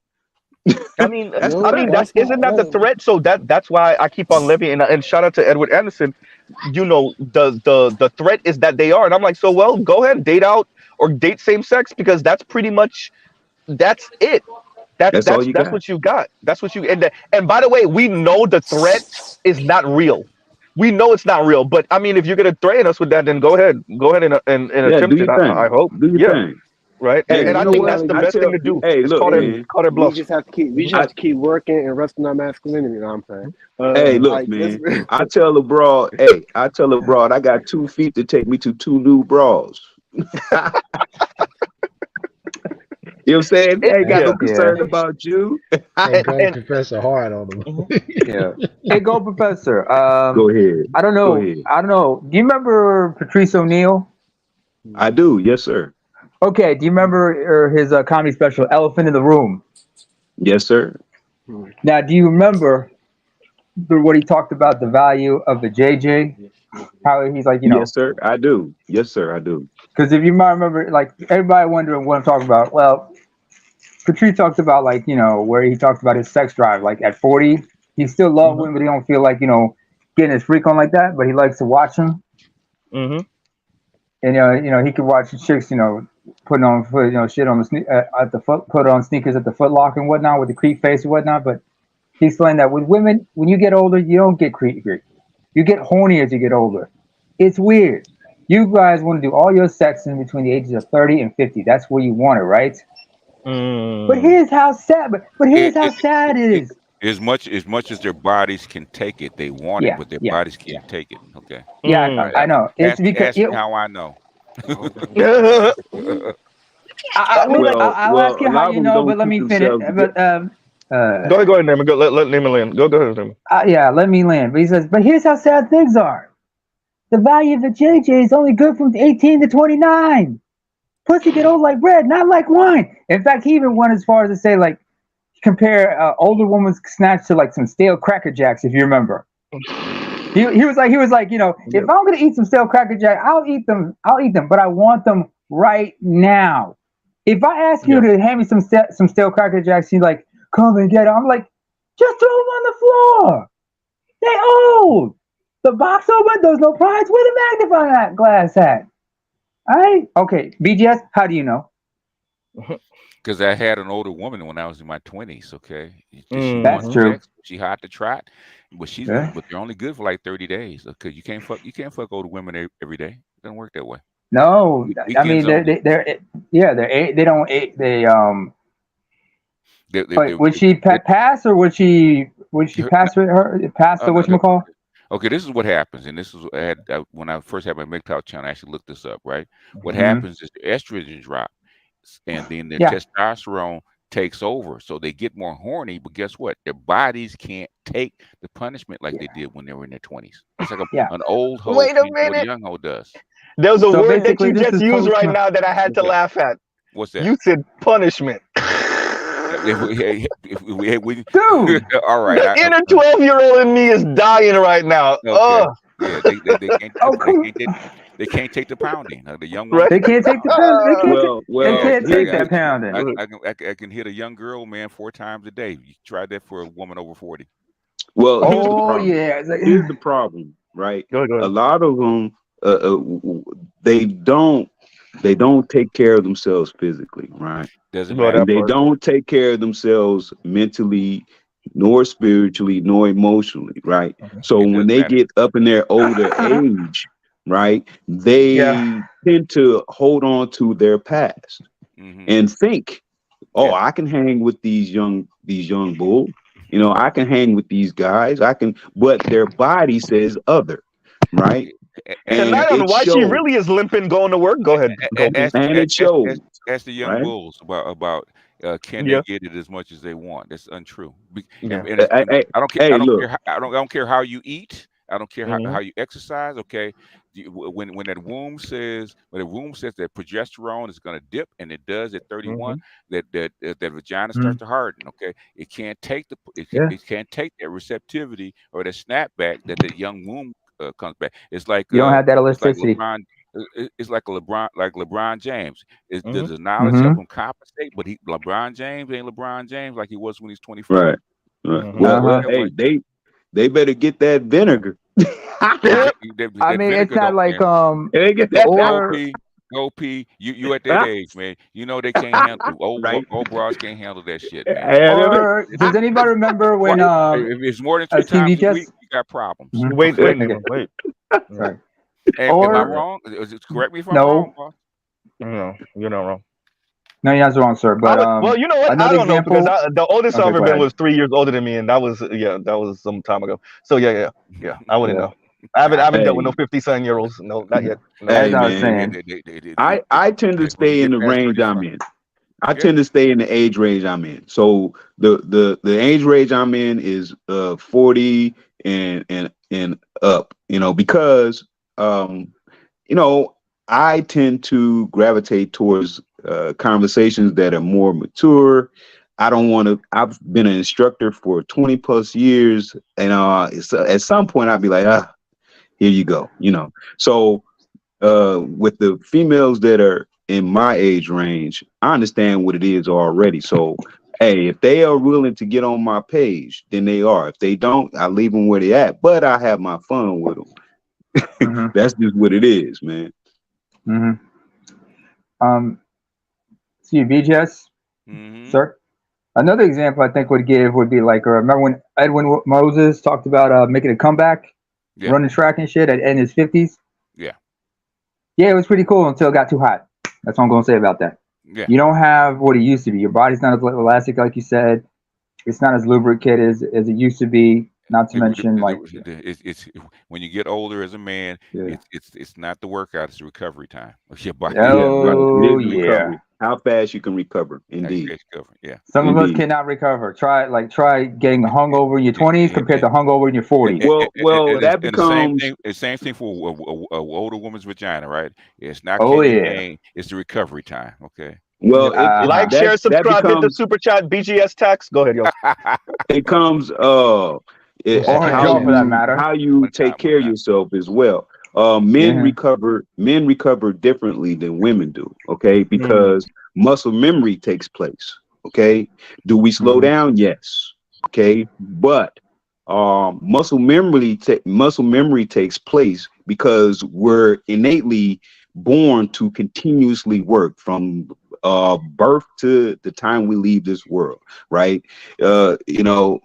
[SPEAKER 3] That's the
[SPEAKER 6] Well,
[SPEAKER 3] fact.
[SPEAKER 1] That
[SPEAKER 6] that's
[SPEAKER 1] isn't
[SPEAKER 6] not.
[SPEAKER 1] that the threat. So that's why I keep on living. And shout out to Edward Anderson. The threat is that they are, and I'm like, so well, go ahead, date out or date same sex because that's pretty much that's it. That's
[SPEAKER 3] That's all
[SPEAKER 1] that's
[SPEAKER 3] you
[SPEAKER 1] that's
[SPEAKER 3] got.
[SPEAKER 1] what you got. That's what you and by the way, we know the threat is not real. We know it's not real, but I mean, if you're gonna threaten us with that, then go ahead and
[SPEAKER 3] Yeah, do
[SPEAKER 1] attempt it.
[SPEAKER 3] your
[SPEAKER 1] I
[SPEAKER 3] thing.
[SPEAKER 1] hope,
[SPEAKER 3] Do your
[SPEAKER 1] yeah,
[SPEAKER 3] thing.
[SPEAKER 1] right. And
[SPEAKER 3] Hey,
[SPEAKER 1] and
[SPEAKER 3] you
[SPEAKER 1] I
[SPEAKER 3] know
[SPEAKER 6] You
[SPEAKER 1] think
[SPEAKER 3] what?
[SPEAKER 1] that's
[SPEAKER 6] gotta
[SPEAKER 1] the
[SPEAKER 3] I
[SPEAKER 1] best
[SPEAKER 6] just.
[SPEAKER 1] thing
[SPEAKER 3] tell.
[SPEAKER 1] to do.
[SPEAKER 3] Hey,
[SPEAKER 1] Is
[SPEAKER 3] look, man.
[SPEAKER 1] call their
[SPEAKER 6] We
[SPEAKER 1] bluff.
[SPEAKER 6] just have to keep. We just
[SPEAKER 1] Mhm.
[SPEAKER 6] have to keep working and resting our masculinity. You know what I'm saying?
[SPEAKER 3] Hey, look,
[SPEAKER 6] Like let's.
[SPEAKER 3] man. I tell a broad. Hey, I tell a broad. I got 2 feet to take me to 2 new bras. You know what I'm saying?
[SPEAKER 1] It,
[SPEAKER 3] I ain't got
[SPEAKER 1] yeah,
[SPEAKER 3] no
[SPEAKER 2] Yeah.
[SPEAKER 3] concern about you.
[SPEAKER 6] Hey, go
[SPEAKER 1] and
[SPEAKER 6] Professor Hard on them.
[SPEAKER 1] mhm.
[SPEAKER 2] Yeah. Hey, go professor.
[SPEAKER 3] Go ahead.
[SPEAKER 2] I don't
[SPEAKER 3] Go
[SPEAKER 2] know.
[SPEAKER 3] ahead.
[SPEAKER 2] I don't know. Do you remember Patrice O'Neill?
[SPEAKER 3] I do. Yes, sir.
[SPEAKER 2] Okay. Do you remember his comedy special, Elephant in the Room?
[SPEAKER 3] Yes, sir.
[SPEAKER 2] Now, do you remember what he talked about the value of the JJ? How he's like,
[SPEAKER 3] Yes, sir. I do. Yes, sir. I do.
[SPEAKER 2] because if you might remember, like everybody wondering what I'm talking about. Well, Patrice talked about like where he talked about his sex drive. Like at 40, he still loves
[SPEAKER 1] Mhm.
[SPEAKER 2] women, but he don't feel like getting his freak on like that. But he likes to watch them,
[SPEAKER 1] Mhm.
[SPEAKER 2] and he could watch the chicks, putting on foot, shit on the at the foot, put on sneakers at the Foot Locker and whatnot with the creep face and whatnot. But he explained that with women, when you get older, you don't get creepy. You get horny as you get older. It's weird. You guys want to do all your sexing between the ages of 30 and 50. That's where you want it, right? But
[SPEAKER 1] Mm.
[SPEAKER 2] here's how sad. But here's
[SPEAKER 7] It,
[SPEAKER 2] how
[SPEAKER 7] it,
[SPEAKER 2] sad it
[SPEAKER 7] it,
[SPEAKER 2] is.
[SPEAKER 7] as much as their bodies can take it, they want it,
[SPEAKER 2] Yeah,
[SPEAKER 7] but their
[SPEAKER 2] yeah,
[SPEAKER 7] bodies
[SPEAKER 2] yeah,
[SPEAKER 7] can't take it. Okay.
[SPEAKER 2] yeah.
[SPEAKER 7] All
[SPEAKER 1] Mm.
[SPEAKER 7] right.
[SPEAKER 2] I know. It's because
[SPEAKER 7] Ask me how I know.
[SPEAKER 2] I'll ask
[SPEAKER 3] Well, a
[SPEAKER 2] you how
[SPEAKER 3] lot of
[SPEAKER 2] you
[SPEAKER 3] them
[SPEAKER 2] know.
[SPEAKER 3] don't
[SPEAKER 2] But let
[SPEAKER 3] keep
[SPEAKER 2] me finish.
[SPEAKER 3] themselves together.
[SPEAKER 2] But
[SPEAKER 1] Go ahead, Naaman. Let Naaman land. Go ahead, Naaman.
[SPEAKER 2] yeah, let me land. But he says, but here's how sad things are. The value of the JJ is only good from 18 to 29. Pussy get old like bread, not like wine. In fact, he even went as far as to say, like, compare older woman's snatch to like some stale Cracker Jacks, if you remember. He was like,
[SPEAKER 3] Yeah.
[SPEAKER 2] if I'm gonna eat some stale Cracker Jack, I'll eat them, but I want them right now. If I ask you
[SPEAKER 1] Yeah.
[SPEAKER 2] to hand me some stale Cracker Jacks, you're like, come and get them. I'm like, just throw them on the floor. They old. The box open, there's no prize. Where the magnifying glass at? All right. Okay. BGS, how do you know?
[SPEAKER 7] Because I had an older woman when I was in my 20s. Okay. She
[SPEAKER 2] That's
[SPEAKER 7] wants
[SPEAKER 1] Mhm.
[SPEAKER 2] true.
[SPEAKER 7] sex. She hot to trot, but
[SPEAKER 2] Yeah.
[SPEAKER 7] they're only good for like 30 days. Because you can't fuck older women every day. It doesn't work that way.
[SPEAKER 2] No, I mean
[SPEAKER 7] Weekends only.
[SPEAKER 2] they don't they
[SPEAKER 7] They,
[SPEAKER 2] Wait, would she
[SPEAKER 7] they,
[SPEAKER 2] pass or would she
[SPEAKER 7] her,
[SPEAKER 2] pass with her pass the
[SPEAKER 7] no,
[SPEAKER 2] whatchamacall?
[SPEAKER 7] okay, this is what happens, and this is when I first had my MGTOW channel. I actually looked this up. Right, what
[SPEAKER 2] Mm-hmm.
[SPEAKER 7] happens is the estrogen drop, and then the
[SPEAKER 2] Yeah,
[SPEAKER 7] testosterone takes over, so they get more horny. But guess what? Their bodies can't take the punishment like
[SPEAKER 2] yeah,
[SPEAKER 7] they did when they were in their 20s. It's like
[SPEAKER 2] yeah.
[SPEAKER 7] an old hoe
[SPEAKER 1] Wait a
[SPEAKER 7] can't do what a
[SPEAKER 1] minute.
[SPEAKER 7] young hoe does.
[SPEAKER 1] There was a
[SPEAKER 2] So
[SPEAKER 1] word that
[SPEAKER 2] basically,
[SPEAKER 1] you
[SPEAKER 2] this
[SPEAKER 1] just
[SPEAKER 2] is
[SPEAKER 1] used
[SPEAKER 2] post.
[SPEAKER 1] right now that I had
[SPEAKER 7] What's
[SPEAKER 1] to
[SPEAKER 7] that?
[SPEAKER 1] laugh at.
[SPEAKER 7] What's that?
[SPEAKER 1] You said punishment.
[SPEAKER 7] If we
[SPEAKER 2] Dude,
[SPEAKER 7] all right.
[SPEAKER 1] The inner 12-year-old in me is dying right now.
[SPEAKER 7] Okay.
[SPEAKER 1] Oh,
[SPEAKER 7] Yeah, they can't
[SPEAKER 2] oh
[SPEAKER 7] they
[SPEAKER 2] come,
[SPEAKER 7] can't they can't take the pounding. The young
[SPEAKER 1] right.
[SPEAKER 7] woman
[SPEAKER 2] they
[SPEAKER 7] can take
[SPEAKER 2] can't
[SPEAKER 7] the
[SPEAKER 2] take the
[SPEAKER 7] pounding.
[SPEAKER 2] pound. They
[SPEAKER 3] Well,
[SPEAKER 7] Yeah,
[SPEAKER 2] can't
[SPEAKER 3] here's
[SPEAKER 2] take
[SPEAKER 3] the
[SPEAKER 2] that pounding.
[SPEAKER 7] I can hit a young girl, man, 4 times a day. You try that for a woman over 40.
[SPEAKER 3] here's the
[SPEAKER 2] Oh
[SPEAKER 3] problem.
[SPEAKER 2] yeah, it's like,
[SPEAKER 3] Here's the problem, right?
[SPEAKER 1] Go
[SPEAKER 3] A
[SPEAKER 1] ahead.
[SPEAKER 3] lot of them, they don't take care of themselves physically, right?
[SPEAKER 7] Doesn't
[SPEAKER 1] Go
[SPEAKER 7] matter.
[SPEAKER 3] And
[SPEAKER 1] that
[SPEAKER 3] they
[SPEAKER 1] part.
[SPEAKER 3] don't take care of themselves mentally, nor spiritually, nor emotionally, right?
[SPEAKER 1] Mhm.
[SPEAKER 3] So
[SPEAKER 7] It
[SPEAKER 3] when
[SPEAKER 7] doesn't
[SPEAKER 3] they
[SPEAKER 7] matter.
[SPEAKER 3] get up in their older age, right,
[SPEAKER 1] Yeah.
[SPEAKER 3] they tend to hold on to their past
[SPEAKER 7] Hmm.
[SPEAKER 3] and think, oh,
[SPEAKER 7] Yeah.
[SPEAKER 3] I can hang with these young bulls. You know, I can hang with these guys. I can, but their body says other, right? And
[SPEAKER 1] Tonight on
[SPEAKER 3] it
[SPEAKER 1] why she
[SPEAKER 3] shows,
[SPEAKER 1] really is limping going to work. Go ahead, go.
[SPEAKER 7] Ask,
[SPEAKER 3] and it shows,
[SPEAKER 7] ask the young
[SPEAKER 3] right?
[SPEAKER 7] bulls about can they
[SPEAKER 1] Yeah.
[SPEAKER 7] get it as much as they want. That's untrue.
[SPEAKER 1] Yeah.
[SPEAKER 7] And
[SPEAKER 3] Hey,
[SPEAKER 7] I don't care. I
[SPEAKER 3] hey,
[SPEAKER 7] don't
[SPEAKER 3] look,
[SPEAKER 7] care. I don't care how you eat. I don't care
[SPEAKER 1] Hmm.
[SPEAKER 7] how you exercise. Okay, when that womb says that progesterone is going to dip, and it does at 31,
[SPEAKER 1] Hmm.
[SPEAKER 7] that vagina starts
[SPEAKER 2] Mm,
[SPEAKER 7] to harden. Okay, it can't take
[SPEAKER 2] yeah.
[SPEAKER 7] it can't take that receptivity or that snapback that young womb comes back.
[SPEAKER 2] You don't have that
[SPEAKER 7] It's like
[SPEAKER 2] elasticity.
[SPEAKER 7] LeBron. It's like LeBron James.
[SPEAKER 1] Hmm.
[SPEAKER 7] Does the knowledge help
[SPEAKER 2] Mm-hmm.
[SPEAKER 7] him compensate? But LeBron James ain't LeBron James like he was when he's 24.
[SPEAKER 3] right, right.
[SPEAKER 1] Hmm.
[SPEAKER 7] Let's
[SPEAKER 3] Well,
[SPEAKER 7] put it
[SPEAKER 2] Uh-huh.
[SPEAKER 7] that
[SPEAKER 3] hey,
[SPEAKER 7] way.
[SPEAKER 3] they better get that vinegar.
[SPEAKER 1] Yeah.
[SPEAKER 2] I
[SPEAKER 7] That
[SPEAKER 2] mean, it's
[SPEAKER 7] vinegar
[SPEAKER 2] not
[SPEAKER 7] don't
[SPEAKER 2] like
[SPEAKER 7] care.
[SPEAKER 3] They get that
[SPEAKER 7] Go
[SPEAKER 2] or
[SPEAKER 7] P, go P. You at that age, man. You know they can't handle
[SPEAKER 3] right.
[SPEAKER 7] old bros can't handle that shit, man.
[SPEAKER 2] or does anybody remember when
[SPEAKER 7] If it's more than three
[SPEAKER 2] TV
[SPEAKER 7] times a week,
[SPEAKER 2] just
[SPEAKER 7] you got problems.
[SPEAKER 2] Mhm.
[SPEAKER 1] Wait,
[SPEAKER 2] Okay.
[SPEAKER 1] Nemo, wait. Yeah.
[SPEAKER 2] Sorry.
[SPEAKER 7] Am I
[SPEAKER 2] Or
[SPEAKER 7] wrong? Correct me if I'm wrong,
[SPEAKER 2] no,
[SPEAKER 7] boss.
[SPEAKER 1] No, you're not wrong.
[SPEAKER 2] no, you're not wrong, sir.
[SPEAKER 1] I
[SPEAKER 2] But
[SPEAKER 1] would. Well, you know what? I
[SPEAKER 2] another
[SPEAKER 1] don't know because
[SPEAKER 2] example.
[SPEAKER 1] the oldest I've
[SPEAKER 2] Okay,
[SPEAKER 1] ever
[SPEAKER 2] go
[SPEAKER 1] been
[SPEAKER 2] ahead.
[SPEAKER 1] was 3 years older than me, and that was some time ago. So yeah. I wouldn't
[SPEAKER 2] Yeah.
[SPEAKER 1] know. I haven't dealt with no
[SPEAKER 3] Hey,
[SPEAKER 1] 50-something-year-olds. No, not yet. No.
[SPEAKER 2] As
[SPEAKER 3] hey,
[SPEAKER 2] I was
[SPEAKER 3] man.
[SPEAKER 2] saying.
[SPEAKER 3] I tend to
[SPEAKER 7] When you
[SPEAKER 3] stay in
[SPEAKER 7] get
[SPEAKER 3] the
[SPEAKER 7] past
[SPEAKER 3] range I'm
[SPEAKER 7] 35.
[SPEAKER 3] in. I
[SPEAKER 7] Yeah.
[SPEAKER 3] tend to stay in the age range I'm in. So the age range I'm in is 40 and up, because you know, I tend to gravitate towards conversations that are more mature. I don't want to. I've been an instructor for 20 plus years, and at some point I'd be like, here you go, So with the females that are in my age range, I understand what it is already. So, hey, if they are willing to get on my page, then they are. If they don't, I leave them where they at. But I have my fun with them.
[SPEAKER 2] Mm-hmm.
[SPEAKER 3] That's just what it is, man.
[SPEAKER 2] Mm-hmm. Um, see, BGS,
[SPEAKER 7] Mm-hmm.
[SPEAKER 2] sir. Another example I think would give would be like, remember when Edwin Moses talked about making a comeback,
[SPEAKER 7] Yeah.
[SPEAKER 2] running track and shit in his 50s?
[SPEAKER 7] Yeah.
[SPEAKER 2] Yeah, it was pretty cool until it got too hot. That's what I'm going to say about that.
[SPEAKER 7] Yeah.
[SPEAKER 2] You don't have what it used to be. Your body's not as elastic, like you said. It's not as lubricated as it used to be. Not to mention, like,
[SPEAKER 7] It's when you get older as a man,
[SPEAKER 2] yeah.
[SPEAKER 7] it's not the workout, it's the recovery time. Your body,
[SPEAKER 3] Yeah, right. It
[SPEAKER 2] Oh
[SPEAKER 3] is the
[SPEAKER 2] yeah.
[SPEAKER 3] recovery. How fast you can recover,
[SPEAKER 7] how you
[SPEAKER 3] indeed,
[SPEAKER 7] face cover. Yeah.
[SPEAKER 2] Some of us
[SPEAKER 3] indeed.
[SPEAKER 2] cannot recover. Try getting hungover in your
[SPEAKER 7] And,
[SPEAKER 2] 20s
[SPEAKER 7] and,
[SPEAKER 2] compared to hungover in your 40s.
[SPEAKER 3] Well, that
[SPEAKER 7] and the same
[SPEAKER 3] becomes
[SPEAKER 7] thing. The same thing for a older woman's vagina, right? It's not
[SPEAKER 2] Oh
[SPEAKER 7] can you
[SPEAKER 2] yeah.
[SPEAKER 7] gain, it's the recovery time. Okay.
[SPEAKER 3] well,
[SPEAKER 1] Yep.
[SPEAKER 3] it
[SPEAKER 1] Like,
[SPEAKER 2] Uh-huh.
[SPEAKER 1] share,
[SPEAKER 3] that
[SPEAKER 1] subscribe, hit the
[SPEAKER 3] becomes
[SPEAKER 1] super chat, BGS tax. Go ahead, yo.
[SPEAKER 3] it comes
[SPEAKER 2] Or on a
[SPEAKER 3] how
[SPEAKER 2] jaw for that
[SPEAKER 3] you
[SPEAKER 2] matter.
[SPEAKER 3] take
[SPEAKER 7] One
[SPEAKER 3] care of
[SPEAKER 7] time.
[SPEAKER 3] yourself as well. Men
[SPEAKER 2] Yeah.
[SPEAKER 3] recover differently than women do, okay?
[SPEAKER 1] Mm.
[SPEAKER 3] Because muscle memory takes place. Okay. Do we slow
[SPEAKER 2] Mhm.
[SPEAKER 3] down? Yes. Okay. But muscle memory takes place because we're innately born to continuously work from birth to the time we leave this world, right? uh you know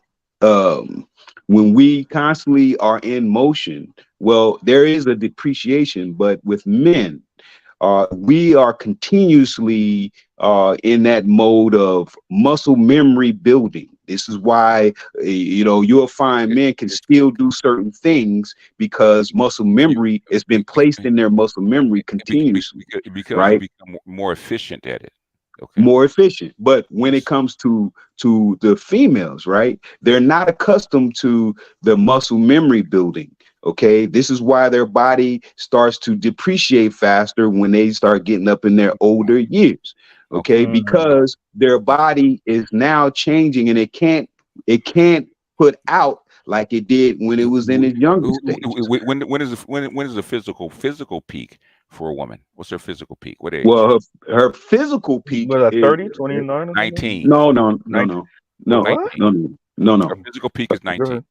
[SPEAKER 3] when we constantly are in motion, well, there is a depreciation, but with men, we are continuously in that mode of muscle memory building. This is why, you'll find
[SPEAKER 7] It,
[SPEAKER 3] men can
[SPEAKER 7] it,
[SPEAKER 3] still do certain things because muscle
[SPEAKER 7] you,
[SPEAKER 3] memory has been
[SPEAKER 7] be- be-
[SPEAKER 3] placed in their muscle memory continuously,
[SPEAKER 7] because you
[SPEAKER 3] right?
[SPEAKER 7] become more efficient at it. Okay.
[SPEAKER 3] More efficient. But when it
[SPEAKER 7] Yes.
[SPEAKER 3] comes to the females, right, they're not accustomed to the muscle memory building. Okay, this is why their body starts to depreciate faster when they start getting up in their older years. Okay,
[SPEAKER 7] Okay.
[SPEAKER 1] Mm.
[SPEAKER 3] because their body is now changing, and it can't put out like it did when it was in its younger stages.
[SPEAKER 7] When is the physical peak for a woman? What's her physical peak? What age?
[SPEAKER 3] Well, her physical peak
[SPEAKER 1] Was that
[SPEAKER 3] is
[SPEAKER 1] 30, 29 or something?
[SPEAKER 7] 19.
[SPEAKER 3] no, no, no,
[SPEAKER 1] 19.
[SPEAKER 3] no, no,
[SPEAKER 1] What?
[SPEAKER 7] 19.
[SPEAKER 3] no, no, no,
[SPEAKER 7] Her
[SPEAKER 3] no.
[SPEAKER 7] physical peak is
[SPEAKER 1] Go
[SPEAKER 7] 19.
[SPEAKER 1] ahead.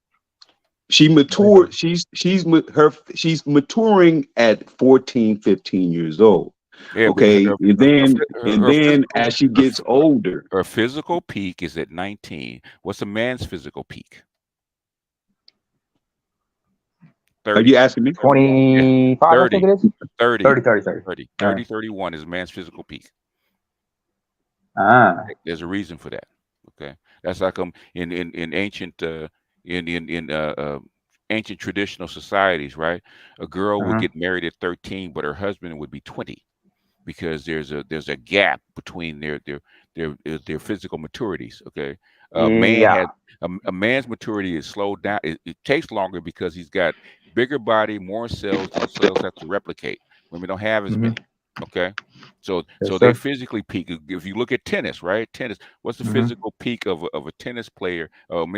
[SPEAKER 3] She
[SPEAKER 1] Let me go.
[SPEAKER 3] matured. She's maturing at 14, 15 years old.
[SPEAKER 7] Yeah, because
[SPEAKER 3] Okay, and then as she gets older,
[SPEAKER 7] her physical peak is at 19. What's a man's physical peak?
[SPEAKER 3] are
[SPEAKER 7] 30.
[SPEAKER 3] you asking me?
[SPEAKER 2] 25, I think
[SPEAKER 7] 30.
[SPEAKER 2] it is.
[SPEAKER 7] 30.
[SPEAKER 2] 30, 30, 30.
[SPEAKER 7] 30.
[SPEAKER 2] Yeah.
[SPEAKER 7] 30, 31 is a man's physical peak.
[SPEAKER 2] Ah.
[SPEAKER 7] There's a reason for that. Okay, that's like in ancient ancient traditional societies, right? A girl would get married at 13, but her husband would be 20 because there's a gap between their physical maturities. Okay, a man
[SPEAKER 2] Yeah.
[SPEAKER 7] has a man's maturity is slowed down. It takes longer because he's got bigger body, more cells, and cells have to replicate. Women don't have as many. Okay, so
[SPEAKER 2] Yes,
[SPEAKER 7] they
[SPEAKER 2] sir.
[SPEAKER 7] physically peak. If you look at tennis, right? Tennis. What's the physical peak of a tennis player,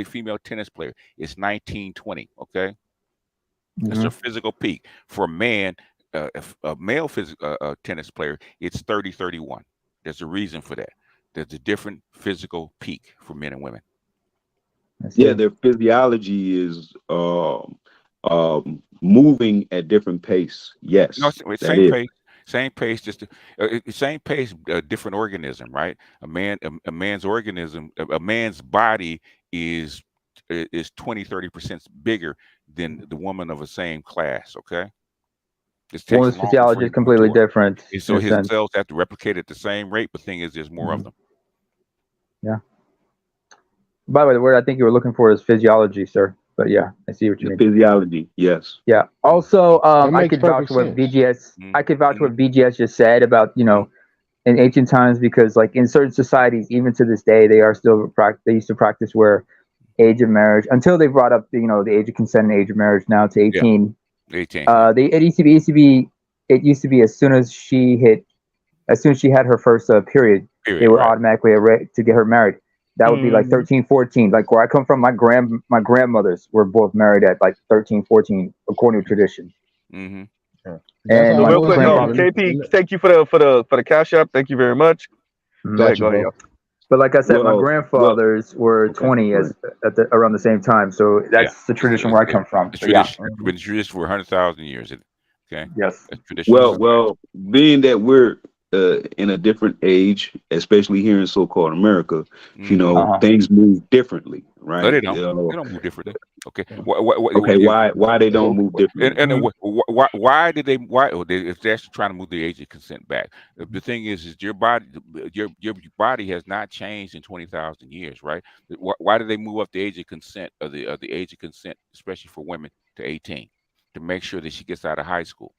[SPEAKER 7] female tennis player? It's 1920. Okay, that's a physical peak for a man. If a male tennis player, it's 30-31. There's a reason for that. There's a different physical peak for men and women.
[SPEAKER 3] Yeah, their physiology is moving at different pace.
[SPEAKER 7] No,
[SPEAKER 3] Yes,
[SPEAKER 7] it's
[SPEAKER 3] that is.
[SPEAKER 7] same pace, just same pace, different organism, right? A man's organism, a man's body is 20-30% bigger than the woman of the same class. Okay, it takes
[SPEAKER 2] Woman's
[SPEAKER 7] longer for
[SPEAKER 2] physiology
[SPEAKER 7] him
[SPEAKER 2] is
[SPEAKER 7] to
[SPEAKER 2] completely
[SPEAKER 7] mature.
[SPEAKER 2] different
[SPEAKER 7] And
[SPEAKER 2] in
[SPEAKER 7] so
[SPEAKER 2] a
[SPEAKER 7] his
[SPEAKER 2] sense.
[SPEAKER 7] cells have to replicate at the same rate, but thing is, there's more of them.
[SPEAKER 2] Yeah. By the way, the word I think you were looking for is physiology, sir. But yeah, I see what you
[SPEAKER 3] The
[SPEAKER 2] mean.
[SPEAKER 3] physiology, yes.
[SPEAKER 2] Yeah. Also,
[SPEAKER 6] That
[SPEAKER 2] I
[SPEAKER 6] makes
[SPEAKER 2] could vouch
[SPEAKER 6] perfect
[SPEAKER 2] what
[SPEAKER 6] sense.
[SPEAKER 2] BGS. I could vouch
[SPEAKER 7] Mhm.
[SPEAKER 2] what BGS just said about in ancient times, because like in certain societies, even to this day, they are still they used to practice where age of marriage until they brought up the age of consent and age of marriage now to
[SPEAKER 7] Yeah,
[SPEAKER 2] 18.
[SPEAKER 7] 18. Yeah.
[SPEAKER 2] It used to be as soon as she had her first period, they
[SPEAKER 7] Period.
[SPEAKER 2] were
[SPEAKER 7] Right.
[SPEAKER 2] automatically to get her married. That would be like 13, 14. Like where I come from, my grandmothers were both married at like 13, 14, according to tradition.
[SPEAKER 7] Mm-hmm.
[SPEAKER 6] That's
[SPEAKER 2] And
[SPEAKER 6] how
[SPEAKER 1] So
[SPEAKER 6] it
[SPEAKER 2] my
[SPEAKER 1] real
[SPEAKER 6] was
[SPEAKER 1] quick,
[SPEAKER 6] here.
[SPEAKER 2] grandfather.
[SPEAKER 1] KP, thank you for the Cash App. Thank you very much. Go ahead,
[SPEAKER 6] Got you,
[SPEAKER 1] go ahead,
[SPEAKER 6] bro.
[SPEAKER 1] yo.
[SPEAKER 2] But like I said, my
[SPEAKER 3] Well,
[SPEAKER 2] grandfathers were
[SPEAKER 3] okay,
[SPEAKER 2] 20
[SPEAKER 3] go ahead.
[SPEAKER 2] around the same time. So
[SPEAKER 7] Yeah.
[SPEAKER 2] that's the tradition where I come from.
[SPEAKER 7] It's
[SPEAKER 2] So yeah.
[SPEAKER 7] tradition. It's been tradition for 100,000 years. Okay.
[SPEAKER 2] Yes.
[SPEAKER 7] That's traditional.
[SPEAKER 3] Well, being that we're in a different age, especially here in so-called America,
[SPEAKER 2] Uh-huh.
[SPEAKER 3] things move differently,
[SPEAKER 7] No,
[SPEAKER 3] right?
[SPEAKER 7] they don't. They don't move differently. Okay.
[SPEAKER 3] Okay, why they don't
[SPEAKER 7] Well,
[SPEAKER 3] move differently?
[SPEAKER 7] why did they? If they're actually trying to move the age of consent back, the thing is your body, your body has not changed in 20,000 years, right? Why did they move up the age of consent of the age of consent, especially for women, to 18, to make sure that she gets out of high school?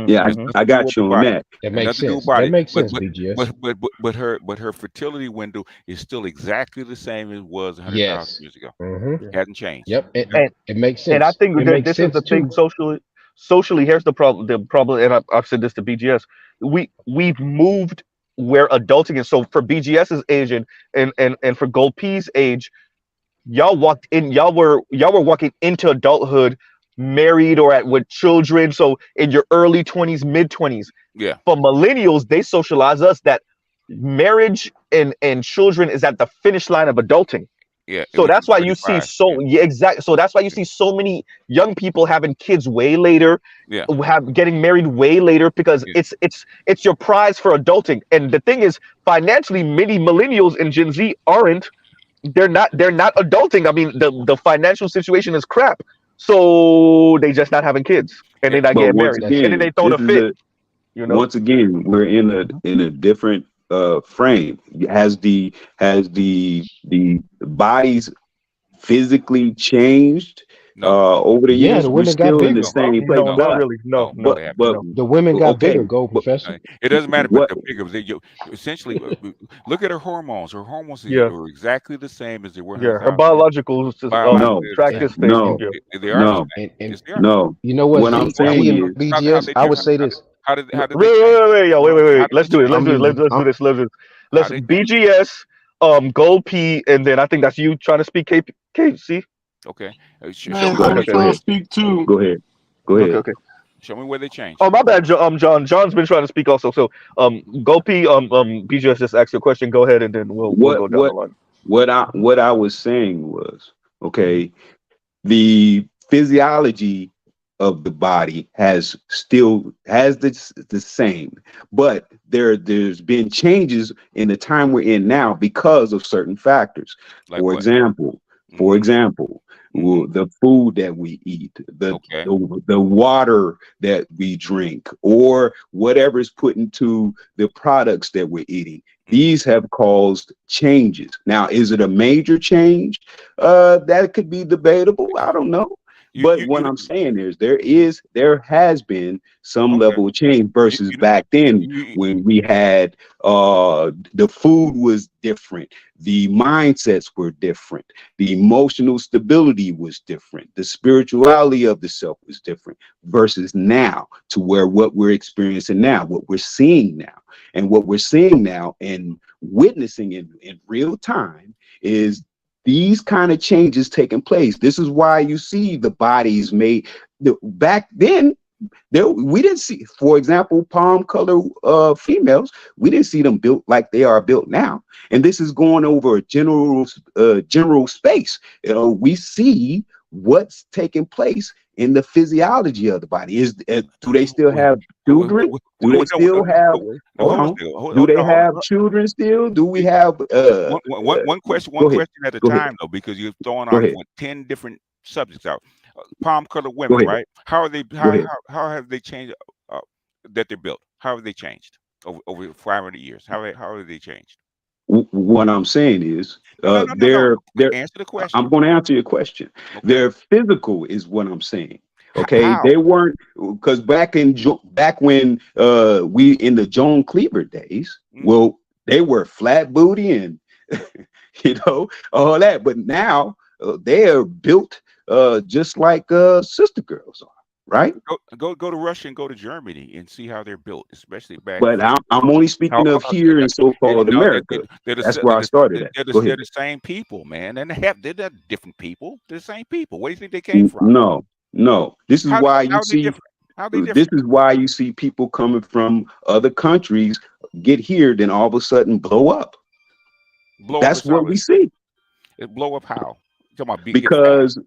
[SPEAKER 3] Yeah,
[SPEAKER 7] Has
[SPEAKER 2] Mhm.
[SPEAKER 7] nothing
[SPEAKER 3] I
[SPEAKER 7] to do
[SPEAKER 3] got
[SPEAKER 7] with the
[SPEAKER 3] you on
[SPEAKER 7] body.
[SPEAKER 3] that.
[SPEAKER 6] That
[SPEAKER 7] And
[SPEAKER 6] makes
[SPEAKER 7] nothing to do with
[SPEAKER 6] sense. That
[SPEAKER 7] body.
[SPEAKER 6] makes
[SPEAKER 7] But
[SPEAKER 6] sense,
[SPEAKER 7] but
[SPEAKER 6] BGS.
[SPEAKER 7] her fertility window is still exactly the same as it was 100,000
[SPEAKER 6] Yes.
[SPEAKER 7] years ago.
[SPEAKER 6] Mm-hmm.
[SPEAKER 7] Hasn't changed.
[SPEAKER 6] Yep.
[SPEAKER 7] Okay?
[SPEAKER 6] It makes
[SPEAKER 1] And I
[SPEAKER 6] sense.
[SPEAKER 1] think
[SPEAKER 6] It
[SPEAKER 1] that
[SPEAKER 6] makes
[SPEAKER 1] this is
[SPEAKER 6] sense
[SPEAKER 1] the thing
[SPEAKER 6] too.
[SPEAKER 1] socially, here's the problem. The problem, and I've said this to BGS. We've moved where adulting is. So for BGS's age and for Gold P's age, y'all were walking into adulthood married or with children. So in your early 20s, mid 20s.
[SPEAKER 7] Yeah.
[SPEAKER 1] For millennials, they socialize us that marriage and children is at the finish line of adulting.
[SPEAKER 7] Yeah.
[SPEAKER 1] So
[SPEAKER 7] Which
[SPEAKER 1] that's
[SPEAKER 7] is
[SPEAKER 1] why you see
[SPEAKER 7] 35. Yeah.
[SPEAKER 1] exactly. So that's why you see so many young people having kids way later,
[SPEAKER 7] Yeah.
[SPEAKER 1] getting married way later because
[SPEAKER 7] Yeah.
[SPEAKER 1] it's your prize for adulting. And the thing is, financially, many millennials and Gen Z aren't. They're not adulting. I mean, the financial situation is crap. So they just not having kids and
[SPEAKER 7] Yeah.
[SPEAKER 1] they not
[SPEAKER 3] But
[SPEAKER 1] getting
[SPEAKER 3] once
[SPEAKER 1] married.
[SPEAKER 6] That's
[SPEAKER 1] And then
[SPEAKER 6] it.
[SPEAKER 1] they
[SPEAKER 3] again,
[SPEAKER 1] throwing a fit, you know?
[SPEAKER 3] we're in a different frame. Has the body's physically changed
[SPEAKER 7] No.
[SPEAKER 3] over the
[SPEAKER 6] Yeah,
[SPEAKER 3] years?
[SPEAKER 6] the
[SPEAKER 3] We're
[SPEAKER 6] women got
[SPEAKER 3] still in the
[SPEAKER 6] bigger.
[SPEAKER 3] same place,
[SPEAKER 1] No,
[SPEAKER 7] No.
[SPEAKER 1] not
[SPEAKER 3] but
[SPEAKER 1] really. No,
[SPEAKER 7] No,
[SPEAKER 1] no,
[SPEAKER 7] they haven't.
[SPEAKER 3] but
[SPEAKER 1] no.
[SPEAKER 6] The women got
[SPEAKER 3] okay,
[SPEAKER 6] bigger, Gold
[SPEAKER 3] but
[SPEAKER 6] Professor.
[SPEAKER 7] It doesn't matter, but
[SPEAKER 3] what?
[SPEAKER 7] they're bigger. Essentially, look at her hormones. Her hormones
[SPEAKER 1] Yeah,
[SPEAKER 7] are exactly the same as they were
[SPEAKER 1] yeah. Her
[SPEAKER 7] 100,000 years ago.
[SPEAKER 1] biological
[SPEAKER 3] No,
[SPEAKER 7] Biologically, they're the
[SPEAKER 6] And
[SPEAKER 7] same.
[SPEAKER 1] tracking state.
[SPEAKER 6] and
[SPEAKER 3] no,
[SPEAKER 1] Yeah.
[SPEAKER 7] They are the
[SPEAKER 3] no,
[SPEAKER 7] same.
[SPEAKER 6] and
[SPEAKER 7] Yes, they are.
[SPEAKER 3] no.
[SPEAKER 6] you know what,
[SPEAKER 3] What
[SPEAKER 7] So
[SPEAKER 3] I'm
[SPEAKER 6] Z
[SPEAKER 3] saying
[SPEAKER 6] and
[SPEAKER 3] is,
[SPEAKER 7] how
[SPEAKER 6] BGS,
[SPEAKER 7] they
[SPEAKER 6] I would
[SPEAKER 7] change?
[SPEAKER 6] say this.
[SPEAKER 7] How did they
[SPEAKER 1] Wait,
[SPEAKER 7] change?
[SPEAKER 1] wait, wait, yo, wait,
[SPEAKER 6] I'm
[SPEAKER 1] wait,
[SPEAKER 7] How
[SPEAKER 1] wait.
[SPEAKER 7] did
[SPEAKER 1] Let's
[SPEAKER 7] they
[SPEAKER 1] do it.
[SPEAKER 7] change?
[SPEAKER 1] Let's
[SPEAKER 6] I'm
[SPEAKER 1] do it.
[SPEAKER 6] using
[SPEAKER 1] Let's
[SPEAKER 6] I'm
[SPEAKER 1] do this. Let's do this.
[SPEAKER 7] How
[SPEAKER 1] Let's
[SPEAKER 7] they change?
[SPEAKER 1] BGS, Gold P, and then I think that's you trying to speak KC.
[SPEAKER 7] Okay. Show
[SPEAKER 8] Man,
[SPEAKER 7] me
[SPEAKER 8] I
[SPEAKER 7] where
[SPEAKER 1] Okay,
[SPEAKER 7] they
[SPEAKER 8] was
[SPEAKER 1] okay,
[SPEAKER 8] trying to
[SPEAKER 7] change.
[SPEAKER 8] speak too.
[SPEAKER 3] go ahead, go
[SPEAKER 1] okay,
[SPEAKER 3] ahead.
[SPEAKER 1] okay.
[SPEAKER 7] Show me where they change.
[SPEAKER 1] Oh, my bad, John. John's been trying to speak also. So, Gold P, BGS just asked you a question. Go ahead, and then we'll
[SPEAKER 3] What
[SPEAKER 1] go down the
[SPEAKER 3] what
[SPEAKER 1] line.
[SPEAKER 3] what I was saying was, okay, the physiology of the body has the same, but there's been changes in the time we're in now because of certain factors.
[SPEAKER 7] Like
[SPEAKER 3] For
[SPEAKER 7] what?
[SPEAKER 3] example, for
[SPEAKER 7] Mm-hmm.
[SPEAKER 3] example,
[SPEAKER 7] Mm-hmm.
[SPEAKER 3] the food that we eat,
[SPEAKER 7] Okay.
[SPEAKER 3] the water that we drink, or whatever is put into the products that we're eating.
[SPEAKER 7] Mm-hmm.
[SPEAKER 3] These have caused changes. Now, is it a major change? That could be debatable. I don't know. But
[SPEAKER 7] You
[SPEAKER 3] what
[SPEAKER 7] don't-
[SPEAKER 3] I'm saying is
[SPEAKER 7] mhm.
[SPEAKER 3] there has been some
[SPEAKER 7] Okay.
[SPEAKER 3] level of change versus
[SPEAKER 7] You don't-
[SPEAKER 3] back then
[SPEAKER 7] you
[SPEAKER 3] when we had the food was different, the mindsets were different, the emotional stability was different, the spirituality of the self was different versus now to where what we're experiencing now, what we're seeing now. And what we're seeing now and witnessing in real time is these kind of changes taking place. This is why you see the bodies made back then. There, we didn't see, for example, palm color females. We didn't see them built like they are built now. And this is going over a general space. You know, we see what's taking place in the physiology of the body. Do they still have children? Do they still have?
[SPEAKER 7] no,
[SPEAKER 3] Hold
[SPEAKER 7] hold on,
[SPEAKER 3] on. Do
[SPEAKER 7] hold,
[SPEAKER 3] they
[SPEAKER 7] no, hold
[SPEAKER 3] have
[SPEAKER 7] on.
[SPEAKER 3] children still? Do we have?
[SPEAKER 7] One question,
[SPEAKER 3] Go ahead.
[SPEAKER 7] at a
[SPEAKER 3] Go ahead.
[SPEAKER 7] time though, because you're throwing
[SPEAKER 3] Go
[SPEAKER 7] out
[SPEAKER 3] ahead.
[SPEAKER 7] 10 different subjects out. Palm color
[SPEAKER 3] Go
[SPEAKER 7] women,
[SPEAKER 3] ahead.
[SPEAKER 7] right? How are they?
[SPEAKER 3] Go ahead.
[SPEAKER 7] How have they changed? Uh, that they're built. How have they changed over 500 years? How have they changed?
[SPEAKER 3] What I'm saying is,
[SPEAKER 7] No, no, no, no, no.
[SPEAKER 3] they're.
[SPEAKER 7] Answer the
[SPEAKER 3] I'm
[SPEAKER 7] question.
[SPEAKER 3] going to answer your question.
[SPEAKER 7] Okay.
[SPEAKER 3] Their physical is what I'm saying. Okay,
[SPEAKER 7] How?
[SPEAKER 3] they weren't because back when we in the Joan Cleaver days,
[SPEAKER 7] Mm-hmm.
[SPEAKER 3] well, they were flat booty and all that. But now they are built just like sister girls are, right?
[SPEAKER 7] Go to Russia and go to Germany and see how they're built, especially back
[SPEAKER 3] But
[SPEAKER 7] then.
[SPEAKER 3] I'm only speaking of
[SPEAKER 7] How
[SPEAKER 3] here in so-called
[SPEAKER 7] no,
[SPEAKER 3] America. That's where I started at. Go
[SPEAKER 7] they're
[SPEAKER 3] ahead.
[SPEAKER 7] the same people, man, and they're not different people. They're the same people. Where do you think they came from?
[SPEAKER 3] No, no. This is why
[SPEAKER 7] How
[SPEAKER 3] you
[SPEAKER 7] are they
[SPEAKER 3] see.
[SPEAKER 7] different? How are they
[SPEAKER 3] This
[SPEAKER 7] different?
[SPEAKER 3] is why you see people coming from other countries get here, then all of a sudden blow up.
[SPEAKER 7] Blow up
[SPEAKER 3] That's
[SPEAKER 7] is how
[SPEAKER 3] what we see.
[SPEAKER 7] it blow up. How? You talking about get fat?
[SPEAKER 3] Because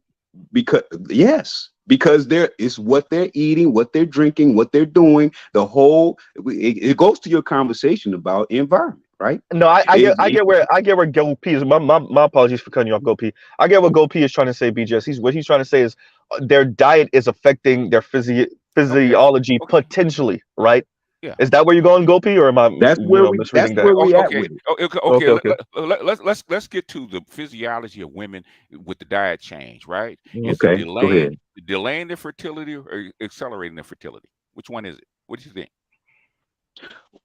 [SPEAKER 3] because yes, because it's what they're eating, what they're drinking, what they're doing. It goes to your conversation about environment, right?
[SPEAKER 1] No,
[SPEAKER 3] It,
[SPEAKER 1] I
[SPEAKER 3] it,
[SPEAKER 1] get where Go P is. My apologies for cutting you off, Go P. I get what Go P is trying to say, BJS. What he's trying to say is their diet is affecting their
[SPEAKER 7] Okay,
[SPEAKER 1] physiology
[SPEAKER 7] okay,
[SPEAKER 1] potentially, right?
[SPEAKER 7] yeah.
[SPEAKER 1] Is that where you're going, Go P, or am I
[SPEAKER 3] that's
[SPEAKER 1] misreading that?
[SPEAKER 3] where we at
[SPEAKER 7] Okay,
[SPEAKER 3] with it.
[SPEAKER 7] okay,
[SPEAKER 1] Okay,
[SPEAKER 7] okay.
[SPEAKER 1] okay.
[SPEAKER 7] Let's get to the physiology of women with the diet change. Right? Is it
[SPEAKER 3] Okay, go ahead.
[SPEAKER 7] delaying their fertility or accelerating their fertility? Which one is it? What do you think?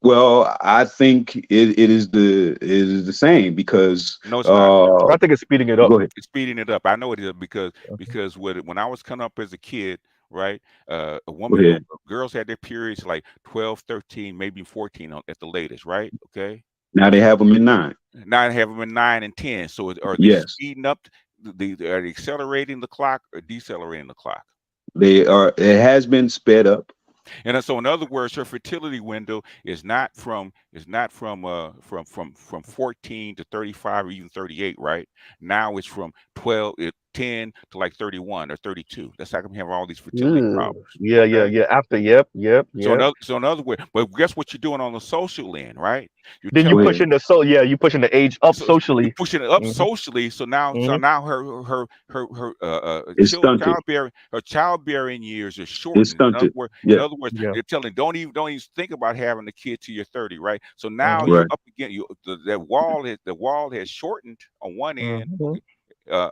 [SPEAKER 3] Well, I think it is the same because
[SPEAKER 7] No, it's not.
[SPEAKER 1] I think it's speeding it up.
[SPEAKER 3] go ahead.
[SPEAKER 7] It's speeding it up. I know it is
[SPEAKER 1] Okay.
[SPEAKER 7] when I was coming up as a kid, right?
[SPEAKER 3] Go ahead.
[SPEAKER 7] Girls had their periods like 12, 13, maybe 14 at the latest, right? Okay.
[SPEAKER 3] Now they have them in 9.
[SPEAKER 7] Now they have them in 9 and 10. So are they
[SPEAKER 3] Yes,
[SPEAKER 7] speeding up? Are they accelerating the clock or decelerating the clock?
[SPEAKER 3] they are. It has been sped up.
[SPEAKER 7] And so, in other words, her fertility window from 14 to 35 or even 38, right? Now it's from 10 to like 31 or 32. That's how come we have all these fertility problems.
[SPEAKER 1] Yeah, yeah,
[SPEAKER 7] Okay.
[SPEAKER 1] yeah. After, yep, yep, yep.
[SPEAKER 7] So in other words, but guess what you're doing on the social end, right? You're
[SPEAKER 1] Then you
[SPEAKER 3] Go
[SPEAKER 7] telling
[SPEAKER 1] pushing
[SPEAKER 3] ahead.
[SPEAKER 1] you pushing the age up
[SPEAKER 7] so you're
[SPEAKER 1] socially.
[SPEAKER 7] pushing it up
[SPEAKER 1] Hmm.
[SPEAKER 7] socially. So
[SPEAKER 1] Hmm.
[SPEAKER 7] now her
[SPEAKER 3] It's stunted.
[SPEAKER 7] childbearing years are
[SPEAKER 3] It's
[SPEAKER 7] shortened.
[SPEAKER 3] stunted.
[SPEAKER 7] In
[SPEAKER 3] Yeah.
[SPEAKER 7] other words,
[SPEAKER 1] Yeah.
[SPEAKER 7] they're telling don't even think about having a kid till you're 30, right? So now
[SPEAKER 1] Hmm.
[SPEAKER 7] you're
[SPEAKER 3] Right.
[SPEAKER 7] up again. The wall has shortened on one end.
[SPEAKER 1] Hmm.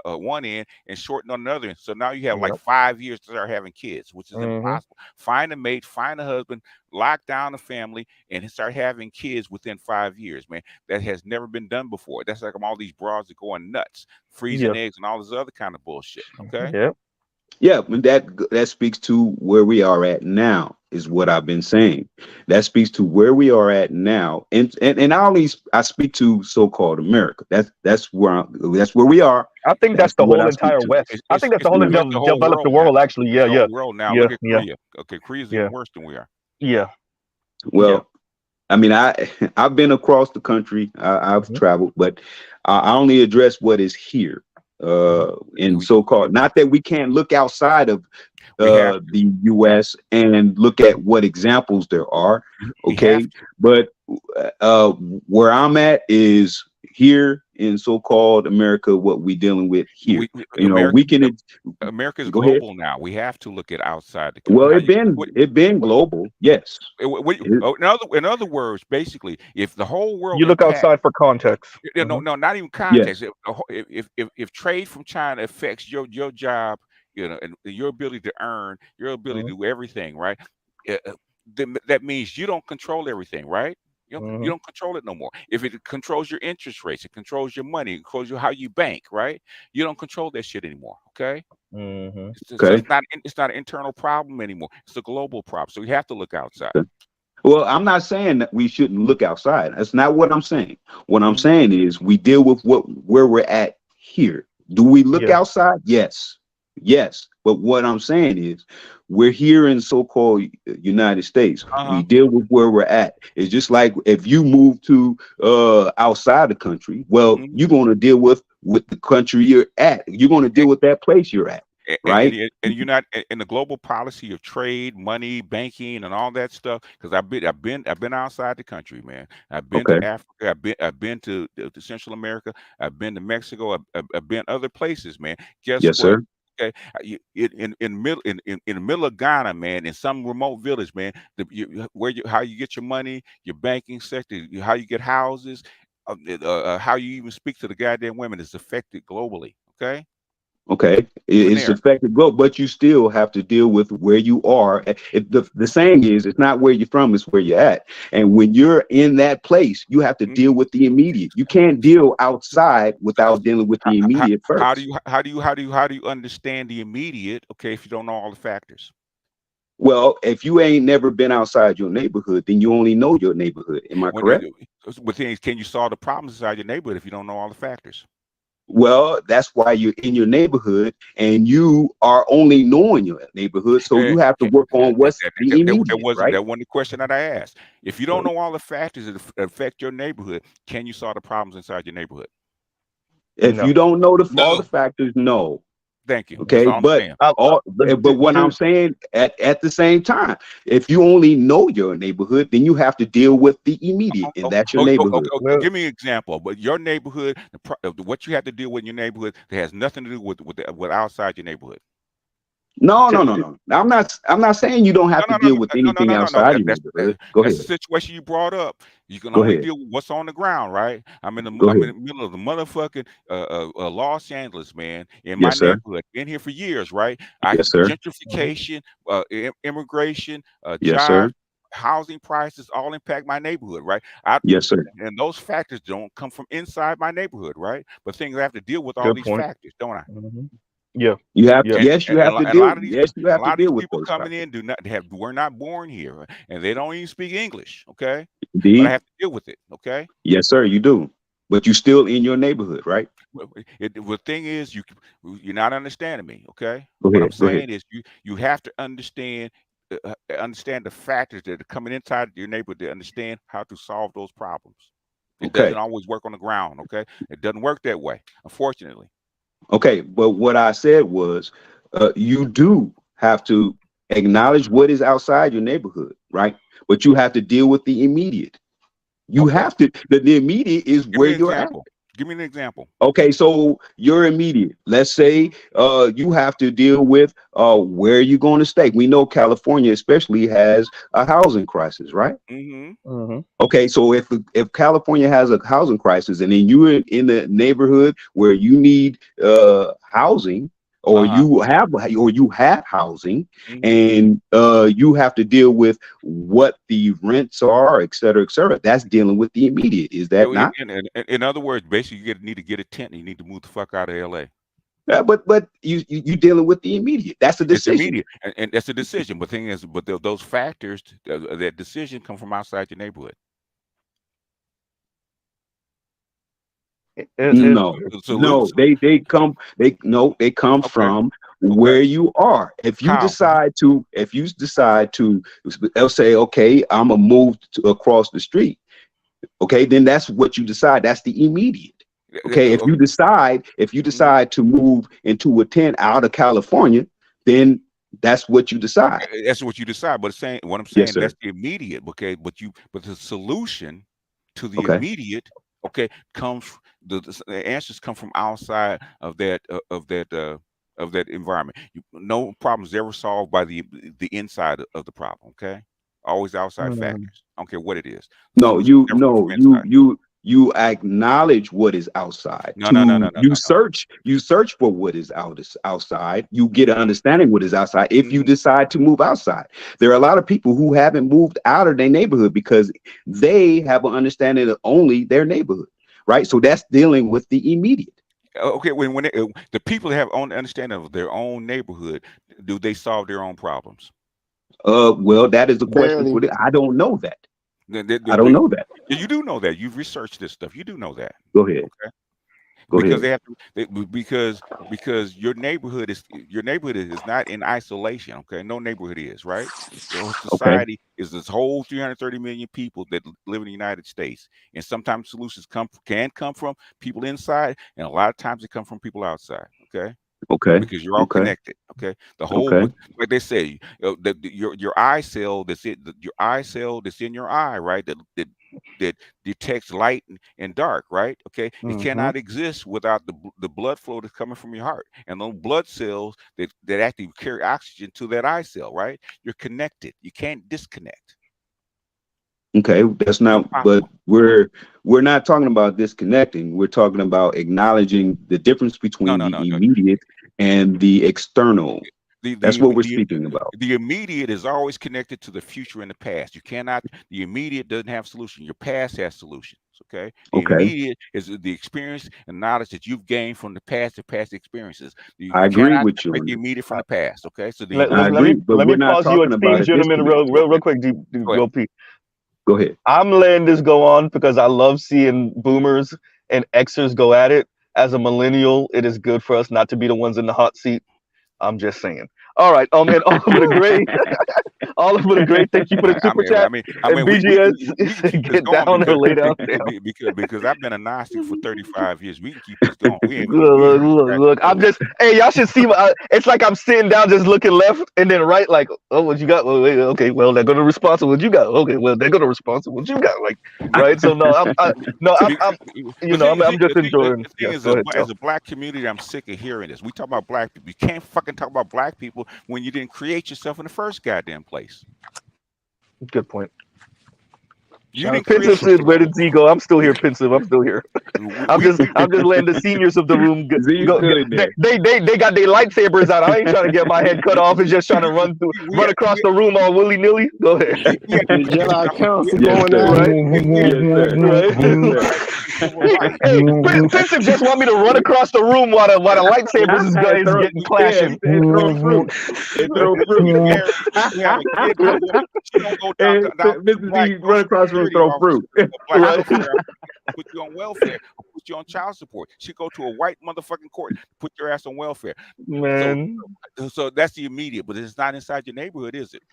[SPEAKER 7] One end and shortened on another end. So now you have like
[SPEAKER 1] Yep.
[SPEAKER 7] 5 years to start having kids, which is
[SPEAKER 1] Hmm.
[SPEAKER 7] impossible. Find a mate, find a husband, lock down a family, and start having kids within 5 years, man. That has never been done before. That's like all these broads are going nuts, freezing
[SPEAKER 1] Yeah.
[SPEAKER 7] eggs and all this other kind of bullshit. Okay.
[SPEAKER 1] Yeah.
[SPEAKER 3] Yeah. And that speaks to where we are at now. Is what I've been saying. That speaks to where we are at now. And I speak to so-called America. That's where we are.
[SPEAKER 1] I think that's
[SPEAKER 3] That's
[SPEAKER 1] the
[SPEAKER 3] what
[SPEAKER 1] whole
[SPEAKER 3] I speak
[SPEAKER 1] entire
[SPEAKER 3] to.
[SPEAKER 1] West. I think that's the
[SPEAKER 7] It's
[SPEAKER 1] whole
[SPEAKER 7] pretty much the whole
[SPEAKER 1] developed
[SPEAKER 7] world now.
[SPEAKER 1] world, actually.
[SPEAKER 7] It's
[SPEAKER 1] Yeah,
[SPEAKER 7] the
[SPEAKER 1] yeah,
[SPEAKER 7] whole world now.
[SPEAKER 1] yeah,
[SPEAKER 7] Look at
[SPEAKER 1] yeah,
[SPEAKER 7] Korea. Okay, Korea's
[SPEAKER 1] yeah,
[SPEAKER 7] even worse than we are.
[SPEAKER 1] yeah, yeah.
[SPEAKER 3] Well, I mean, I've been across the country. I've
[SPEAKER 1] Hmm.
[SPEAKER 3] traveled, but I only address what is here. in
[SPEAKER 7] We
[SPEAKER 3] so-called, not that we can't look outside of
[SPEAKER 7] we have
[SPEAKER 3] the U.S. and look at what examples there are,
[SPEAKER 7] we have
[SPEAKER 3] okay? But where I'm at is here in so-called America, what we dealing with here. You know,
[SPEAKER 7] America.
[SPEAKER 3] we can
[SPEAKER 7] America is
[SPEAKER 3] go ahead.
[SPEAKER 7] global now. We have to look at outside the country.
[SPEAKER 3] Well,
[SPEAKER 7] How you
[SPEAKER 3] it been
[SPEAKER 7] what,
[SPEAKER 3] global, yes.
[SPEAKER 7] in other words, basically, if the whole world
[SPEAKER 1] You look
[SPEAKER 7] impact,
[SPEAKER 1] outside for context.
[SPEAKER 7] no, not even context.
[SPEAKER 3] Yes.
[SPEAKER 7] If trade from China affects your job, and your ability to earn, your ability to do everything, right? Then that means you don't control everything, right? You don't control it no more. If it controls your interest rates, it controls your money, it controls how you bank, right? You don't control that shit anymore. Okay. So
[SPEAKER 3] Okay.
[SPEAKER 7] it's not an internal problem anymore. It's a global problem. So we have to look outside.
[SPEAKER 3] Well, I'm not saying that we shouldn't look outside. That's not what I'm saying. What I'm
[SPEAKER 7] Mhm.
[SPEAKER 3] saying is we deal with where we're at here. Do we look
[SPEAKER 1] Yeah.
[SPEAKER 3] outside? Yes. Yes. But what I'm saying is we're here in so-called United States. We deal with where we're at. It's just like if you move to outside the country, well,
[SPEAKER 7] Mhm.
[SPEAKER 3] you're going to deal with the country you're at. You're going to deal with that place you're at, right?
[SPEAKER 7] And you're not in the global policy of trade, money, banking, and all that stuff. Because I've been outside the country, man. I've been
[SPEAKER 3] Okay.
[SPEAKER 7] to Africa. I've been to Central America. I've been to Mexico. I've been other places, man. Guess
[SPEAKER 3] Yes,
[SPEAKER 7] what?
[SPEAKER 3] sir.
[SPEAKER 7] Okay, in the middle of Ghana, man, in some remote village, man, how you get your money, your banking sector, how you get houses, how you even speak to the goddamn women is affected globally. Okay,
[SPEAKER 3] Okay,
[SPEAKER 7] even
[SPEAKER 3] it's
[SPEAKER 7] there.
[SPEAKER 3] affected growth, but you still have to deal with where you are. The saying is, it's not where you're from, it's where you're at. And when you're in that place, you have to deal with the immediate. You can't deal outside without dealing with the immediate
[SPEAKER 7] How do
[SPEAKER 3] first.
[SPEAKER 7] you understand the immediate? Okay, if you don't know all the factors.
[SPEAKER 3] Well, if you ain't never been outside your neighborhood, then you only know your neyborhood. Am I
[SPEAKER 7] When
[SPEAKER 3] correct?
[SPEAKER 7] but things, can you solve the problems inside your neighborhood if you don't know all the factors?
[SPEAKER 3] Well, that's why you're in your neighborhood and you are only knowing your neighborhood. So you have to work on what's the immediate, right?
[SPEAKER 7] That wasn't the question that I asked. If you don't know all the factors that affect your neighborhood, can you solve the problems inside your neighborhood?
[SPEAKER 3] If you
[SPEAKER 1] No.
[SPEAKER 3] don't know all the
[SPEAKER 8] No.
[SPEAKER 3] factors, no.
[SPEAKER 7] Thank you. That's
[SPEAKER 3] Okay,
[SPEAKER 7] all I'm
[SPEAKER 3] but
[SPEAKER 7] saying.
[SPEAKER 3] but what I'm saying at the same time, if you only know your neighborhood, then you have to deal with the immediate, and that's your neighborhood.
[SPEAKER 7] Okay.
[SPEAKER 1] Well,
[SPEAKER 7] Give me an example. But your neighborhood, what you have to deal with in your neighborhood, that has nothing to do with outside your neighborhood.
[SPEAKER 3] No, no, no, no. I'm not saying you don't have to deal with anything
[SPEAKER 7] No.
[SPEAKER 3] outside your neighborhood. Go
[SPEAKER 7] That's
[SPEAKER 3] ahead.
[SPEAKER 7] the situation you brought up. You can
[SPEAKER 3] Go
[SPEAKER 7] only
[SPEAKER 3] ahead.
[SPEAKER 7] deal with what's on the ground, right?
[SPEAKER 3] Go
[SPEAKER 7] I'm in
[SPEAKER 3] ahead.
[SPEAKER 7] the middle of the motherfucking Los Angeles, man, in my
[SPEAKER 3] Yes, sir.
[SPEAKER 7] neighborhood. Been here for years, right? I
[SPEAKER 3] Yes, sir.
[SPEAKER 7] gentrification, immigration,
[SPEAKER 3] Yes, sir.
[SPEAKER 7] jobs, housing prices all impact my neighborhood, right? I
[SPEAKER 3] Yes, sir.
[SPEAKER 7] and those factors don't come from inside my neighborhood, right? But things I have to deal with all
[SPEAKER 1] good
[SPEAKER 7] these
[SPEAKER 1] point.
[SPEAKER 7] factors, don't I?
[SPEAKER 1] Yeah.
[SPEAKER 3] You have
[SPEAKER 1] Yeah.
[SPEAKER 3] yes, you have to
[SPEAKER 7] And a
[SPEAKER 3] deal.
[SPEAKER 7] lot of these
[SPEAKER 3] Yes, you
[SPEAKER 7] a
[SPEAKER 3] have to
[SPEAKER 7] lot of these
[SPEAKER 3] deal with
[SPEAKER 7] people
[SPEAKER 3] those
[SPEAKER 7] coming
[SPEAKER 3] factors.
[SPEAKER 7] in were not born here, and they don't even speak English. Okay, but I
[SPEAKER 3] Indeed.
[SPEAKER 7] have to deal with it. Okay.
[SPEAKER 3] Yes, sir, you do. But you still in your neighborhood, right?
[SPEAKER 7] The thing is, you're not understanding me. Okay.
[SPEAKER 3] Go
[SPEAKER 7] What I'm
[SPEAKER 3] ahead. Go ahead.
[SPEAKER 7] saying is, you have to understand the factors that are coming inside your neighborhood to understand how to solve those problems. It doesn't
[SPEAKER 3] Okay.
[SPEAKER 7] always work on the ground. Okay, it doesn't work that way, unfortunately.
[SPEAKER 3] Okay. But what I said was, you do have to acknowledge what is outside your neighborhood, right? But you have to deal with the immediate. You
[SPEAKER 7] Okay.
[SPEAKER 3] have to. The immediate is
[SPEAKER 7] Give me
[SPEAKER 3] where
[SPEAKER 7] an
[SPEAKER 3] you're at.
[SPEAKER 7] example. Give me an example.
[SPEAKER 3] Okay, so you're immediate. Let's say you have to deal with where you're going to stay. We know California especially has a housing crisis, right?
[SPEAKER 7] Mm-hmm.
[SPEAKER 3] Okay, so if California has a housing crisis and then you're in the neighborhood where you need housing or
[SPEAKER 7] Uh-huh.
[SPEAKER 3] you have housing
[SPEAKER 7] Mm-hmm.
[SPEAKER 3] and you have to deal with what the rents are, et cetera, that's dealing with the immediate. Is that not?
[SPEAKER 7] In other words, basically, need to get a tent. And you need to move the fuck out of LA.
[SPEAKER 3] But you dealing with the immediate. That's a
[SPEAKER 7] It's
[SPEAKER 3] decision.
[SPEAKER 7] immediate, and that's a decision. But thing is, those factors, that decision, come from outside your neighborhood.
[SPEAKER 1] It
[SPEAKER 3] No,
[SPEAKER 7] So,
[SPEAKER 3] no, they come
[SPEAKER 7] okay,
[SPEAKER 3] from
[SPEAKER 7] okay.
[SPEAKER 3] where you are.
[SPEAKER 7] How?
[SPEAKER 3] If you decide to, they'll say, okay, I'm gonna move across the street. Okay, then that's what you decide. That's the immediate. Okay, if you
[SPEAKER 7] Mhm.
[SPEAKER 3] decide to move into a tent out of California, then that's what you decide.
[SPEAKER 7] That's what you decide. But what I'm
[SPEAKER 3] Yes,
[SPEAKER 7] saying,
[SPEAKER 3] sir.
[SPEAKER 7] that's the immediate. Okay, but the solution to the
[SPEAKER 3] Okay.
[SPEAKER 7] immediate, okay, comes the answers come from outside of that environment. No problems ever solved by the inside of the problem. Okay, always outside factors. I don't care what it is. The
[SPEAKER 3] No,
[SPEAKER 7] solution never comes
[SPEAKER 3] no,
[SPEAKER 7] from inside.
[SPEAKER 3] you acknowledge what is outside.
[SPEAKER 7] No, no, no, no, no, no,
[SPEAKER 3] You search for what is outside. You get
[SPEAKER 7] no.
[SPEAKER 3] an understanding what is outside if you
[SPEAKER 7] Mhm.
[SPEAKER 3] decide to move outside. There are a lot of people who haven't moved out of their neighborhood because they have an understanding of only their neighborhood, right? So that's dealing with the immediate.
[SPEAKER 7] Okay, the people have own understanding of their own neighborhood, do they solve their own problems?
[SPEAKER 3] Well, that is a question for
[SPEAKER 5] Barely.
[SPEAKER 3] the. I don't know that. I don't
[SPEAKER 7] They,
[SPEAKER 3] know that.
[SPEAKER 7] you do know that. You've researched this stuff. You do know that.
[SPEAKER 3] Go ahead.
[SPEAKER 7] Okay.
[SPEAKER 3] Go
[SPEAKER 7] Because
[SPEAKER 3] ahead.
[SPEAKER 7] they have to because your neighborhood is not in isolation. Okay, no neighborhood is, right. Your
[SPEAKER 3] Okay.
[SPEAKER 7] society is this whole 330 million people that live in the United States, and sometimes solutions can come from people inside, and a lot of times they come from people outside. Okay,
[SPEAKER 3] Okay.
[SPEAKER 7] because you're all
[SPEAKER 3] Okay.
[SPEAKER 7] connected. Okay, the whole,
[SPEAKER 3] Okay.
[SPEAKER 7] like they say, your eye cell your eye cell that's in your eye, right? That detects light and dark, right? Okay, it
[SPEAKER 1] Mm-hmm.
[SPEAKER 7] cannot exist without the blood flow that's coming from your heart, and those blood cells that actually carry oxygen to that eye cell, right? You're connected. You can't disconnect.
[SPEAKER 3] Okay, that's not, but
[SPEAKER 7] Impossible.
[SPEAKER 3] we're not talking about disconnecting. We're talking about acknowledging the difference
[SPEAKER 7] No,
[SPEAKER 3] between
[SPEAKER 7] no,
[SPEAKER 3] the
[SPEAKER 7] no, no.
[SPEAKER 3] immediate and the external.
[SPEAKER 7] the
[SPEAKER 3] That's
[SPEAKER 7] the
[SPEAKER 3] what we're
[SPEAKER 7] the
[SPEAKER 3] speaking about.
[SPEAKER 7] the immediate is always connected to the future and the past. You cannot. The immediate doesn't have solution. Your past has solutions. Okay. The
[SPEAKER 3] Okay,
[SPEAKER 7] immediate is the experience and knowledge that you've gained from the past experiences. You
[SPEAKER 3] I agree
[SPEAKER 7] cannot
[SPEAKER 3] with you
[SPEAKER 7] separate
[SPEAKER 3] on
[SPEAKER 7] the
[SPEAKER 3] that.
[SPEAKER 7] immediate from the past. Okay. So the
[SPEAKER 1] Let,
[SPEAKER 3] I
[SPEAKER 1] let,
[SPEAKER 7] immediate.
[SPEAKER 1] let me
[SPEAKER 3] agree, but
[SPEAKER 1] let me
[SPEAKER 3] we're not
[SPEAKER 1] pause you
[SPEAKER 3] talking about a
[SPEAKER 1] exchange gentlemen
[SPEAKER 3] disconnect.
[SPEAKER 1] real quick.
[SPEAKER 7] Go ahead.
[SPEAKER 1] Go P.
[SPEAKER 3] Go ahead.
[SPEAKER 1] I'm letting this go on because I love seeing boomers and Xers go at it. As a millennial, it is good for us not to be the ones in the hot seat. I'm just saying. All right, and Oliver the Great, Oliver the Great, thank you for the
[SPEAKER 7] I
[SPEAKER 1] super
[SPEAKER 7] mean, I
[SPEAKER 1] chat.
[SPEAKER 7] mean, I
[SPEAKER 1] And
[SPEAKER 7] mean, we we can
[SPEAKER 1] BGS,
[SPEAKER 7] keep this
[SPEAKER 1] get
[SPEAKER 7] going
[SPEAKER 1] down or lay down.
[SPEAKER 7] because I've been a Gnostic for 35 years. We can keep this going. We ain't we
[SPEAKER 1] Look,
[SPEAKER 7] ain't even
[SPEAKER 1] look,
[SPEAKER 7] scratched
[SPEAKER 1] look.
[SPEAKER 7] the
[SPEAKER 1] I'm
[SPEAKER 7] surface.
[SPEAKER 1] just, hey, y'all should see. It's like I'm sitting down, just looking left and then right, like, oh, what you got? Well, wait, okay, well, they're gonna respond to what you got. Okay, well, they're gonna respond to what you got. Like, right? So no, no,
[SPEAKER 7] Be- But
[SPEAKER 1] I'm just enjoying.
[SPEAKER 7] the thing
[SPEAKER 1] Yeah,
[SPEAKER 7] is,
[SPEAKER 1] go ahead,
[SPEAKER 7] as
[SPEAKER 1] Joe.
[SPEAKER 7] a black community, I'm sick of hearing this. We talk about black people. You can't fucking talk about black people when you didn't create yourself in the first goddamn place.
[SPEAKER 1] Good point.
[SPEAKER 7] You didn't
[SPEAKER 1] Pensive
[SPEAKER 7] create
[SPEAKER 1] said,
[SPEAKER 7] yourself.
[SPEAKER 1] "Where did Z go?" I'm still here, pensive. I'm still here. I'm just letting the seniors of the room
[SPEAKER 3] Z's
[SPEAKER 1] go.
[SPEAKER 3] still in there.
[SPEAKER 1] They got their lightsabers out. I ain't trying to get my head cut off. It's just trying to run across the room all willy nilly. Go ahead.
[SPEAKER 7] we had to
[SPEAKER 5] The
[SPEAKER 7] create
[SPEAKER 5] Jedi
[SPEAKER 7] something.
[SPEAKER 5] Council
[SPEAKER 3] Yes,
[SPEAKER 5] going
[SPEAKER 3] sir.
[SPEAKER 5] at it.
[SPEAKER 1] Right,
[SPEAKER 3] Yes, sir.
[SPEAKER 1] right.
[SPEAKER 3] Yes, sir.
[SPEAKER 7] Civil
[SPEAKER 1] Hey,
[SPEAKER 7] rights.
[SPEAKER 1] hey, pensive just want me to run across the room while the lightsabers is
[SPEAKER 3] Throw,
[SPEAKER 1] getting
[SPEAKER 3] yeah, he
[SPEAKER 1] clashing.
[SPEAKER 3] said throw fruit. And throw fruit.
[SPEAKER 7] You married, you have a kid with a woman. She don't go
[SPEAKER 3] And
[SPEAKER 7] down to the
[SPEAKER 3] Mr.
[SPEAKER 7] black
[SPEAKER 3] Z run
[SPEAKER 7] social
[SPEAKER 3] across the room,
[SPEAKER 7] security
[SPEAKER 3] throw
[SPEAKER 7] office,
[SPEAKER 3] fruit.
[SPEAKER 7] black
[SPEAKER 1] Right,
[SPEAKER 7] welfare, put you on welfare, or put you on child support. She go to a white motherfucking court, put your ass on welfare. So,
[SPEAKER 1] man.
[SPEAKER 7] so that's the immediate, but it's not inside your neighborhood, is it?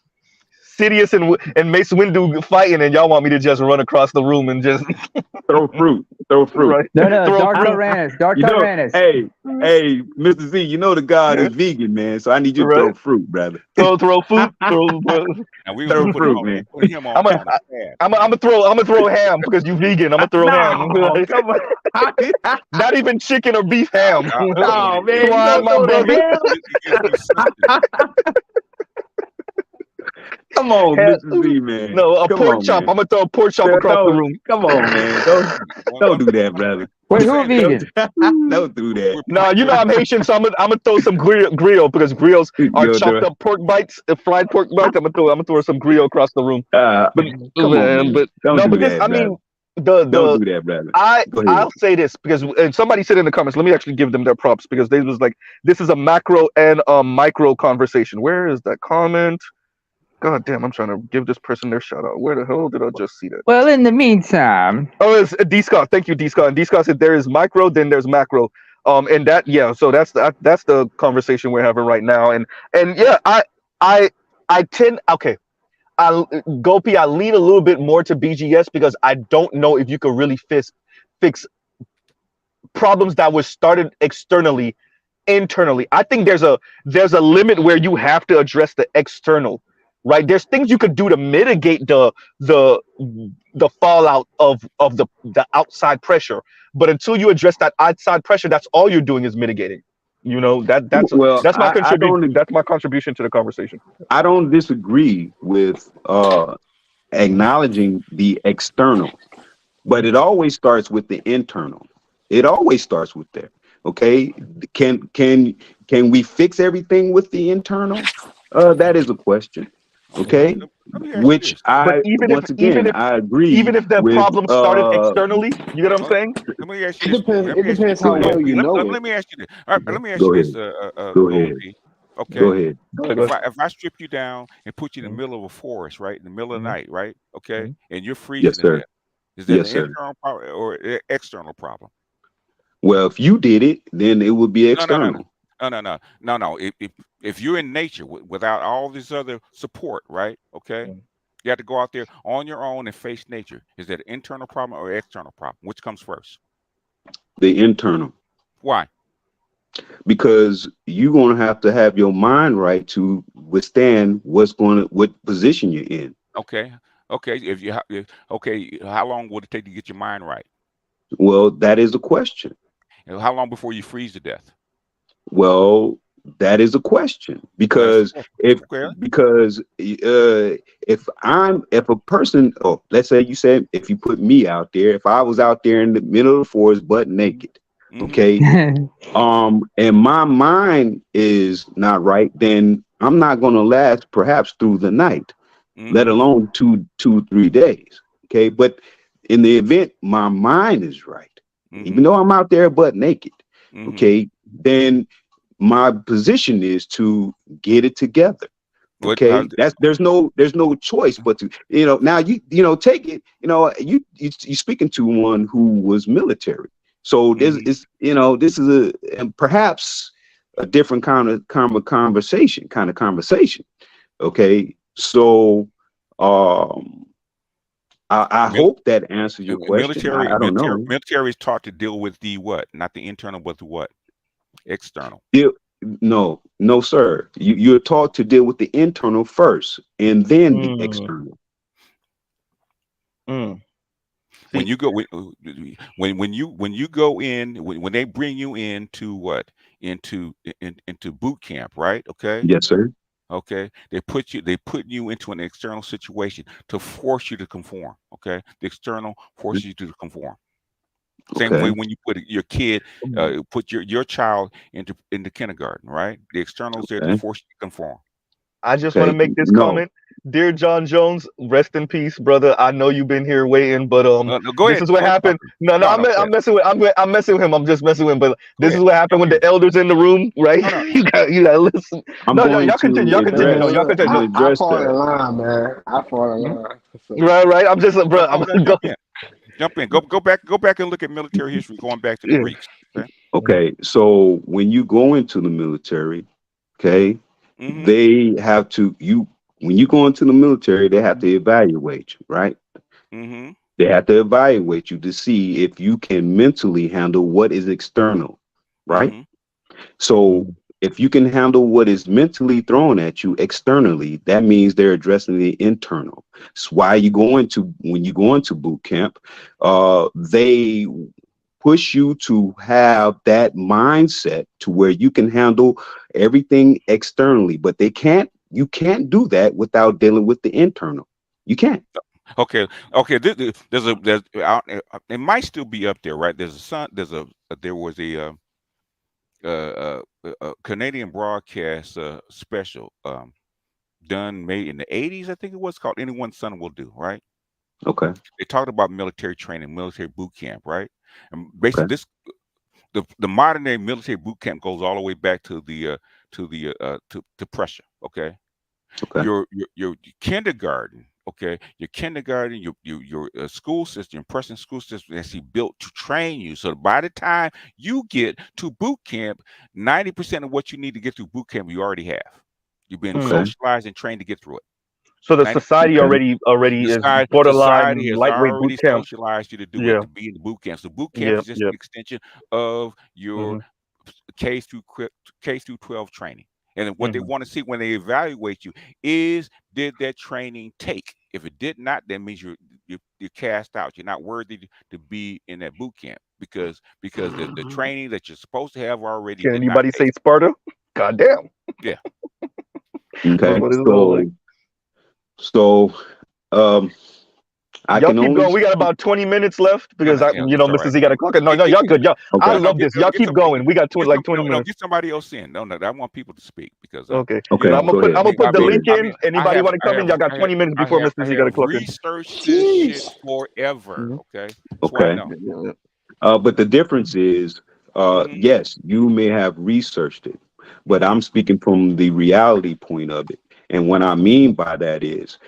[SPEAKER 1] Sidious and Mace Windu fighting, and y'all want me to just run across the room and just
[SPEAKER 3] Throw fruit. Throw fruit.
[SPEAKER 1] right
[SPEAKER 8] No, no,
[SPEAKER 1] throw
[SPEAKER 8] Dark
[SPEAKER 1] fruit.
[SPEAKER 8] Tyrannus, Dark
[SPEAKER 3] You know,
[SPEAKER 8] Tyrannus.
[SPEAKER 3] hey, Mr. Z, you know the God is vegan, man. So I need you to
[SPEAKER 1] Right,
[SPEAKER 3] throw fruit, brother.
[SPEAKER 1] throw food. Throw.
[SPEAKER 7] And we
[SPEAKER 3] Throw
[SPEAKER 7] putting
[SPEAKER 3] fruit,
[SPEAKER 7] on
[SPEAKER 3] man.
[SPEAKER 7] putting him
[SPEAKER 1] I'm
[SPEAKER 7] on the path.
[SPEAKER 1] I'm gonna throw ham because you vegan. I'm gonna throw ham.
[SPEAKER 3] No, come on.
[SPEAKER 1] Not even chicken or beef ham.
[SPEAKER 3] No, man, you
[SPEAKER 1] Swine,
[SPEAKER 3] gonna
[SPEAKER 1] my
[SPEAKER 3] throw the
[SPEAKER 1] brother.
[SPEAKER 3] ham?
[SPEAKER 7] It gives me something.
[SPEAKER 3] Come on,
[SPEAKER 1] Ham.
[SPEAKER 3] Mr. Z, man.
[SPEAKER 1] No, a
[SPEAKER 3] Come
[SPEAKER 1] pork
[SPEAKER 3] on,
[SPEAKER 1] chop.
[SPEAKER 3] man.
[SPEAKER 1] I'm gonna throw a pork chop across the room.
[SPEAKER 3] Come on, man. Don't do that, brother.
[SPEAKER 8] Wait,
[SPEAKER 7] I'm
[SPEAKER 8] who a
[SPEAKER 7] saying that
[SPEAKER 8] vegan?
[SPEAKER 3] Don't do that.
[SPEAKER 7] we're
[SPEAKER 1] No, you know I'm Haitian, so I'm gonna throw some griot because griots are
[SPEAKER 3] Go do
[SPEAKER 1] chopped
[SPEAKER 3] it.
[SPEAKER 1] up pork bites, fried pork bites. I'm gonna throw some griot across the room. But
[SPEAKER 3] Come on, man.
[SPEAKER 1] but
[SPEAKER 3] Don't
[SPEAKER 1] no,
[SPEAKER 3] do
[SPEAKER 1] because
[SPEAKER 3] that,
[SPEAKER 1] I
[SPEAKER 3] brother.
[SPEAKER 1] mean the
[SPEAKER 3] Don't do that, brother. Go ahead.
[SPEAKER 1] I'll say this because and somebody said in the comments. Let me actually give them their props because they was like, this is a macro and micro conversation. Where is that comment? God damn, I'm trying to give this person their shout out. Where the hell did I just see that?
[SPEAKER 8] Well, in the meantime,
[SPEAKER 1] Oh, it's D Scott. Thank you, D Scott. And D Scott said there is micro, then there's macro. And that yeah. So that's the conversation we're having right now. And yeah, I I tend okay. I Gopi, I lean a little bit more to BGS because I don't know if you could really fix problems that were started externally internally. I think there's a limit where you have to address the external, right? There's things you could do to mitigate the the fallout of the outside pressure, but until you address that outside pressure, that's all you're doing is mitigating. You know,
[SPEAKER 3] Well,
[SPEAKER 1] that's my contribution. That's my contribution to the conversation.
[SPEAKER 3] I don't disagree with acknowledging the external, but it always starts with the internal. It always starts with there. Okay, can we fix everything with the internal? That is a question. Okay,
[SPEAKER 7] Let me ask you
[SPEAKER 3] which
[SPEAKER 7] this.
[SPEAKER 1] But
[SPEAKER 3] I once again I agree
[SPEAKER 1] even if the
[SPEAKER 3] with.
[SPEAKER 1] problem started externally, you get what I'm
[SPEAKER 7] Uh,
[SPEAKER 1] saying?
[SPEAKER 7] Let me ask
[SPEAKER 6] It
[SPEAKER 7] you this.
[SPEAKER 6] depends.
[SPEAKER 7] Let
[SPEAKER 6] It
[SPEAKER 7] me ask you
[SPEAKER 6] depends
[SPEAKER 7] this.
[SPEAKER 3] Go
[SPEAKER 6] how well
[SPEAKER 3] ahead.
[SPEAKER 6] you know
[SPEAKER 7] Let
[SPEAKER 6] it.
[SPEAKER 7] me ask you this. All right, let me ask
[SPEAKER 3] Go
[SPEAKER 7] you this,
[SPEAKER 3] ahead. Go
[SPEAKER 7] Lord
[SPEAKER 3] ahead.
[SPEAKER 7] P.
[SPEAKER 3] Go
[SPEAKER 7] Okay.
[SPEAKER 3] ahead.
[SPEAKER 1] Go ahead, go ahead.
[SPEAKER 7] If I strip you down and put you in the
[SPEAKER 1] Mhm,
[SPEAKER 7] middle of a forest, right, in the middle of the
[SPEAKER 1] mhm,
[SPEAKER 7] night, right, okay,
[SPEAKER 1] mhm.
[SPEAKER 7] and you're freezing
[SPEAKER 3] Yes,
[SPEAKER 7] to
[SPEAKER 3] sir.
[SPEAKER 7] death, is that
[SPEAKER 3] Yes,
[SPEAKER 7] an
[SPEAKER 3] sir.
[SPEAKER 7] internal problem or external problem?
[SPEAKER 3] Well, if you did it, then it would be
[SPEAKER 7] No, no, no, no,
[SPEAKER 3] external.
[SPEAKER 7] no, no, no, no, no. If you're in nature without all this other support, right, okay,
[SPEAKER 1] Mhm.
[SPEAKER 7] you have to go out there on your own and face nature. Is that an internal problem or external problem? Which comes first?
[SPEAKER 3] The internal.
[SPEAKER 7] Why?
[SPEAKER 3] Because you're going to have your mind right to withstand what position you're in.
[SPEAKER 7] Okay, okay. Okay, how long would it take to get your mind right?
[SPEAKER 3] Well, that is a question.
[SPEAKER 7] And how long before you freeze to death?
[SPEAKER 3] Well, that is a question
[SPEAKER 7] That's the
[SPEAKER 3] because
[SPEAKER 7] question.
[SPEAKER 3] if
[SPEAKER 7] Okay.
[SPEAKER 3] because if a person, oh, let's say you said if you put me out there, if I was out there in the middle of the forest butt naked,
[SPEAKER 7] Mm-hmm.
[SPEAKER 3] okay, and my mind is not right, then I'm not going to last perhaps through the night, let
[SPEAKER 7] Mm-hmm.
[SPEAKER 3] alone 3 days. Okay, but in the event my mind is right, even
[SPEAKER 7] Mm-hmm.
[SPEAKER 3] though I'm out there butt naked,
[SPEAKER 7] Mm-hmm.
[SPEAKER 3] okay, then my position is to get it together.
[SPEAKER 7] What? How's
[SPEAKER 3] Okay, that's there's no choice but to now take it you're speaking to one who was military, so this
[SPEAKER 7] mm-hmm.
[SPEAKER 3] is this is a and perhaps a different kind of conversation. Okay, so um I
[SPEAKER 7] Mil-
[SPEAKER 3] hope that answers your question. I don't know.
[SPEAKER 7] military is taught to deal with the what? Not the internal, but the what? External.
[SPEAKER 3] Deal, no, sir. You're taught to deal with the internal first and then the
[SPEAKER 1] Mm,
[SPEAKER 3] external.
[SPEAKER 1] mm.
[SPEAKER 7] When
[SPEAKER 1] See,
[SPEAKER 7] you go when you go in when they bring you into what into boot camp, right? Okay.
[SPEAKER 3] Yes, sir.
[SPEAKER 7] Okay, they put you into an external situation to force you to conform. Okay, the external forces you to conform. Same way
[SPEAKER 3] Okay.
[SPEAKER 7] when you put your kid, put your child into kindergarten, right? The externals there to
[SPEAKER 3] Okay.
[SPEAKER 7] force you to conform.
[SPEAKER 1] I just want to
[SPEAKER 3] Okay.
[SPEAKER 1] make this
[SPEAKER 3] No.
[SPEAKER 1] comment. Dear John Jones, rest in peace, brother. I know you've been here waiting, but
[SPEAKER 7] No, go
[SPEAKER 1] this
[SPEAKER 7] ahead,
[SPEAKER 1] is what
[SPEAKER 7] talk
[SPEAKER 1] happened.
[SPEAKER 7] to me.
[SPEAKER 1] No, no,
[SPEAKER 7] No, no, go
[SPEAKER 1] I'm
[SPEAKER 7] ahead,
[SPEAKER 1] messing with I'm messing with him. I'm just messing with him. But
[SPEAKER 7] go
[SPEAKER 1] this is
[SPEAKER 7] ahead,
[SPEAKER 1] what happened
[SPEAKER 7] jump
[SPEAKER 1] when
[SPEAKER 7] in.
[SPEAKER 1] the elders in the room, right?
[SPEAKER 7] No, no,
[SPEAKER 1] You gotta listen.
[SPEAKER 3] I'm
[SPEAKER 1] No, no,
[SPEAKER 3] going
[SPEAKER 1] y'all continue.
[SPEAKER 3] to
[SPEAKER 1] Y'all continue.
[SPEAKER 3] address.
[SPEAKER 1] No,
[SPEAKER 5] Man,
[SPEAKER 1] y'all
[SPEAKER 5] look,
[SPEAKER 3] I'm
[SPEAKER 1] continue.
[SPEAKER 3] gonna
[SPEAKER 5] I
[SPEAKER 3] address
[SPEAKER 5] fall in
[SPEAKER 3] that.
[SPEAKER 5] line, man. I fall in
[SPEAKER 1] Mhm.
[SPEAKER 5] line. So,
[SPEAKER 1] Right, right. I'm just, bro.
[SPEAKER 7] No, no, jump in. Go back and look at military history, going back to the
[SPEAKER 1] Yeah.
[SPEAKER 7] Greeks. Okay.
[SPEAKER 1] Mhm.
[SPEAKER 3] Okay. So when you go into the military, okay,
[SPEAKER 7] Mm-hmm.
[SPEAKER 3] they have to when you go into the military, they have to evaluate you, right?
[SPEAKER 7] Mm-hmm.
[SPEAKER 3] They have to evaluate you to see if you can mentally handle what is external, right?
[SPEAKER 7] Mm-hmm.
[SPEAKER 3] So if you can handle what is mentally thrown at you externally, that means they're addressing the internal. It's why when you go into boot camp, they push you to have that mindset to where you can handle everything externally, but you can't do that without dealing with the internal. You can't.
[SPEAKER 7] Okay. Okay. It might still be up there, right? There's a son. There was a Canadian broadcast special done made in the 80s. I think it was called "Anyone's Son Will Do." Right?
[SPEAKER 3] Okay.
[SPEAKER 7] They talked about military training, military boot camp, right? And
[SPEAKER 3] Okay.
[SPEAKER 7] basically, the modern day military boot camp goes all the way back to to Prussia. Okay,
[SPEAKER 3] Okay.
[SPEAKER 7] your kindergarten, okay, your kindergarten, your school system, Prussian school system, is built to train you. So by the time you get to boot camp, 90% of what you need to get through boot camp you already have. You've been
[SPEAKER 1] Mm,
[SPEAKER 3] Okay.
[SPEAKER 7] socialized and trained to get through it.
[SPEAKER 1] So the
[SPEAKER 7] 90,
[SPEAKER 1] society
[SPEAKER 3] Okay.
[SPEAKER 1] already is
[SPEAKER 7] society
[SPEAKER 1] borderline
[SPEAKER 7] has
[SPEAKER 1] lightweight boot
[SPEAKER 7] already
[SPEAKER 1] camp.
[SPEAKER 7] socialized you to do it,
[SPEAKER 1] Yeah,
[SPEAKER 7] to be in the boot camp. So boot camp
[SPEAKER 1] yeah,
[SPEAKER 7] is just
[SPEAKER 1] yeah.
[SPEAKER 7] an extension of your
[SPEAKER 1] Hmm.
[SPEAKER 7] K through 12 training. And then what they
[SPEAKER 1] Hmm.
[SPEAKER 7] want to see when they evaluate you is, did that training take? If it did not, that means you're cast out. You're not worthy to be in that boot camp because the training that you're supposed to have already
[SPEAKER 1] Can
[SPEAKER 7] did not
[SPEAKER 1] anybody
[SPEAKER 7] take.
[SPEAKER 1] say Sparta? God damn.
[SPEAKER 7] Yeah.
[SPEAKER 1] That's
[SPEAKER 3] Okay.
[SPEAKER 1] what it's all like.
[SPEAKER 3] So um, I
[SPEAKER 1] Y'all
[SPEAKER 3] can
[SPEAKER 1] keep
[SPEAKER 3] only
[SPEAKER 1] going. We got
[SPEAKER 3] speak.
[SPEAKER 1] about 20 minutes left
[SPEAKER 7] No,
[SPEAKER 1] because
[SPEAKER 7] no, yeah, it's all
[SPEAKER 1] Mr.
[SPEAKER 7] right.
[SPEAKER 1] Z got a clock. No, no, y'all good. Y'all, I
[SPEAKER 3] Okay.
[SPEAKER 7] No,
[SPEAKER 1] love
[SPEAKER 7] get
[SPEAKER 1] this.
[SPEAKER 7] no,
[SPEAKER 1] Y'all
[SPEAKER 7] get
[SPEAKER 1] keep
[SPEAKER 7] somebody.
[SPEAKER 1] going. We got like 20
[SPEAKER 7] No,
[SPEAKER 1] minutes.
[SPEAKER 7] get somebody else in. No, I want people to speak because
[SPEAKER 1] Okay.
[SPEAKER 7] you
[SPEAKER 1] So
[SPEAKER 3] Okay.
[SPEAKER 1] I'm
[SPEAKER 7] know,
[SPEAKER 1] gonna
[SPEAKER 3] Go
[SPEAKER 1] put
[SPEAKER 3] ahead.
[SPEAKER 1] the
[SPEAKER 3] Go
[SPEAKER 1] link
[SPEAKER 3] ahead.
[SPEAKER 1] in. Anybody want to come in? Y'all got 20 minutes before Mr.
[SPEAKER 7] I
[SPEAKER 1] Z got a
[SPEAKER 7] have
[SPEAKER 1] clock in.
[SPEAKER 7] researched this shit
[SPEAKER 3] Jeez.
[SPEAKER 7] forever.
[SPEAKER 1] Mhm.
[SPEAKER 7] Okay, that's why I
[SPEAKER 3] Okay.
[SPEAKER 7] know.
[SPEAKER 1] Yeah.
[SPEAKER 3] But the difference is,
[SPEAKER 7] Hmm.
[SPEAKER 3] yes, you may have researched it, but
[SPEAKER 7] Hmm.
[SPEAKER 3] I'm speaking from the reality point of it. And what I mean by that is,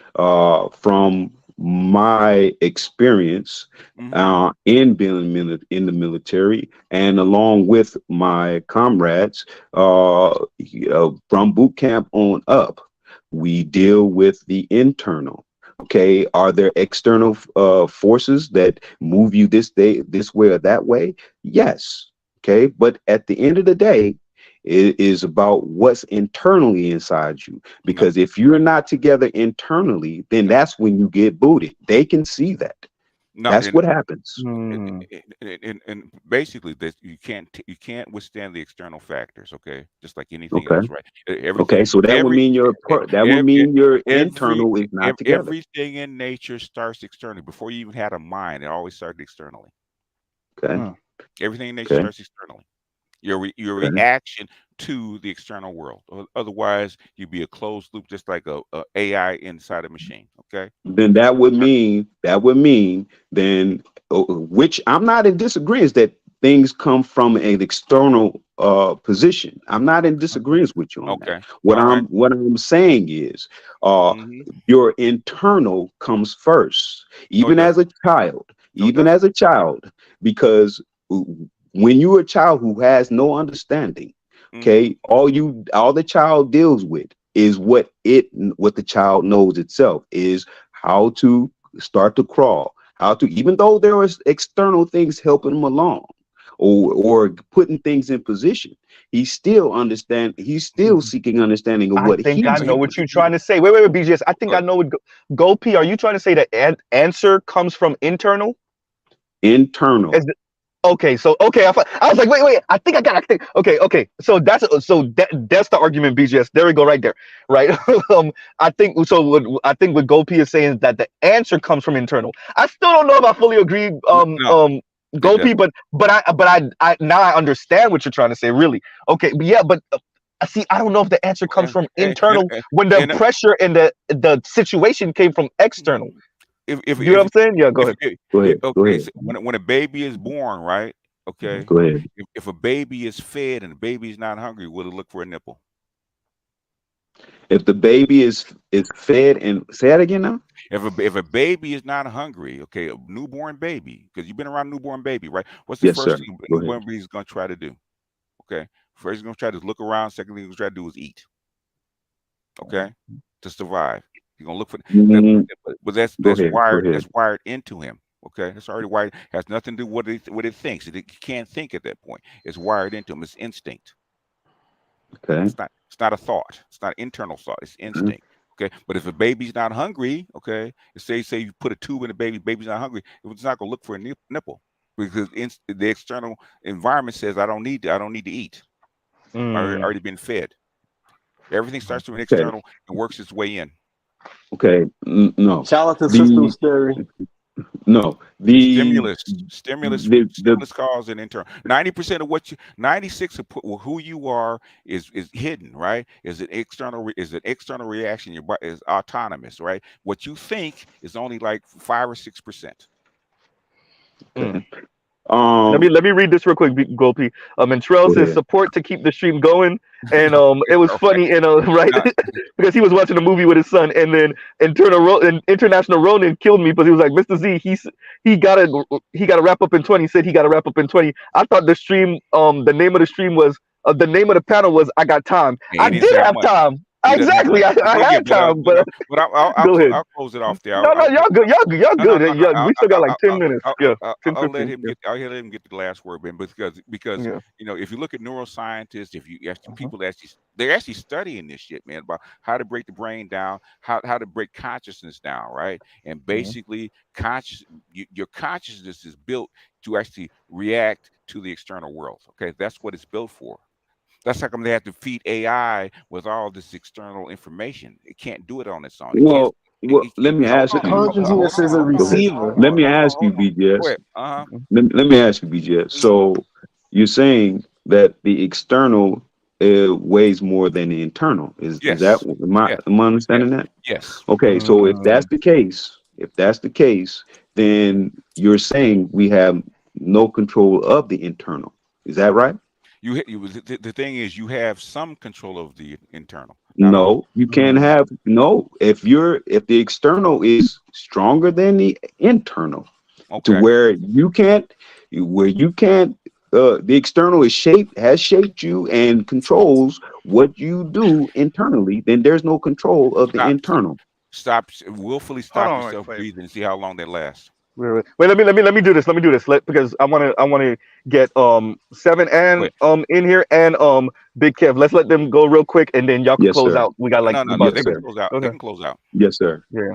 [SPEAKER 3] from my experience
[SPEAKER 7] Hmm.
[SPEAKER 3] in being in the military, and along with my comrades from boot camp on up, we deal with the internal. Okay, are there external forces that move you this way or that way? Yes. Okay, but at the end of the day, it is about what's internally inside you.
[SPEAKER 7] No,
[SPEAKER 3] Because if you're not together internally, then
[SPEAKER 7] no,
[SPEAKER 3] that's when you get booted. They can see that.
[SPEAKER 7] no.
[SPEAKER 3] That's what happens.
[SPEAKER 1] Hmm.
[SPEAKER 7] And basically, this you can't withstand the external factors. Okay, just like anything
[SPEAKER 3] Okay.
[SPEAKER 7] else, right? Everything,
[SPEAKER 3] Okay. So that would
[SPEAKER 7] every
[SPEAKER 3] mean that would mean your internal is not together.
[SPEAKER 7] everything in nature starts externally. Before you even had a mind, it always started externally.
[SPEAKER 3] Okay.
[SPEAKER 1] Hmm.
[SPEAKER 7] Everything in nature
[SPEAKER 3] Okay.
[SPEAKER 7] starts externally. Your
[SPEAKER 3] Okay.
[SPEAKER 7] reaction to the external world. Otherwise, you'd be a closed loop, just like a AI inside a machine. Okay.
[SPEAKER 3] Then that would mean then, which I'm not in disagreement that things come from an external position. I'm not in disagreement with you on that.
[SPEAKER 7] Okay.
[SPEAKER 3] What
[SPEAKER 7] All right.
[SPEAKER 3] I'm saying is, uh
[SPEAKER 7] Mm-hmm.
[SPEAKER 3] your internal comes first,
[SPEAKER 7] No, it
[SPEAKER 3] even as
[SPEAKER 7] doesn't.
[SPEAKER 3] a child,
[SPEAKER 7] No, it
[SPEAKER 3] even
[SPEAKER 7] doesn't.
[SPEAKER 3] as a child, because when you're a child who has no understanding,
[SPEAKER 7] Mm-hmm.
[SPEAKER 3] okay, all the child deals with is what the child knows itself is how to start to crawl, how to, even though there is external things helping him along, or putting things in position, he's still seeking understanding of
[SPEAKER 1] I
[SPEAKER 3] what
[SPEAKER 1] think I
[SPEAKER 3] he's
[SPEAKER 1] know
[SPEAKER 3] doing.
[SPEAKER 1] what you're trying to say. Wait, BGS. I think I
[SPEAKER 7] But
[SPEAKER 1] know what Go P. Are you trying to say the answer comes from internal?
[SPEAKER 3] Internal.
[SPEAKER 1] Is it, okay? So okay, I was like, wait. I think I got. I think okay. So that's the argument, BGS. There we go, right there, right. I think so. What Go P is saying is that the answer comes from internal. I still don't know if I fully agree.
[SPEAKER 7] no, it
[SPEAKER 1] Go P,
[SPEAKER 7] doesn't.
[SPEAKER 1] but I now I understand what you're trying to say. Really, okay, but yeah, but. See, I don't know if the answer comes
[SPEAKER 7] And
[SPEAKER 1] from
[SPEAKER 7] and
[SPEAKER 1] internal when the
[SPEAKER 7] and
[SPEAKER 1] pressure and the situation came from external.
[SPEAKER 7] if if
[SPEAKER 1] You know what
[SPEAKER 7] if
[SPEAKER 1] I'm saying? Yeah, go
[SPEAKER 7] if,
[SPEAKER 1] ahead.
[SPEAKER 3] Go ahead. Go
[SPEAKER 7] okay,
[SPEAKER 3] ahead.
[SPEAKER 7] so when a baby is born, right?
[SPEAKER 1] Mhm.
[SPEAKER 7] Okay,
[SPEAKER 3] Go ahead.
[SPEAKER 7] if a baby is fed and the baby is not hungry, will it look for a nipple?
[SPEAKER 3] If the baby is fed, and say that again now.
[SPEAKER 7] If a baby is not hungry, okay, a newborn baby, because you've been around a newborn baby, right? What's the
[SPEAKER 3] Yes,
[SPEAKER 7] first
[SPEAKER 3] sir.
[SPEAKER 7] thing a
[SPEAKER 3] Go ahead.
[SPEAKER 7] newborn baby is going to try to do? Okay, first he's going to try to look around. Second thing he's going to try to do is eat. Okay, to survive, he's going to look for. That,
[SPEAKER 3] Mm,
[SPEAKER 7] but
[SPEAKER 3] Go ahead. Go ahead.
[SPEAKER 7] that's wired into him. Okay, that's already wired. Has nothing to do with what it thinks. It can't think at that point. It's wired into him. It's instinct.
[SPEAKER 3] Okay.
[SPEAKER 7] It's not a thought. It's not internal thought. It's
[SPEAKER 3] Mhm.
[SPEAKER 7] instinct. Okay. But if a baby's not hungry, okay, say you put a tube in a baby's not hungry, it's not gonna look for a nipple because the external environment says I don't need to eat.
[SPEAKER 1] Mm.
[SPEAKER 7] Already been fed. Everything starts from an
[SPEAKER 3] Okay.
[SPEAKER 7] external and works its way in.
[SPEAKER 3] Okay. No.
[SPEAKER 5] Shout out to
[SPEAKER 3] The
[SPEAKER 5] systems theory.
[SPEAKER 3] no. The the
[SPEAKER 7] Stimulus cause and internal. 90% of what you, 96 of who you are is hidden, right? Is an external reaction. Your body is autonomous, right? What you think is only like 5 or 6%.
[SPEAKER 1] Mm.
[SPEAKER 3] okay.
[SPEAKER 1] Let me read this real quick, Gopi. And Terrell
[SPEAKER 3] Go
[SPEAKER 1] says
[SPEAKER 3] ahead.
[SPEAKER 1] support to keep the stream going, and it was
[SPEAKER 7] All right.
[SPEAKER 1] funny, right,
[SPEAKER 7] Now,
[SPEAKER 1] because he was watching a movie with his son, and then international Ronin killed me because he was like, Mr. Z, he got to wrap up in 20. He said he got to wrap up in 20. I thought the name of the stream was the name of the panel was I got time.
[SPEAKER 7] he
[SPEAKER 1] I
[SPEAKER 7] didn't
[SPEAKER 1] did
[SPEAKER 7] say how
[SPEAKER 1] have
[SPEAKER 7] much.
[SPEAKER 1] time.
[SPEAKER 7] He doesn't have
[SPEAKER 1] Exactly.
[SPEAKER 7] time.
[SPEAKER 1] I
[SPEAKER 7] But yeah,
[SPEAKER 1] had time, but
[SPEAKER 7] I'll
[SPEAKER 1] go ahead.
[SPEAKER 7] I'll close it off there.
[SPEAKER 1] No, no, y'all good. Y'all
[SPEAKER 7] No, no,
[SPEAKER 1] good.
[SPEAKER 7] no, no.
[SPEAKER 1] Yeah, we still got like 10 minutes. Yeah, 10,
[SPEAKER 7] I'll let
[SPEAKER 1] 15.
[SPEAKER 7] him
[SPEAKER 1] Yeah,
[SPEAKER 7] get. I'll let him get the last word, Ben, because
[SPEAKER 1] yeah.
[SPEAKER 7] if you look at neuroscientists, if you actually
[SPEAKER 1] Mhm,
[SPEAKER 7] people actually they're actually studying this shit, man, about how to break the brain down, how to break consciousness down, right? And
[SPEAKER 1] mhm.
[SPEAKER 7] basically, your consciousness is built to actually react to the external world. Okay, that's what it's built for. That's how come they have to feed AI with all this external information. It can't do it on its own. It can't.
[SPEAKER 3] Well, let me
[SPEAKER 7] Hold
[SPEAKER 3] ask
[SPEAKER 7] on,
[SPEAKER 3] you.
[SPEAKER 5] Consciousness is a
[SPEAKER 3] Go ahead.
[SPEAKER 5] receiver.
[SPEAKER 3] Let me
[SPEAKER 7] hold on,
[SPEAKER 3] ask you,
[SPEAKER 7] hold on. Go
[SPEAKER 3] BGS.
[SPEAKER 7] ahead. Uh-huh.
[SPEAKER 1] Mhm.
[SPEAKER 3] Let me ask you, BGS. So you're saying that the external weighs more than the internal. Is that
[SPEAKER 7] Yes. Yes.
[SPEAKER 3] am I
[SPEAKER 7] Yes.
[SPEAKER 3] understanding that?
[SPEAKER 7] Yes.
[SPEAKER 3] Okay, so if that's the case, then you're saying we have no control of the internal. Is that right?
[SPEAKER 7] The thing is, you have some control of the internal, not all.
[SPEAKER 3] No, you can't
[SPEAKER 1] Mhm.
[SPEAKER 3] have no. If the external is stronger than the internal, to
[SPEAKER 7] Okay.
[SPEAKER 3] where you can't the external has shaped you and controls what you do internally, then there's no control of the
[SPEAKER 7] Stop.
[SPEAKER 3] internal.
[SPEAKER 7] Willfully
[SPEAKER 9] Hold
[SPEAKER 7] stop
[SPEAKER 9] on, wait,
[SPEAKER 7] yourself
[SPEAKER 9] wait.
[SPEAKER 7] breathing and see how long they last.
[SPEAKER 1] Wait, let me do this. Let me do this. Because I want to get Seven
[SPEAKER 7] Go
[SPEAKER 1] and
[SPEAKER 7] ahead.
[SPEAKER 1] in here and Big Kev. Let's let them go real quick and then y'all can
[SPEAKER 3] Yes,
[SPEAKER 1] close
[SPEAKER 3] sir.
[SPEAKER 1] out. We got like
[SPEAKER 7] No, no, yeah,
[SPEAKER 1] about
[SPEAKER 3] Yes,
[SPEAKER 7] they
[SPEAKER 1] 2
[SPEAKER 7] can
[SPEAKER 3] sir.
[SPEAKER 1] minutes.
[SPEAKER 7] close out. They
[SPEAKER 1] Okay.
[SPEAKER 7] can close out.
[SPEAKER 3] Yes, sir.
[SPEAKER 1] Yeah.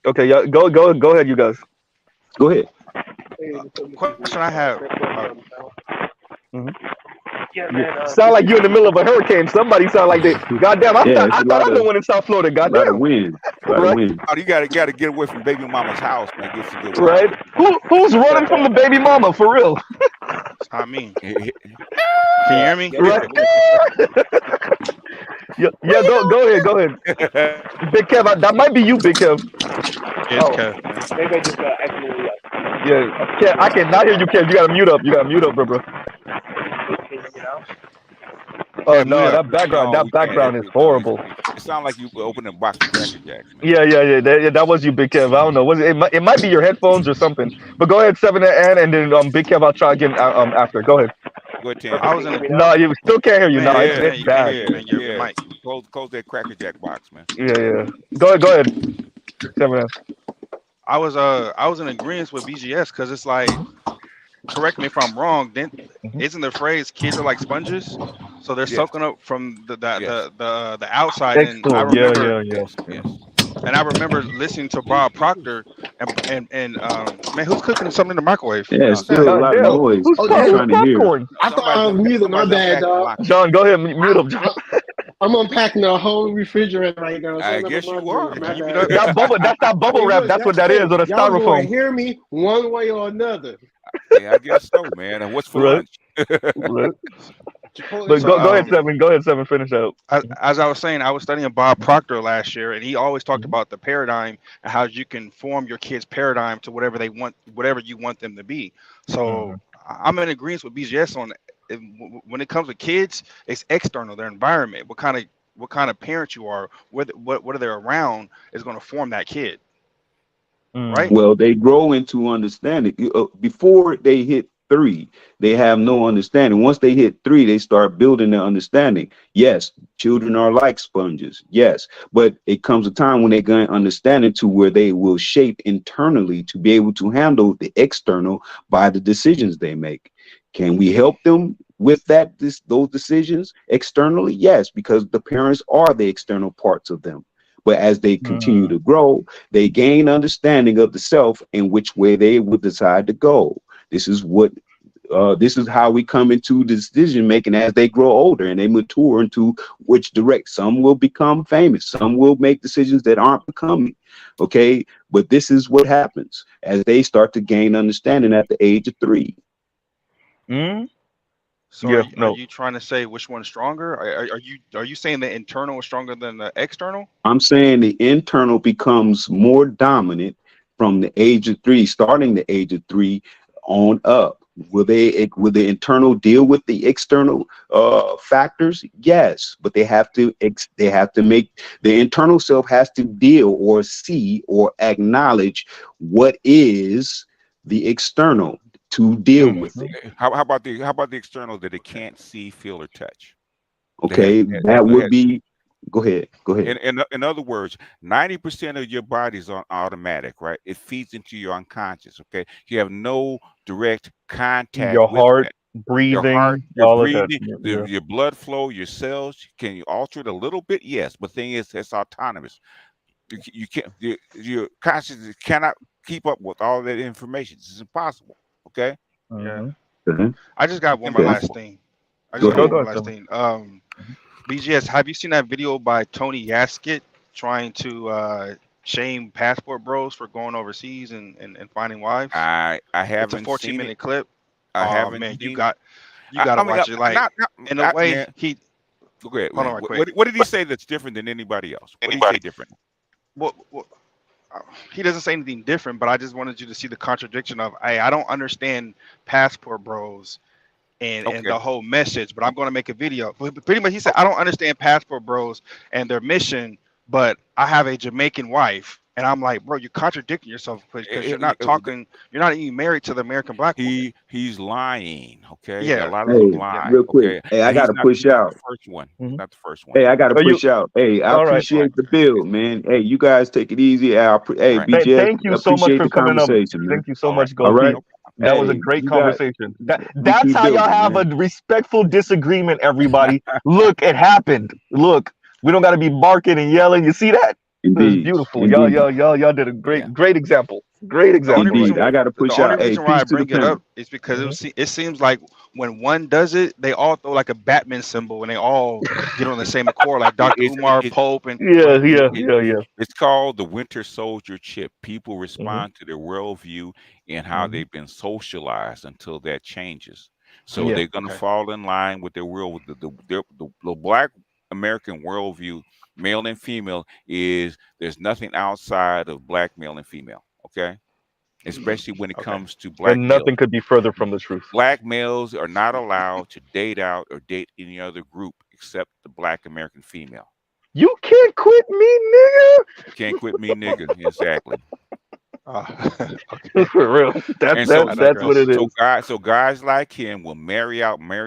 [SPEAKER 1] Okay. Yeah. Go ahead, you guys.
[SPEAKER 3] Go ahead.
[SPEAKER 9] Question I have.
[SPEAKER 1] Hmm.
[SPEAKER 5] Yeah,
[SPEAKER 1] Yeah.
[SPEAKER 5] man.
[SPEAKER 1] Sound like you're in the middle of a hurricane. Somebody sound like they. Goddamn.
[SPEAKER 3] Yeah, it's
[SPEAKER 1] I thought I knew one in South Florida.
[SPEAKER 3] a lot of
[SPEAKER 1] Goddamn.
[SPEAKER 3] wind. A lot of
[SPEAKER 1] Right.
[SPEAKER 3] wind.
[SPEAKER 7] Oh, you gotta get away from baby mama's house, man. Get some good
[SPEAKER 1] Right.
[SPEAKER 7] Wi-Fi.
[SPEAKER 1] Who's running from the baby mama for real?
[SPEAKER 9] It's not me.
[SPEAKER 7] Yeah,
[SPEAKER 9] Can you hear me?
[SPEAKER 1] Right. Yeah. Yeah. Go ahead. Go ahead. Big Kev. That might be you, Big Kev.
[SPEAKER 9] Yeah, it's
[SPEAKER 5] Oh,
[SPEAKER 9] Kev, man.
[SPEAKER 5] maybe I just got accidentally.
[SPEAKER 1] Yeah. Kev, I cannot hear you, Kev. You gotta mute up. You gotta mute up, bro.
[SPEAKER 5] Can you get out?
[SPEAKER 1] Oh
[SPEAKER 9] Kev,
[SPEAKER 1] no,
[SPEAKER 9] mute up.
[SPEAKER 7] no,
[SPEAKER 1] that
[SPEAKER 7] we can't.
[SPEAKER 1] background is
[SPEAKER 7] No,
[SPEAKER 1] horrible.
[SPEAKER 7] it sounds like you opened a box of Cracker Jacks, man.
[SPEAKER 1] Yeah, that was you, Big Kev. I don't know. It might be your headphones or something. But go ahead, Seven and then Big Kev. I'll try again after. Go ahead.
[SPEAKER 7] Go ahead, Ten.
[SPEAKER 9] I
[SPEAKER 5] Okay,
[SPEAKER 9] was
[SPEAKER 5] can you
[SPEAKER 9] in
[SPEAKER 5] hear
[SPEAKER 9] a
[SPEAKER 5] me now?
[SPEAKER 1] No, you still can't hear you. No,
[SPEAKER 9] man.
[SPEAKER 1] it's
[SPEAKER 7] Yeah,
[SPEAKER 1] it's
[SPEAKER 9] Man, you can't
[SPEAKER 1] bad.
[SPEAKER 9] hear you, man. Your
[SPEAKER 7] yeah.
[SPEAKER 9] mic.
[SPEAKER 7] Close that Cracker Jack box, man.
[SPEAKER 1] Yeah. Go ahead, Seven.
[SPEAKER 9] I was in agreement with BGS because it's like, correct me if I'm wrong. Then
[SPEAKER 1] Mm-hmm.
[SPEAKER 9] isn't the phrase "kids are like sponges"? So they're
[SPEAKER 7] Yes,
[SPEAKER 9] soaking up from
[SPEAKER 7] yes,
[SPEAKER 9] the outside.
[SPEAKER 1] Excellent. Yeah.
[SPEAKER 7] yes, yes.
[SPEAKER 9] And I remember listening to Bob Proctor and man, who's cooking something in the microwave?
[SPEAKER 3] Yeah, it's
[SPEAKER 9] Who's
[SPEAKER 3] still
[SPEAKER 9] that?
[SPEAKER 3] a
[SPEAKER 1] God
[SPEAKER 3] lot of
[SPEAKER 1] damn.
[SPEAKER 3] noise.
[SPEAKER 5] Oh
[SPEAKER 3] I'm
[SPEAKER 5] damn!
[SPEAKER 1] Who's
[SPEAKER 3] trying to hear.
[SPEAKER 1] popcorn?
[SPEAKER 5] I thought I was muted. My
[SPEAKER 7] Somebody's
[SPEAKER 5] bad,
[SPEAKER 7] unpacking a
[SPEAKER 5] dog.
[SPEAKER 7] lot.
[SPEAKER 1] John, go ahead. Mute up, John.
[SPEAKER 5] I'm unpacking the whole refrigerator right now. So
[SPEAKER 7] I
[SPEAKER 5] never
[SPEAKER 7] guess you
[SPEAKER 5] mind
[SPEAKER 7] are,
[SPEAKER 5] me. My
[SPEAKER 7] man.
[SPEAKER 9] Keep it
[SPEAKER 5] bad.
[SPEAKER 9] up.
[SPEAKER 1] That's that bubble
[SPEAKER 5] Hey,
[SPEAKER 1] wrap.
[SPEAKER 5] look,
[SPEAKER 1] That's what that is,
[SPEAKER 5] hey,
[SPEAKER 1] or the
[SPEAKER 5] y'all gonna
[SPEAKER 1] styrofoam.
[SPEAKER 5] hear me one way or another.
[SPEAKER 7] Yeah, I guess so, man. And what's for
[SPEAKER 1] Right.
[SPEAKER 7] lunch?
[SPEAKER 1] Right.
[SPEAKER 5] Chipotle
[SPEAKER 1] But
[SPEAKER 9] So
[SPEAKER 1] go
[SPEAKER 5] taco.
[SPEAKER 1] ahead, Seven. Go ahead, Seven. Finish out.
[SPEAKER 9] as I was saying, I was studying Bob Proctor last year, and he always talked
[SPEAKER 1] Mhm.
[SPEAKER 9] about the paradigm and how you can form your kids' paradigm to whatever they want, whatever you want them to be. So
[SPEAKER 1] Mhm.
[SPEAKER 9] I'm in agreement with BGS on when it comes to kids, it's external, their environment, what kind of parent you are, what are they around is going to form that kid, right?
[SPEAKER 1] Mhm.
[SPEAKER 3] Well, they grow into understanding. Before they hit 3, they have no understanding. Once they hit 3, they start building their understanding. Yes, children are like sponges. Yes, but it comes a time when they gain understanding to where they will shape internally to be able to handle the external by the decisions they make. Can we help them with those decisions externally? Yes, because the parents are the external parts of them. But as they continue
[SPEAKER 1] Mhm.
[SPEAKER 3] to grow, they gain understanding of the self and which way they would decide to go. This is what this is how we come into decision making as they grow older and they mature into which direct. Some will become famous, some will make decisions that aren't becoming. Okay, but this is what happens as they start to gain understanding at the age of 3.
[SPEAKER 1] Mhm.
[SPEAKER 9] So are
[SPEAKER 1] Yeah.
[SPEAKER 9] you, are
[SPEAKER 1] No.
[SPEAKER 9] you trying to say which one's stronger? Are you saying the internal is stronger than the external?
[SPEAKER 3] I'm saying the internal becomes more dominant from the age of 3, starting the age of 3 on up. Will the internal deal with the external factors? Yes, but they have to make the internal self has to deal or see or acknowledge what is the external to deal with
[SPEAKER 1] Mhm.
[SPEAKER 3] it.
[SPEAKER 7] How about the external that it can't see, feel, or touch? They have
[SPEAKER 3] Okay,
[SPEAKER 7] they have,
[SPEAKER 3] that
[SPEAKER 7] they
[SPEAKER 3] would
[SPEAKER 7] have
[SPEAKER 3] be Go ahead. Go ahead.
[SPEAKER 7] In other words, 90% of your body's on automatic, right? It feeds into your unconscious. Okay, you have no direct contact
[SPEAKER 1] Your
[SPEAKER 7] with
[SPEAKER 1] heart,
[SPEAKER 7] that. Your heart,
[SPEAKER 1] breathing,
[SPEAKER 7] your
[SPEAKER 1] all of that.
[SPEAKER 7] breathing,
[SPEAKER 1] Yeah.
[SPEAKER 7] your blood flow, your cells. Can you alter it a little bit? Yes, but thing is, it's autonomous. You can't. Your consciousness cannot keep up with all that information. It's impossible. Okay,
[SPEAKER 9] Yeah.
[SPEAKER 1] Hmm.
[SPEAKER 3] Uh-huh.
[SPEAKER 9] I just got
[SPEAKER 7] it's
[SPEAKER 9] one more
[SPEAKER 3] Okay.
[SPEAKER 9] last
[SPEAKER 7] impossible.
[SPEAKER 9] thing. I
[SPEAKER 3] Go
[SPEAKER 9] just got
[SPEAKER 1] Go
[SPEAKER 3] ahead.
[SPEAKER 9] one
[SPEAKER 1] go
[SPEAKER 9] more
[SPEAKER 1] ahead,
[SPEAKER 9] last
[SPEAKER 1] Tony.
[SPEAKER 9] thing. BGS, have you seen that video by Tony Yaskett trying to shame passport bros for going overseas and finding wives?
[SPEAKER 7] I
[SPEAKER 9] It's a
[SPEAKER 7] haven't
[SPEAKER 9] 14
[SPEAKER 7] seen it.
[SPEAKER 9] minute clip.
[SPEAKER 7] I
[SPEAKER 9] Oh
[SPEAKER 7] haven't
[SPEAKER 9] man,
[SPEAKER 7] seen it.
[SPEAKER 9] you got to
[SPEAKER 7] I mean,
[SPEAKER 9] watch it. Like
[SPEAKER 7] not
[SPEAKER 9] in a way,
[SPEAKER 7] man.
[SPEAKER 9] he
[SPEAKER 7] Go ahead,
[SPEAKER 9] hold on
[SPEAKER 7] man.
[SPEAKER 9] right quick.
[SPEAKER 7] What did he say that's different than anybody else? What did he say different?
[SPEAKER 9] What he doesn't say anything different, but I just wanted you to see the contradiction of hey, I don't understand passport bros and
[SPEAKER 7] Okay.
[SPEAKER 9] the whole message, but I'm going to make a video. But pretty much, he said, I don't understand passport bros and their mission, but I have a Jamaican wife. And I'm like, bro, you're contradicting yourself because you're not talking, you're not even married to the American black woman.
[SPEAKER 7] He's lying. Okay, a
[SPEAKER 9] Yeah,
[SPEAKER 7] lot of them
[SPEAKER 3] Hey,
[SPEAKER 9] yeah.
[SPEAKER 7] lie.
[SPEAKER 3] real quick.
[SPEAKER 7] Okay,
[SPEAKER 3] Hey, I
[SPEAKER 7] and
[SPEAKER 3] gotta push
[SPEAKER 7] he's not the
[SPEAKER 3] out.
[SPEAKER 7] first one. He's
[SPEAKER 1] Hmm.
[SPEAKER 7] not the first one.
[SPEAKER 3] Hey, I gotta
[SPEAKER 1] Are you
[SPEAKER 3] push out. Hey, I
[SPEAKER 1] all right?
[SPEAKER 3] appreciate the build, man. Hey, you guys take it easy. Hey,
[SPEAKER 7] Right.
[SPEAKER 3] BJ,
[SPEAKER 1] Thank you so much
[SPEAKER 3] appreciate
[SPEAKER 1] for
[SPEAKER 3] the
[SPEAKER 1] coming up.
[SPEAKER 3] conversation, man.
[SPEAKER 1] Thank you so
[SPEAKER 7] All right.
[SPEAKER 1] much,
[SPEAKER 3] All
[SPEAKER 1] Gold
[SPEAKER 3] right.
[SPEAKER 1] P.
[SPEAKER 7] No
[SPEAKER 1] That was a
[SPEAKER 3] Hey,
[SPEAKER 1] great
[SPEAKER 3] you got
[SPEAKER 1] conversation.
[SPEAKER 3] we
[SPEAKER 1] That's
[SPEAKER 3] keep
[SPEAKER 1] how y'all
[SPEAKER 3] building,
[SPEAKER 1] have a
[SPEAKER 3] man.
[SPEAKER 1] respectful disagreement, everybody. Look, it happened. Look, we don't got to be barking and yelling. You see that? It was
[SPEAKER 3] Indeed.
[SPEAKER 1] beautiful.
[SPEAKER 3] Indeed.
[SPEAKER 1] Y'all did a
[SPEAKER 7] Yeah.
[SPEAKER 1] great example. Great
[SPEAKER 9] The only
[SPEAKER 1] example right
[SPEAKER 3] Indeed.
[SPEAKER 9] reason
[SPEAKER 3] I
[SPEAKER 1] there.
[SPEAKER 3] gotta
[SPEAKER 9] the
[SPEAKER 3] push
[SPEAKER 9] only
[SPEAKER 3] out. Hey,
[SPEAKER 9] reason why
[SPEAKER 3] peace
[SPEAKER 9] I
[SPEAKER 3] to the
[SPEAKER 9] bring it
[SPEAKER 3] panel.
[SPEAKER 9] up is because
[SPEAKER 1] Hmm.
[SPEAKER 9] it seems like when one does it, they all throw like a Batman symbol and they all get on the same accord, like
[SPEAKER 7] It,
[SPEAKER 9] Dr. Umar,
[SPEAKER 7] it,
[SPEAKER 9] Pope, and
[SPEAKER 1] Yeah,
[SPEAKER 9] but
[SPEAKER 7] it,
[SPEAKER 1] yeah,
[SPEAKER 7] it,
[SPEAKER 1] yeah, yeah.
[SPEAKER 7] it's called the Winter Soldier chip. People
[SPEAKER 1] Hmm.
[SPEAKER 7] respond to their worldview and how
[SPEAKER 1] Hmm.
[SPEAKER 7] they've been socialized until that changes. So
[SPEAKER 1] Yeah.
[SPEAKER 7] they're going to
[SPEAKER 9] okay,
[SPEAKER 7] fall in line with their world. With the Black American worldview, male and female, is there's nothing outside of black male and female. Okay, especially when it
[SPEAKER 9] okay,
[SPEAKER 7] comes to black
[SPEAKER 1] And
[SPEAKER 7] males.
[SPEAKER 1] nothing could be further from the truth.
[SPEAKER 7] Black males are not allowed to date out or date any other group except the Black American female.
[SPEAKER 1] You can't quit me, nigga.
[SPEAKER 7] Can't quit me, nigga. Exactly.
[SPEAKER 9] okay.
[SPEAKER 1] For real. That's
[SPEAKER 7] And
[SPEAKER 1] that.
[SPEAKER 9] I
[SPEAKER 1] That's what
[SPEAKER 9] digress.
[SPEAKER 1] it is.
[SPEAKER 7] so guys like him will marry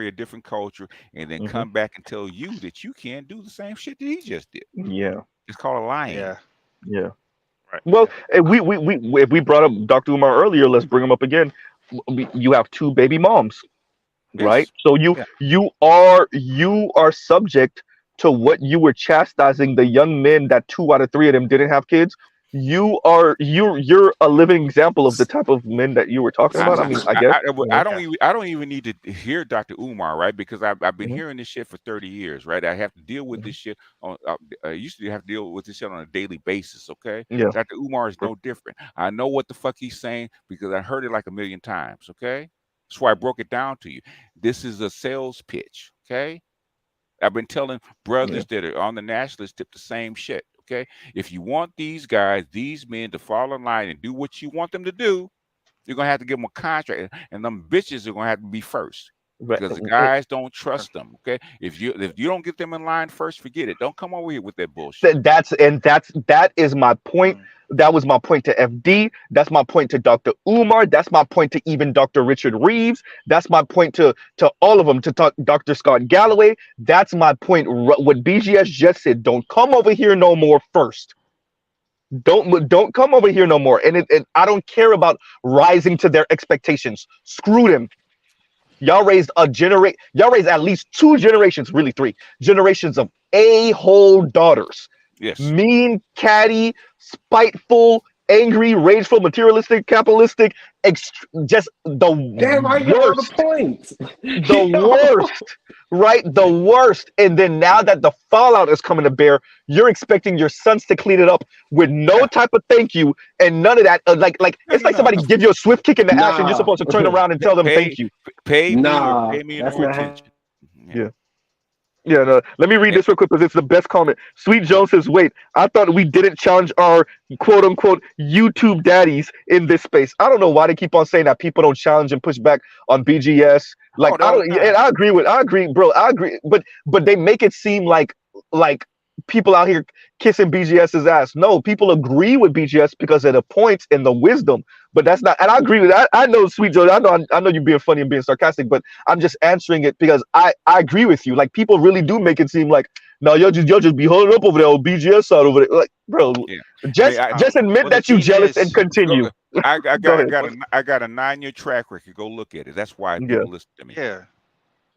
[SPEAKER 7] a different culture, and then
[SPEAKER 1] Hmm.
[SPEAKER 7] come back and tell you that you can't do the same shit that he just did.
[SPEAKER 1] Yeah.
[SPEAKER 7] It's called lying.
[SPEAKER 9] Yeah,
[SPEAKER 1] Yeah.
[SPEAKER 9] right.
[SPEAKER 1] Well,
[SPEAKER 9] Yeah.
[SPEAKER 1] if we brought up Dr. Umar earlier, let's bring him up again. You have two baby moms, right?
[SPEAKER 7] Yes.
[SPEAKER 1] So
[SPEAKER 7] Yeah.
[SPEAKER 1] you are subject to what you were chastising the young men that two out of three of them didn't have kids. You're a living example of the type of men that you were talking
[SPEAKER 7] I
[SPEAKER 1] about. I
[SPEAKER 7] I,
[SPEAKER 1] mean, I guess.
[SPEAKER 7] I
[SPEAKER 1] You
[SPEAKER 7] don't even need to hear Dr. Umar, right? Because I've been
[SPEAKER 1] know?
[SPEAKER 7] hearing this shit for 30 years, right? I have to deal with
[SPEAKER 1] Hmm.
[SPEAKER 7] this shit on. I used to have to deal with this shit on a daily basis. Okay,
[SPEAKER 1] Yeah.
[SPEAKER 7] Dr. Umar is no different. I know what the fuck he's saying because I heard it like a million times. Okay, that's why I broke it down to you. This is a sales pitch. Okay, I've been telling
[SPEAKER 1] Yeah.
[SPEAKER 7] brothers that are on the nationalist tip the same shit. Okay, if you want these guys, these men to fall in line and do what you want them to do, you're gonna have to give them a contract, and them bitches are gonna have to be first
[SPEAKER 1] Right.
[SPEAKER 7] because the guys don't trust them. Okay, if you don't get them in line first, forget it. Don't come over here with that bullshit.
[SPEAKER 1] That is my point.
[SPEAKER 9] Mm.
[SPEAKER 1] That was my point to FD. That's my point to Dr. Umar. That's my point to even Dr. Richard Reeves. That's my point to all of them. To talk, Dr. Scott Galloway. That's my point. What BGS just said. Don't come over here no more. First, don't come over here no more. And I don't care about rising to their expectations. Screw them. Y'all raised at least two generations, really three generations of a-hole daughters.
[SPEAKER 7] Yes.
[SPEAKER 1] Mean, catty, spiteful, angry, rageful, materialistic, capitalistic, just the
[SPEAKER 6] Damn, I get all the
[SPEAKER 1] worst.
[SPEAKER 6] points.
[SPEAKER 1] The
[SPEAKER 6] Yo.
[SPEAKER 1] worst, right? The worst. And then now that the fallout is coming to bear, you're expecting your sons to clean it up with no
[SPEAKER 7] Yeah.
[SPEAKER 1] type of thank you and none of that. Like
[SPEAKER 7] No,
[SPEAKER 1] it's
[SPEAKER 7] no,
[SPEAKER 1] like
[SPEAKER 7] no,
[SPEAKER 1] somebody
[SPEAKER 7] no.
[SPEAKER 1] give you a swift kick in the ass and you're
[SPEAKER 6] Nah.
[SPEAKER 1] supposed to turn around and tell them
[SPEAKER 7] Pay,
[SPEAKER 1] thank you.
[SPEAKER 7] pay me or
[SPEAKER 6] Nah,
[SPEAKER 7] pay me
[SPEAKER 6] that's
[SPEAKER 7] no
[SPEAKER 6] not
[SPEAKER 7] attention. Yeah.
[SPEAKER 1] Yeah. Yeah, no. Let me read
[SPEAKER 7] And,
[SPEAKER 1] this real quick because it's the best comment. Sweet
[SPEAKER 7] yeah.
[SPEAKER 1] Jones says, "Wait, I thought we didn't challenge our quote unquote YouTube daddies in this space. I don't know why they keep on saying that people don't challenge and push back on BGS. Like
[SPEAKER 7] Oh,
[SPEAKER 1] I
[SPEAKER 7] all
[SPEAKER 1] don't,
[SPEAKER 7] the
[SPEAKER 1] and
[SPEAKER 7] time.
[SPEAKER 1] I agree, bro. I agree, but they make it seem like people out here kissing BGS's ass. No, people agree with BGS because of the points and the wisdom. But that's not, and I agree with that. I know, Sweet Joe. I know you're being funny and being sarcastic, but I'm just answering it because I agree with you. Like people really do make it seem like no, you'll just be holding up over there on BGS side over there. Like, bro,
[SPEAKER 7] Yeah.
[SPEAKER 1] just
[SPEAKER 7] I mean,
[SPEAKER 1] just admit
[SPEAKER 9] Well, the
[SPEAKER 1] that you
[SPEAKER 9] thing
[SPEAKER 1] jealous and
[SPEAKER 9] is,
[SPEAKER 1] continue.
[SPEAKER 7] I
[SPEAKER 1] Go ahead.
[SPEAKER 7] got a 9-year track record. Go look at it. That's why
[SPEAKER 1] Yeah.
[SPEAKER 7] people listen to me.
[SPEAKER 9] yeah.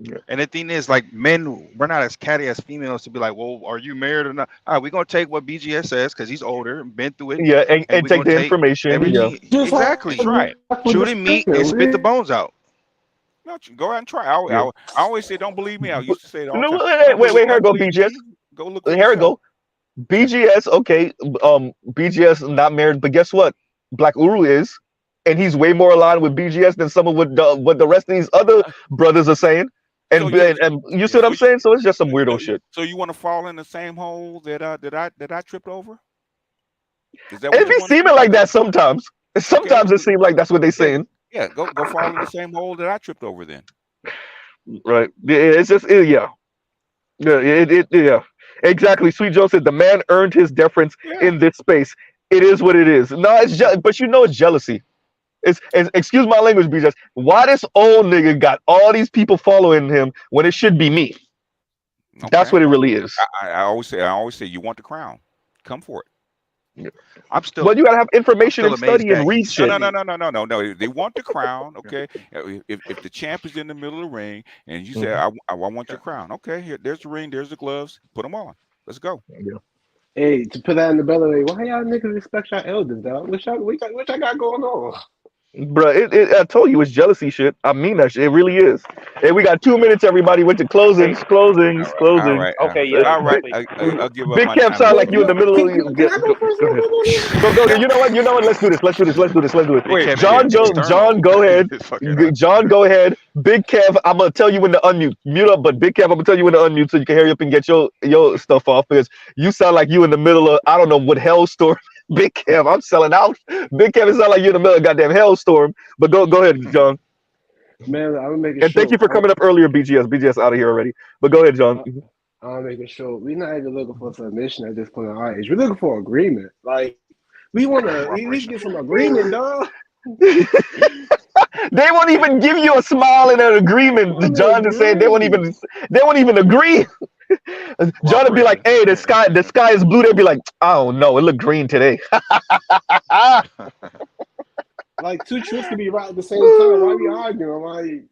[SPEAKER 1] Yeah.
[SPEAKER 9] And the thing is, like men, we're not as catty as females to be like, well, are you married or not? All right, we're gonna take what BGS says because he's older, been through it,
[SPEAKER 1] Yeah,
[SPEAKER 9] and
[SPEAKER 1] and
[SPEAKER 9] we're
[SPEAKER 1] take
[SPEAKER 9] gonna
[SPEAKER 1] the
[SPEAKER 9] take
[SPEAKER 1] information. Yeah.
[SPEAKER 9] everything
[SPEAKER 5] Just
[SPEAKER 9] exactly.
[SPEAKER 7] Try it.
[SPEAKER 9] Chew the meat and spit the bones out.
[SPEAKER 7] No, go ahead and try.
[SPEAKER 1] Yeah.
[SPEAKER 7] I always say, don't believe me. I used to say it all
[SPEAKER 1] No,
[SPEAKER 7] the time.
[SPEAKER 1] wait, here
[SPEAKER 7] Don't
[SPEAKER 1] go
[SPEAKER 7] believe
[SPEAKER 1] BGS.
[SPEAKER 7] me. Go look for
[SPEAKER 1] Here we
[SPEAKER 7] yourself.
[SPEAKER 1] go. BGS, okay. BGS not married, but guess what? Black Uru is, and he's way more aligned with BGS than some of what the rest of these other brothers are saying. And
[SPEAKER 7] So you,
[SPEAKER 1] and you see what I'm saying? So it's just some weirdo shit.
[SPEAKER 7] so you want to fall in the same hole that I tripped over? Is that what
[SPEAKER 1] It
[SPEAKER 7] you
[SPEAKER 1] be
[SPEAKER 7] want to
[SPEAKER 1] seeming
[SPEAKER 7] do?
[SPEAKER 1] like that sometimes. Sometimes it seems like that's what they saying.
[SPEAKER 7] Yeah, go fall in the same hole that I tripped over then.
[SPEAKER 1] Right. Yeah, it's just yeah. Yeah, yeah. Exactly. Sweet Joe said the man earned his deference
[SPEAKER 7] Yeah.
[SPEAKER 1] in this space. It is what it is. No, it's but you know it's jealousy. It's excuse my language, BJs. Why this old nigga got all these people following him when it should be me? That's
[SPEAKER 7] Okay.
[SPEAKER 1] what it really is.
[SPEAKER 7] I always say you want the crown. Come for it.
[SPEAKER 9] I'm still,
[SPEAKER 1] Well, you gotta have
[SPEAKER 9] I'm
[SPEAKER 1] information
[SPEAKER 9] still
[SPEAKER 1] and study
[SPEAKER 9] amazed
[SPEAKER 1] and
[SPEAKER 9] that
[SPEAKER 1] read
[SPEAKER 9] he
[SPEAKER 1] shit.
[SPEAKER 9] said
[SPEAKER 7] No. They want the crown. Okay. If the champ is in the middle of the ring and you say I want your crown. Okay. Here, there's the ring. There's the gloves. Put them on. Let's go.
[SPEAKER 1] Yeah.
[SPEAKER 6] Hey, to put that in the belly, why y'all niggas respect y'all elders, dog? What y'all got going on?
[SPEAKER 1] Bruh, I told you it's jealousy shit. I mean that shit. It really is. Hey, we got 2 minutes, everybody. Went to closings.
[SPEAKER 7] All right.
[SPEAKER 5] Okay, yeah.
[SPEAKER 7] All right.
[SPEAKER 5] Exactly.
[SPEAKER 7] I'll give up
[SPEAKER 1] Big
[SPEAKER 7] my
[SPEAKER 1] Kev
[SPEAKER 7] time.
[SPEAKER 1] sound like you in the middle of
[SPEAKER 6] Can I go first?
[SPEAKER 1] go ahead. Go. You know what? Let's do this. Let's do it.
[SPEAKER 9] Big Kevin
[SPEAKER 1] John,
[SPEAKER 9] here,
[SPEAKER 1] John, go ahead.
[SPEAKER 9] It's fucking
[SPEAKER 1] John, go ahead. Big Kev, I'm gonna tell you when to unmute. Mute up, but Big Kev, I'm gonna tell you when to unmute so you can hurry up and get your stuff off because you sound like you in the middle of I don't know what hell storm. Big Kev, I'm selling out. Big Kev, it sound like you in the middle of goddamn hell storm. But go ahead, John.
[SPEAKER 6] Man, I'm making
[SPEAKER 1] And
[SPEAKER 6] sure.
[SPEAKER 1] thank you for coming up earlier, BGS. BGS out of here already. But go ahead, John.
[SPEAKER 6] I'm making sure we're not even looking for submission at this point in our age. We're looking for agreement. Like we want to at least get some agreement, dog.
[SPEAKER 1] They won't even give you a smile and an agreement. John just said they won't even agree. John would be like, "Hey, the sky is blue." They'd be like, "Oh no, it looked green today."
[SPEAKER 6] Like two truths can be right at the same time. Why are we arguing?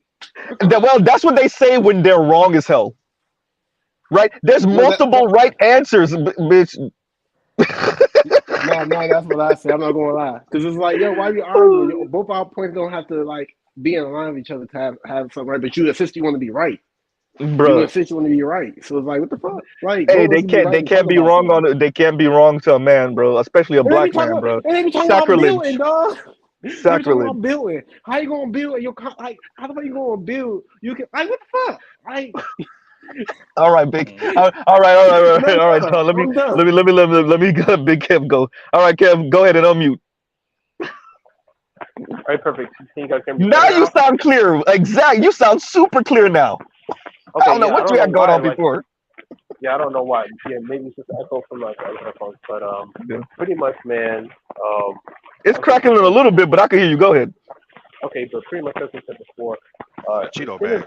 [SPEAKER 6] Like,
[SPEAKER 1] well, that's what they say when they're wrong as hell. Right? There's multiple right answers, bitch.
[SPEAKER 6] no, that's what I say. I'm not gonna lie, because it's like, yo, why are we arguing? Both our points don't have to like be in line with each other to have something right. But you insist you want to be right.
[SPEAKER 1] Bro,
[SPEAKER 6] you insist you want to be right. So it's like, what the fuck? Like,
[SPEAKER 1] hey, they can't be wrong on it. They can't be wrong to a man, bro, especially a black man, bro. Sacrilege. Sacrilege.
[SPEAKER 6] Building. How you gonna build your like? How the fuck you gonna build? You can like what the fuck? Like,
[SPEAKER 1] all right, big. All right. John, let me go. Big Kev go. All right, Kev, go ahead and unmute.
[SPEAKER 5] All right, perfect. Can you guys hear me?
[SPEAKER 1] Now you sound clear. Exactly. You sound super clear now.
[SPEAKER 5] Okay,
[SPEAKER 1] I don't know what you had going on before.
[SPEAKER 5] Yeah, I don't know why. Yeah, maybe it's just echo from like the headphones, but pretty much, man.
[SPEAKER 1] It's cracking a little bit, but I can hear you. Go ahead.
[SPEAKER 5] Okay, but pretty much as I said before,
[SPEAKER 9] Cheeto bag.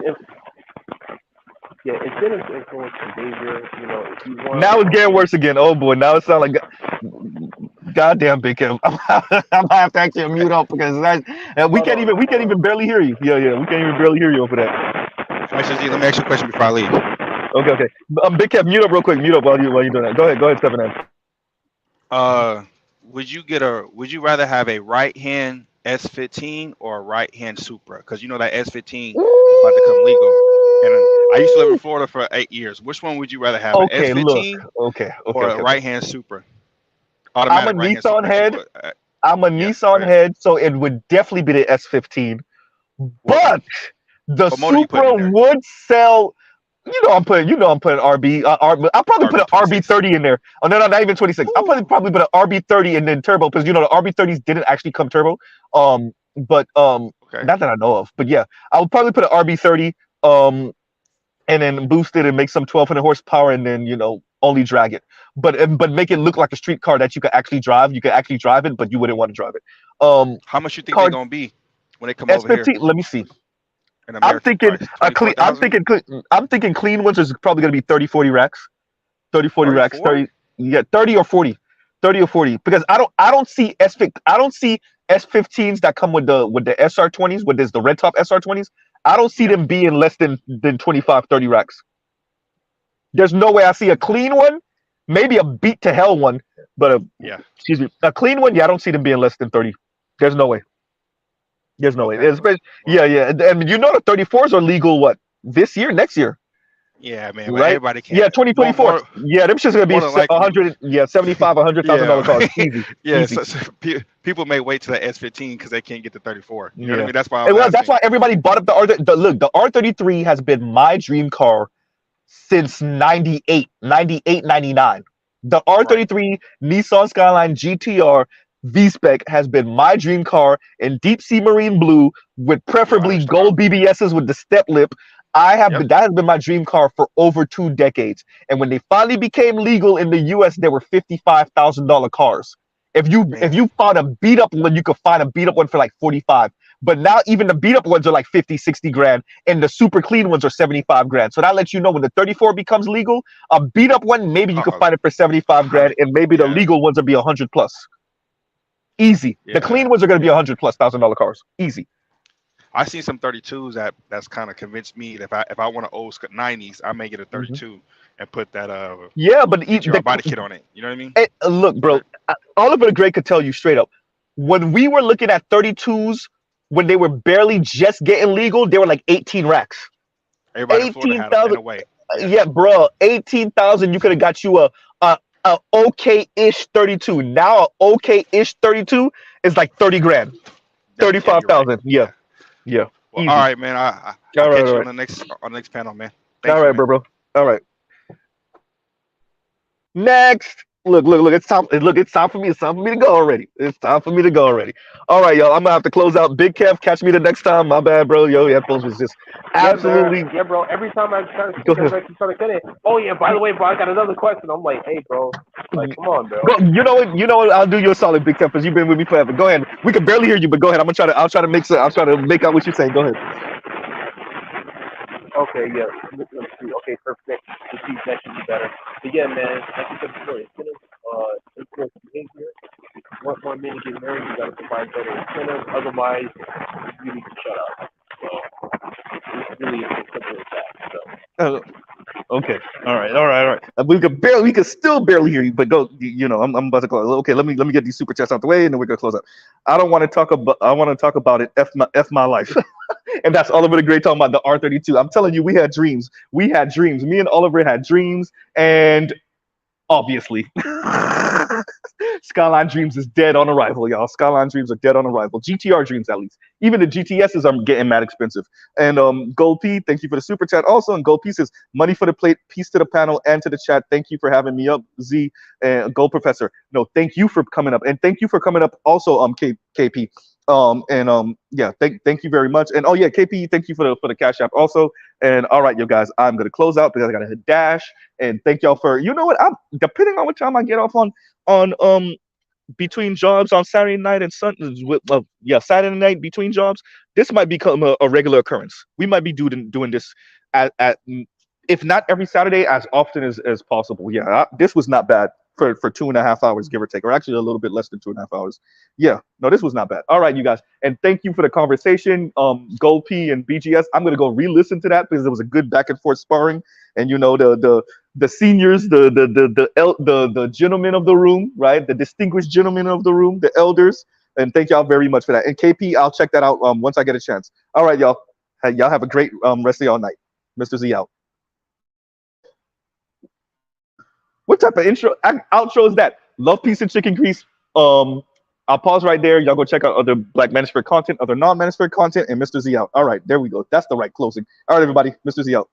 [SPEAKER 5] It's been an influence behavior. You know, if you want.
[SPEAKER 1] Now it's getting worse again. Oh boy, now it sounds like goddamn Big Kev. I'm gonna have to actually mute up because we can't even barely hear you. Yeah, we can't even barely hear you over that.
[SPEAKER 9] Actually, let me ask you a question before I leave.
[SPEAKER 1] Okay. Big Kev, mute up real quick. Mute up while you're doing that. Go ahead, Stephen.
[SPEAKER 9] Would you rather have a right hand S15 or a right hand Supra? Because you know that S15 is about to come legal. And I used to live in Florida for 8 years. Which one would you rather have?
[SPEAKER 1] Okay,
[SPEAKER 9] an S15 or a right hand Supra?
[SPEAKER 1] I'm a Nissan head. I'm a Nissan head, so it would definitely be the S15. But the Supra would sell. I'm putting RB. I'll probably put an RB30 in there. Oh no, not even 26. I'll probably put an RB30 and then turbo because the RB30s didn't actually come turbo. But not that I know of. But yeah, I would probably put an RB30. And then boost it and make some 1,200 horsepower, and then only drag it, but make it look like a street car that you could actually drive. You could actually drive it, but you wouldn't want to drive it.
[SPEAKER 9] How much you think they're
[SPEAKER 1] Car
[SPEAKER 9] gonna be when they come over here
[SPEAKER 1] S15. Let me see.
[SPEAKER 9] in
[SPEAKER 1] I'm
[SPEAKER 9] American
[SPEAKER 1] thinking
[SPEAKER 9] price?
[SPEAKER 1] a clean. I'm
[SPEAKER 9] 24,000?
[SPEAKER 1] thinking. I'm thinking clean ones is probably gonna be 30, 40 racks. 30, 40 racks.
[SPEAKER 9] 34?
[SPEAKER 1] 30. Yeah, 30 or 40. 30 or 40. Because I don't see I don't see S15s that come with the SR20s, with the red top SR20s. I don't see
[SPEAKER 9] Yeah.
[SPEAKER 1] them being less than 25, 30 racks. There's no way I see a clean one, maybe a beat to hell one, but
[SPEAKER 9] Yeah.
[SPEAKER 1] excuse me, a clean one. Yeah, I don't see them being less than 30. There's no way. There's no way.
[SPEAKER 9] Okay.
[SPEAKER 1] Especially,
[SPEAKER 9] Well,
[SPEAKER 1] yeah. And you know the 34s are legal what? This year, next year,
[SPEAKER 9] yeah, man. But
[SPEAKER 1] right?
[SPEAKER 9] everybody
[SPEAKER 1] Yeah,
[SPEAKER 9] can't. More,
[SPEAKER 1] 2024.
[SPEAKER 9] more,
[SPEAKER 1] Yeah, them shit's gonna be
[SPEAKER 9] more than likely.
[SPEAKER 1] 100, yeah, 75, $100,000
[SPEAKER 9] Yeah.
[SPEAKER 1] cars. Easy.
[SPEAKER 9] Yeah.
[SPEAKER 1] Easy.
[SPEAKER 9] So people may wait to the S15 because they can't get the 34. You know what I
[SPEAKER 1] Yeah.
[SPEAKER 9] mean? That's why I
[SPEAKER 1] And
[SPEAKER 9] was
[SPEAKER 1] well, that's
[SPEAKER 9] asking.
[SPEAKER 1] why everybody bought up the R. Look, the R33 has been my dream car since 98, 98, 99. The
[SPEAKER 9] Right.
[SPEAKER 1] R33 Nissan Skyline GTR V-Spec has been my dream car in deep sea marine blue with
[SPEAKER 9] Yo, I know
[SPEAKER 1] preferably
[SPEAKER 9] what you're talking
[SPEAKER 1] gold BBSs with the step lip. I have
[SPEAKER 9] about. Yep.
[SPEAKER 1] been that has been my dream car for over 2 decades. And when they finally became legal in the US, they were $55,000 cars. If
[SPEAKER 9] Man.
[SPEAKER 1] you found a beat up one, you could find a beat up one for like 45. But now even the beat up ones are like 50, 60 grand, and the super clean ones are 75 grand. So that lets you know when the 34 becomes legal, a beat up one, maybe you could find it for 75 grand,
[SPEAKER 9] 100.
[SPEAKER 1] and maybe the
[SPEAKER 9] Yeah.
[SPEAKER 1] legal ones will be 100 plus. Easy. The
[SPEAKER 9] Yeah.
[SPEAKER 1] clean ones are going to be 100 plus $1,000 cars. Easy.
[SPEAKER 9] I seen some 32s that's kind of convinced me that if I want an old 90s, I may get a 32 and put that
[SPEAKER 1] Yeah, but
[SPEAKER 9] GTR body kit on it. You know what I mean?
[SPEAKER 1] look, bro, Oliver the Great could tell you straight up. When we were looking at 32s, when they were barely just getting legal, they were like 18 racks.
[SPEAKER 9] Everybody in Florida had them in
[SPEAKER 1] 18,000.
[SPEAKER 9] a way.
[SPEAKER 1] Yeah, bro, 18,000. You could have got you a okay-ish 32. Now a okay-ish 32 is like 30 grand,
[SPEAKER 9] Yeah, you're right.
[SPEAKER 1] 35,000. Yeah. Well,
[SPEAKER 9] Well,
[SPEAKER 1] easy.
[SPEAKER 9] all right, man. I'll
[SPEAKER 1] All right,
[SPEAKER 9] catch you
[SPEAKER 1] all
[SPEAKER 9] on
[SPEAKER 1] right.
[SPEAKER 9] the next panel, man.
[SPEAKER 1] All
[SPEAKER 9] Thank you,
[SPEAKER 1] right,
[SPEAKER 9] man.
[SPEAKER 1] bro. All right. Next. Look. It's time. It's time for me. It's time for me to go already. It's time for me to go already. All right, y'all. I'm gonna have to close out. Big Kev, catch me the next time. My bad, bro. Yo, headphones was just absolutely.
[SPEAKER 6] Yeah, bro. Every time I try to
[SPEAKER 1] Go
[SPEAKER 6] speak,
[SPEAKER 1] ahead.
[SPEAKER 6] I keep trying to cut it. Oh yeah, by the way, bro, I got another question. I'm like, hey, bro, like, come on, bro.
[SPEAKER 1] Bro, you know what? I'll do you a solid, Big Kev, because you've been with me forever. Go ahead. We can barely hear you, but go ahead. I'll try to make out what you're saying. Go ahead.
[SPEAKER 6] Okay, yeah. Let's see. Okay, perfect. The see that should be better. But yeah, man, like you said before, influence behavior. Once one minute get married, you gotta provide better incentives. Otherwise, you need to shut up. So it's really as simple as that. So.
[SPEAKER 1] Okay. All right. We could still barely hear you, but go. I'm about to close. Okay, let me get these super chats out the way, and then we're gonna close out. I want to talk about it. F my life, and that's Oliver the Great talking about the R32. I'm telling you, we had dreams. Me and Oliver had dreams, and obviously, Skyline Dreams is dead on arrival, y'all. Skyline Dreams are dead on arrival. GTR Dreams, at least. Even the GTSs are getting mad expensive. And Gold P, thank you for the super chat. Also, and Gold P says, money for the plate, peace to the panel and to the chat. Thank you for having me up, Z and Gold Professor. No, thank you for coming up, and thank you for coming up also, KP. Yeah, thank you very much. And oh yeah, KP, thank you for the Cash App also. And all right, you guys, I'm gonna close out because I gotta hit dash. And thank y'all for, you know what, I'm depending on what time I get off on between jobs on Saturday night and Sunday, Saturday night between jobs, this might become a regular occurrence. We might be doing this at if not every Saturday, as often as possible. Yeah, this was not bad for 2.5 hours, give or take, or actually a little bit less than 2.5 hours. Yeah, no, this was not bad. All right, you guys, and thank you for the conversation, Gold P and BGS. I'm gonna go re-listen to that because it was a good back and forth sparring, and the seniors, the gentlemen of the room, right? The distinguished gentlemen of the room, the elders, and thank y'all very much for that. And KP, I'll check that out once I get a chance. All right, y'all. Hey, y'all have a great rest of y'all night. Mr. Z out. What type of outro is that? Love, peace, and chicken grease. I'll pause right there. Y'all go check out other Black Manosphere content, other non-Manosphere content, and Mr. Z out. All right, there we go. That's the right closing. All right, everybody. Mr. Z out.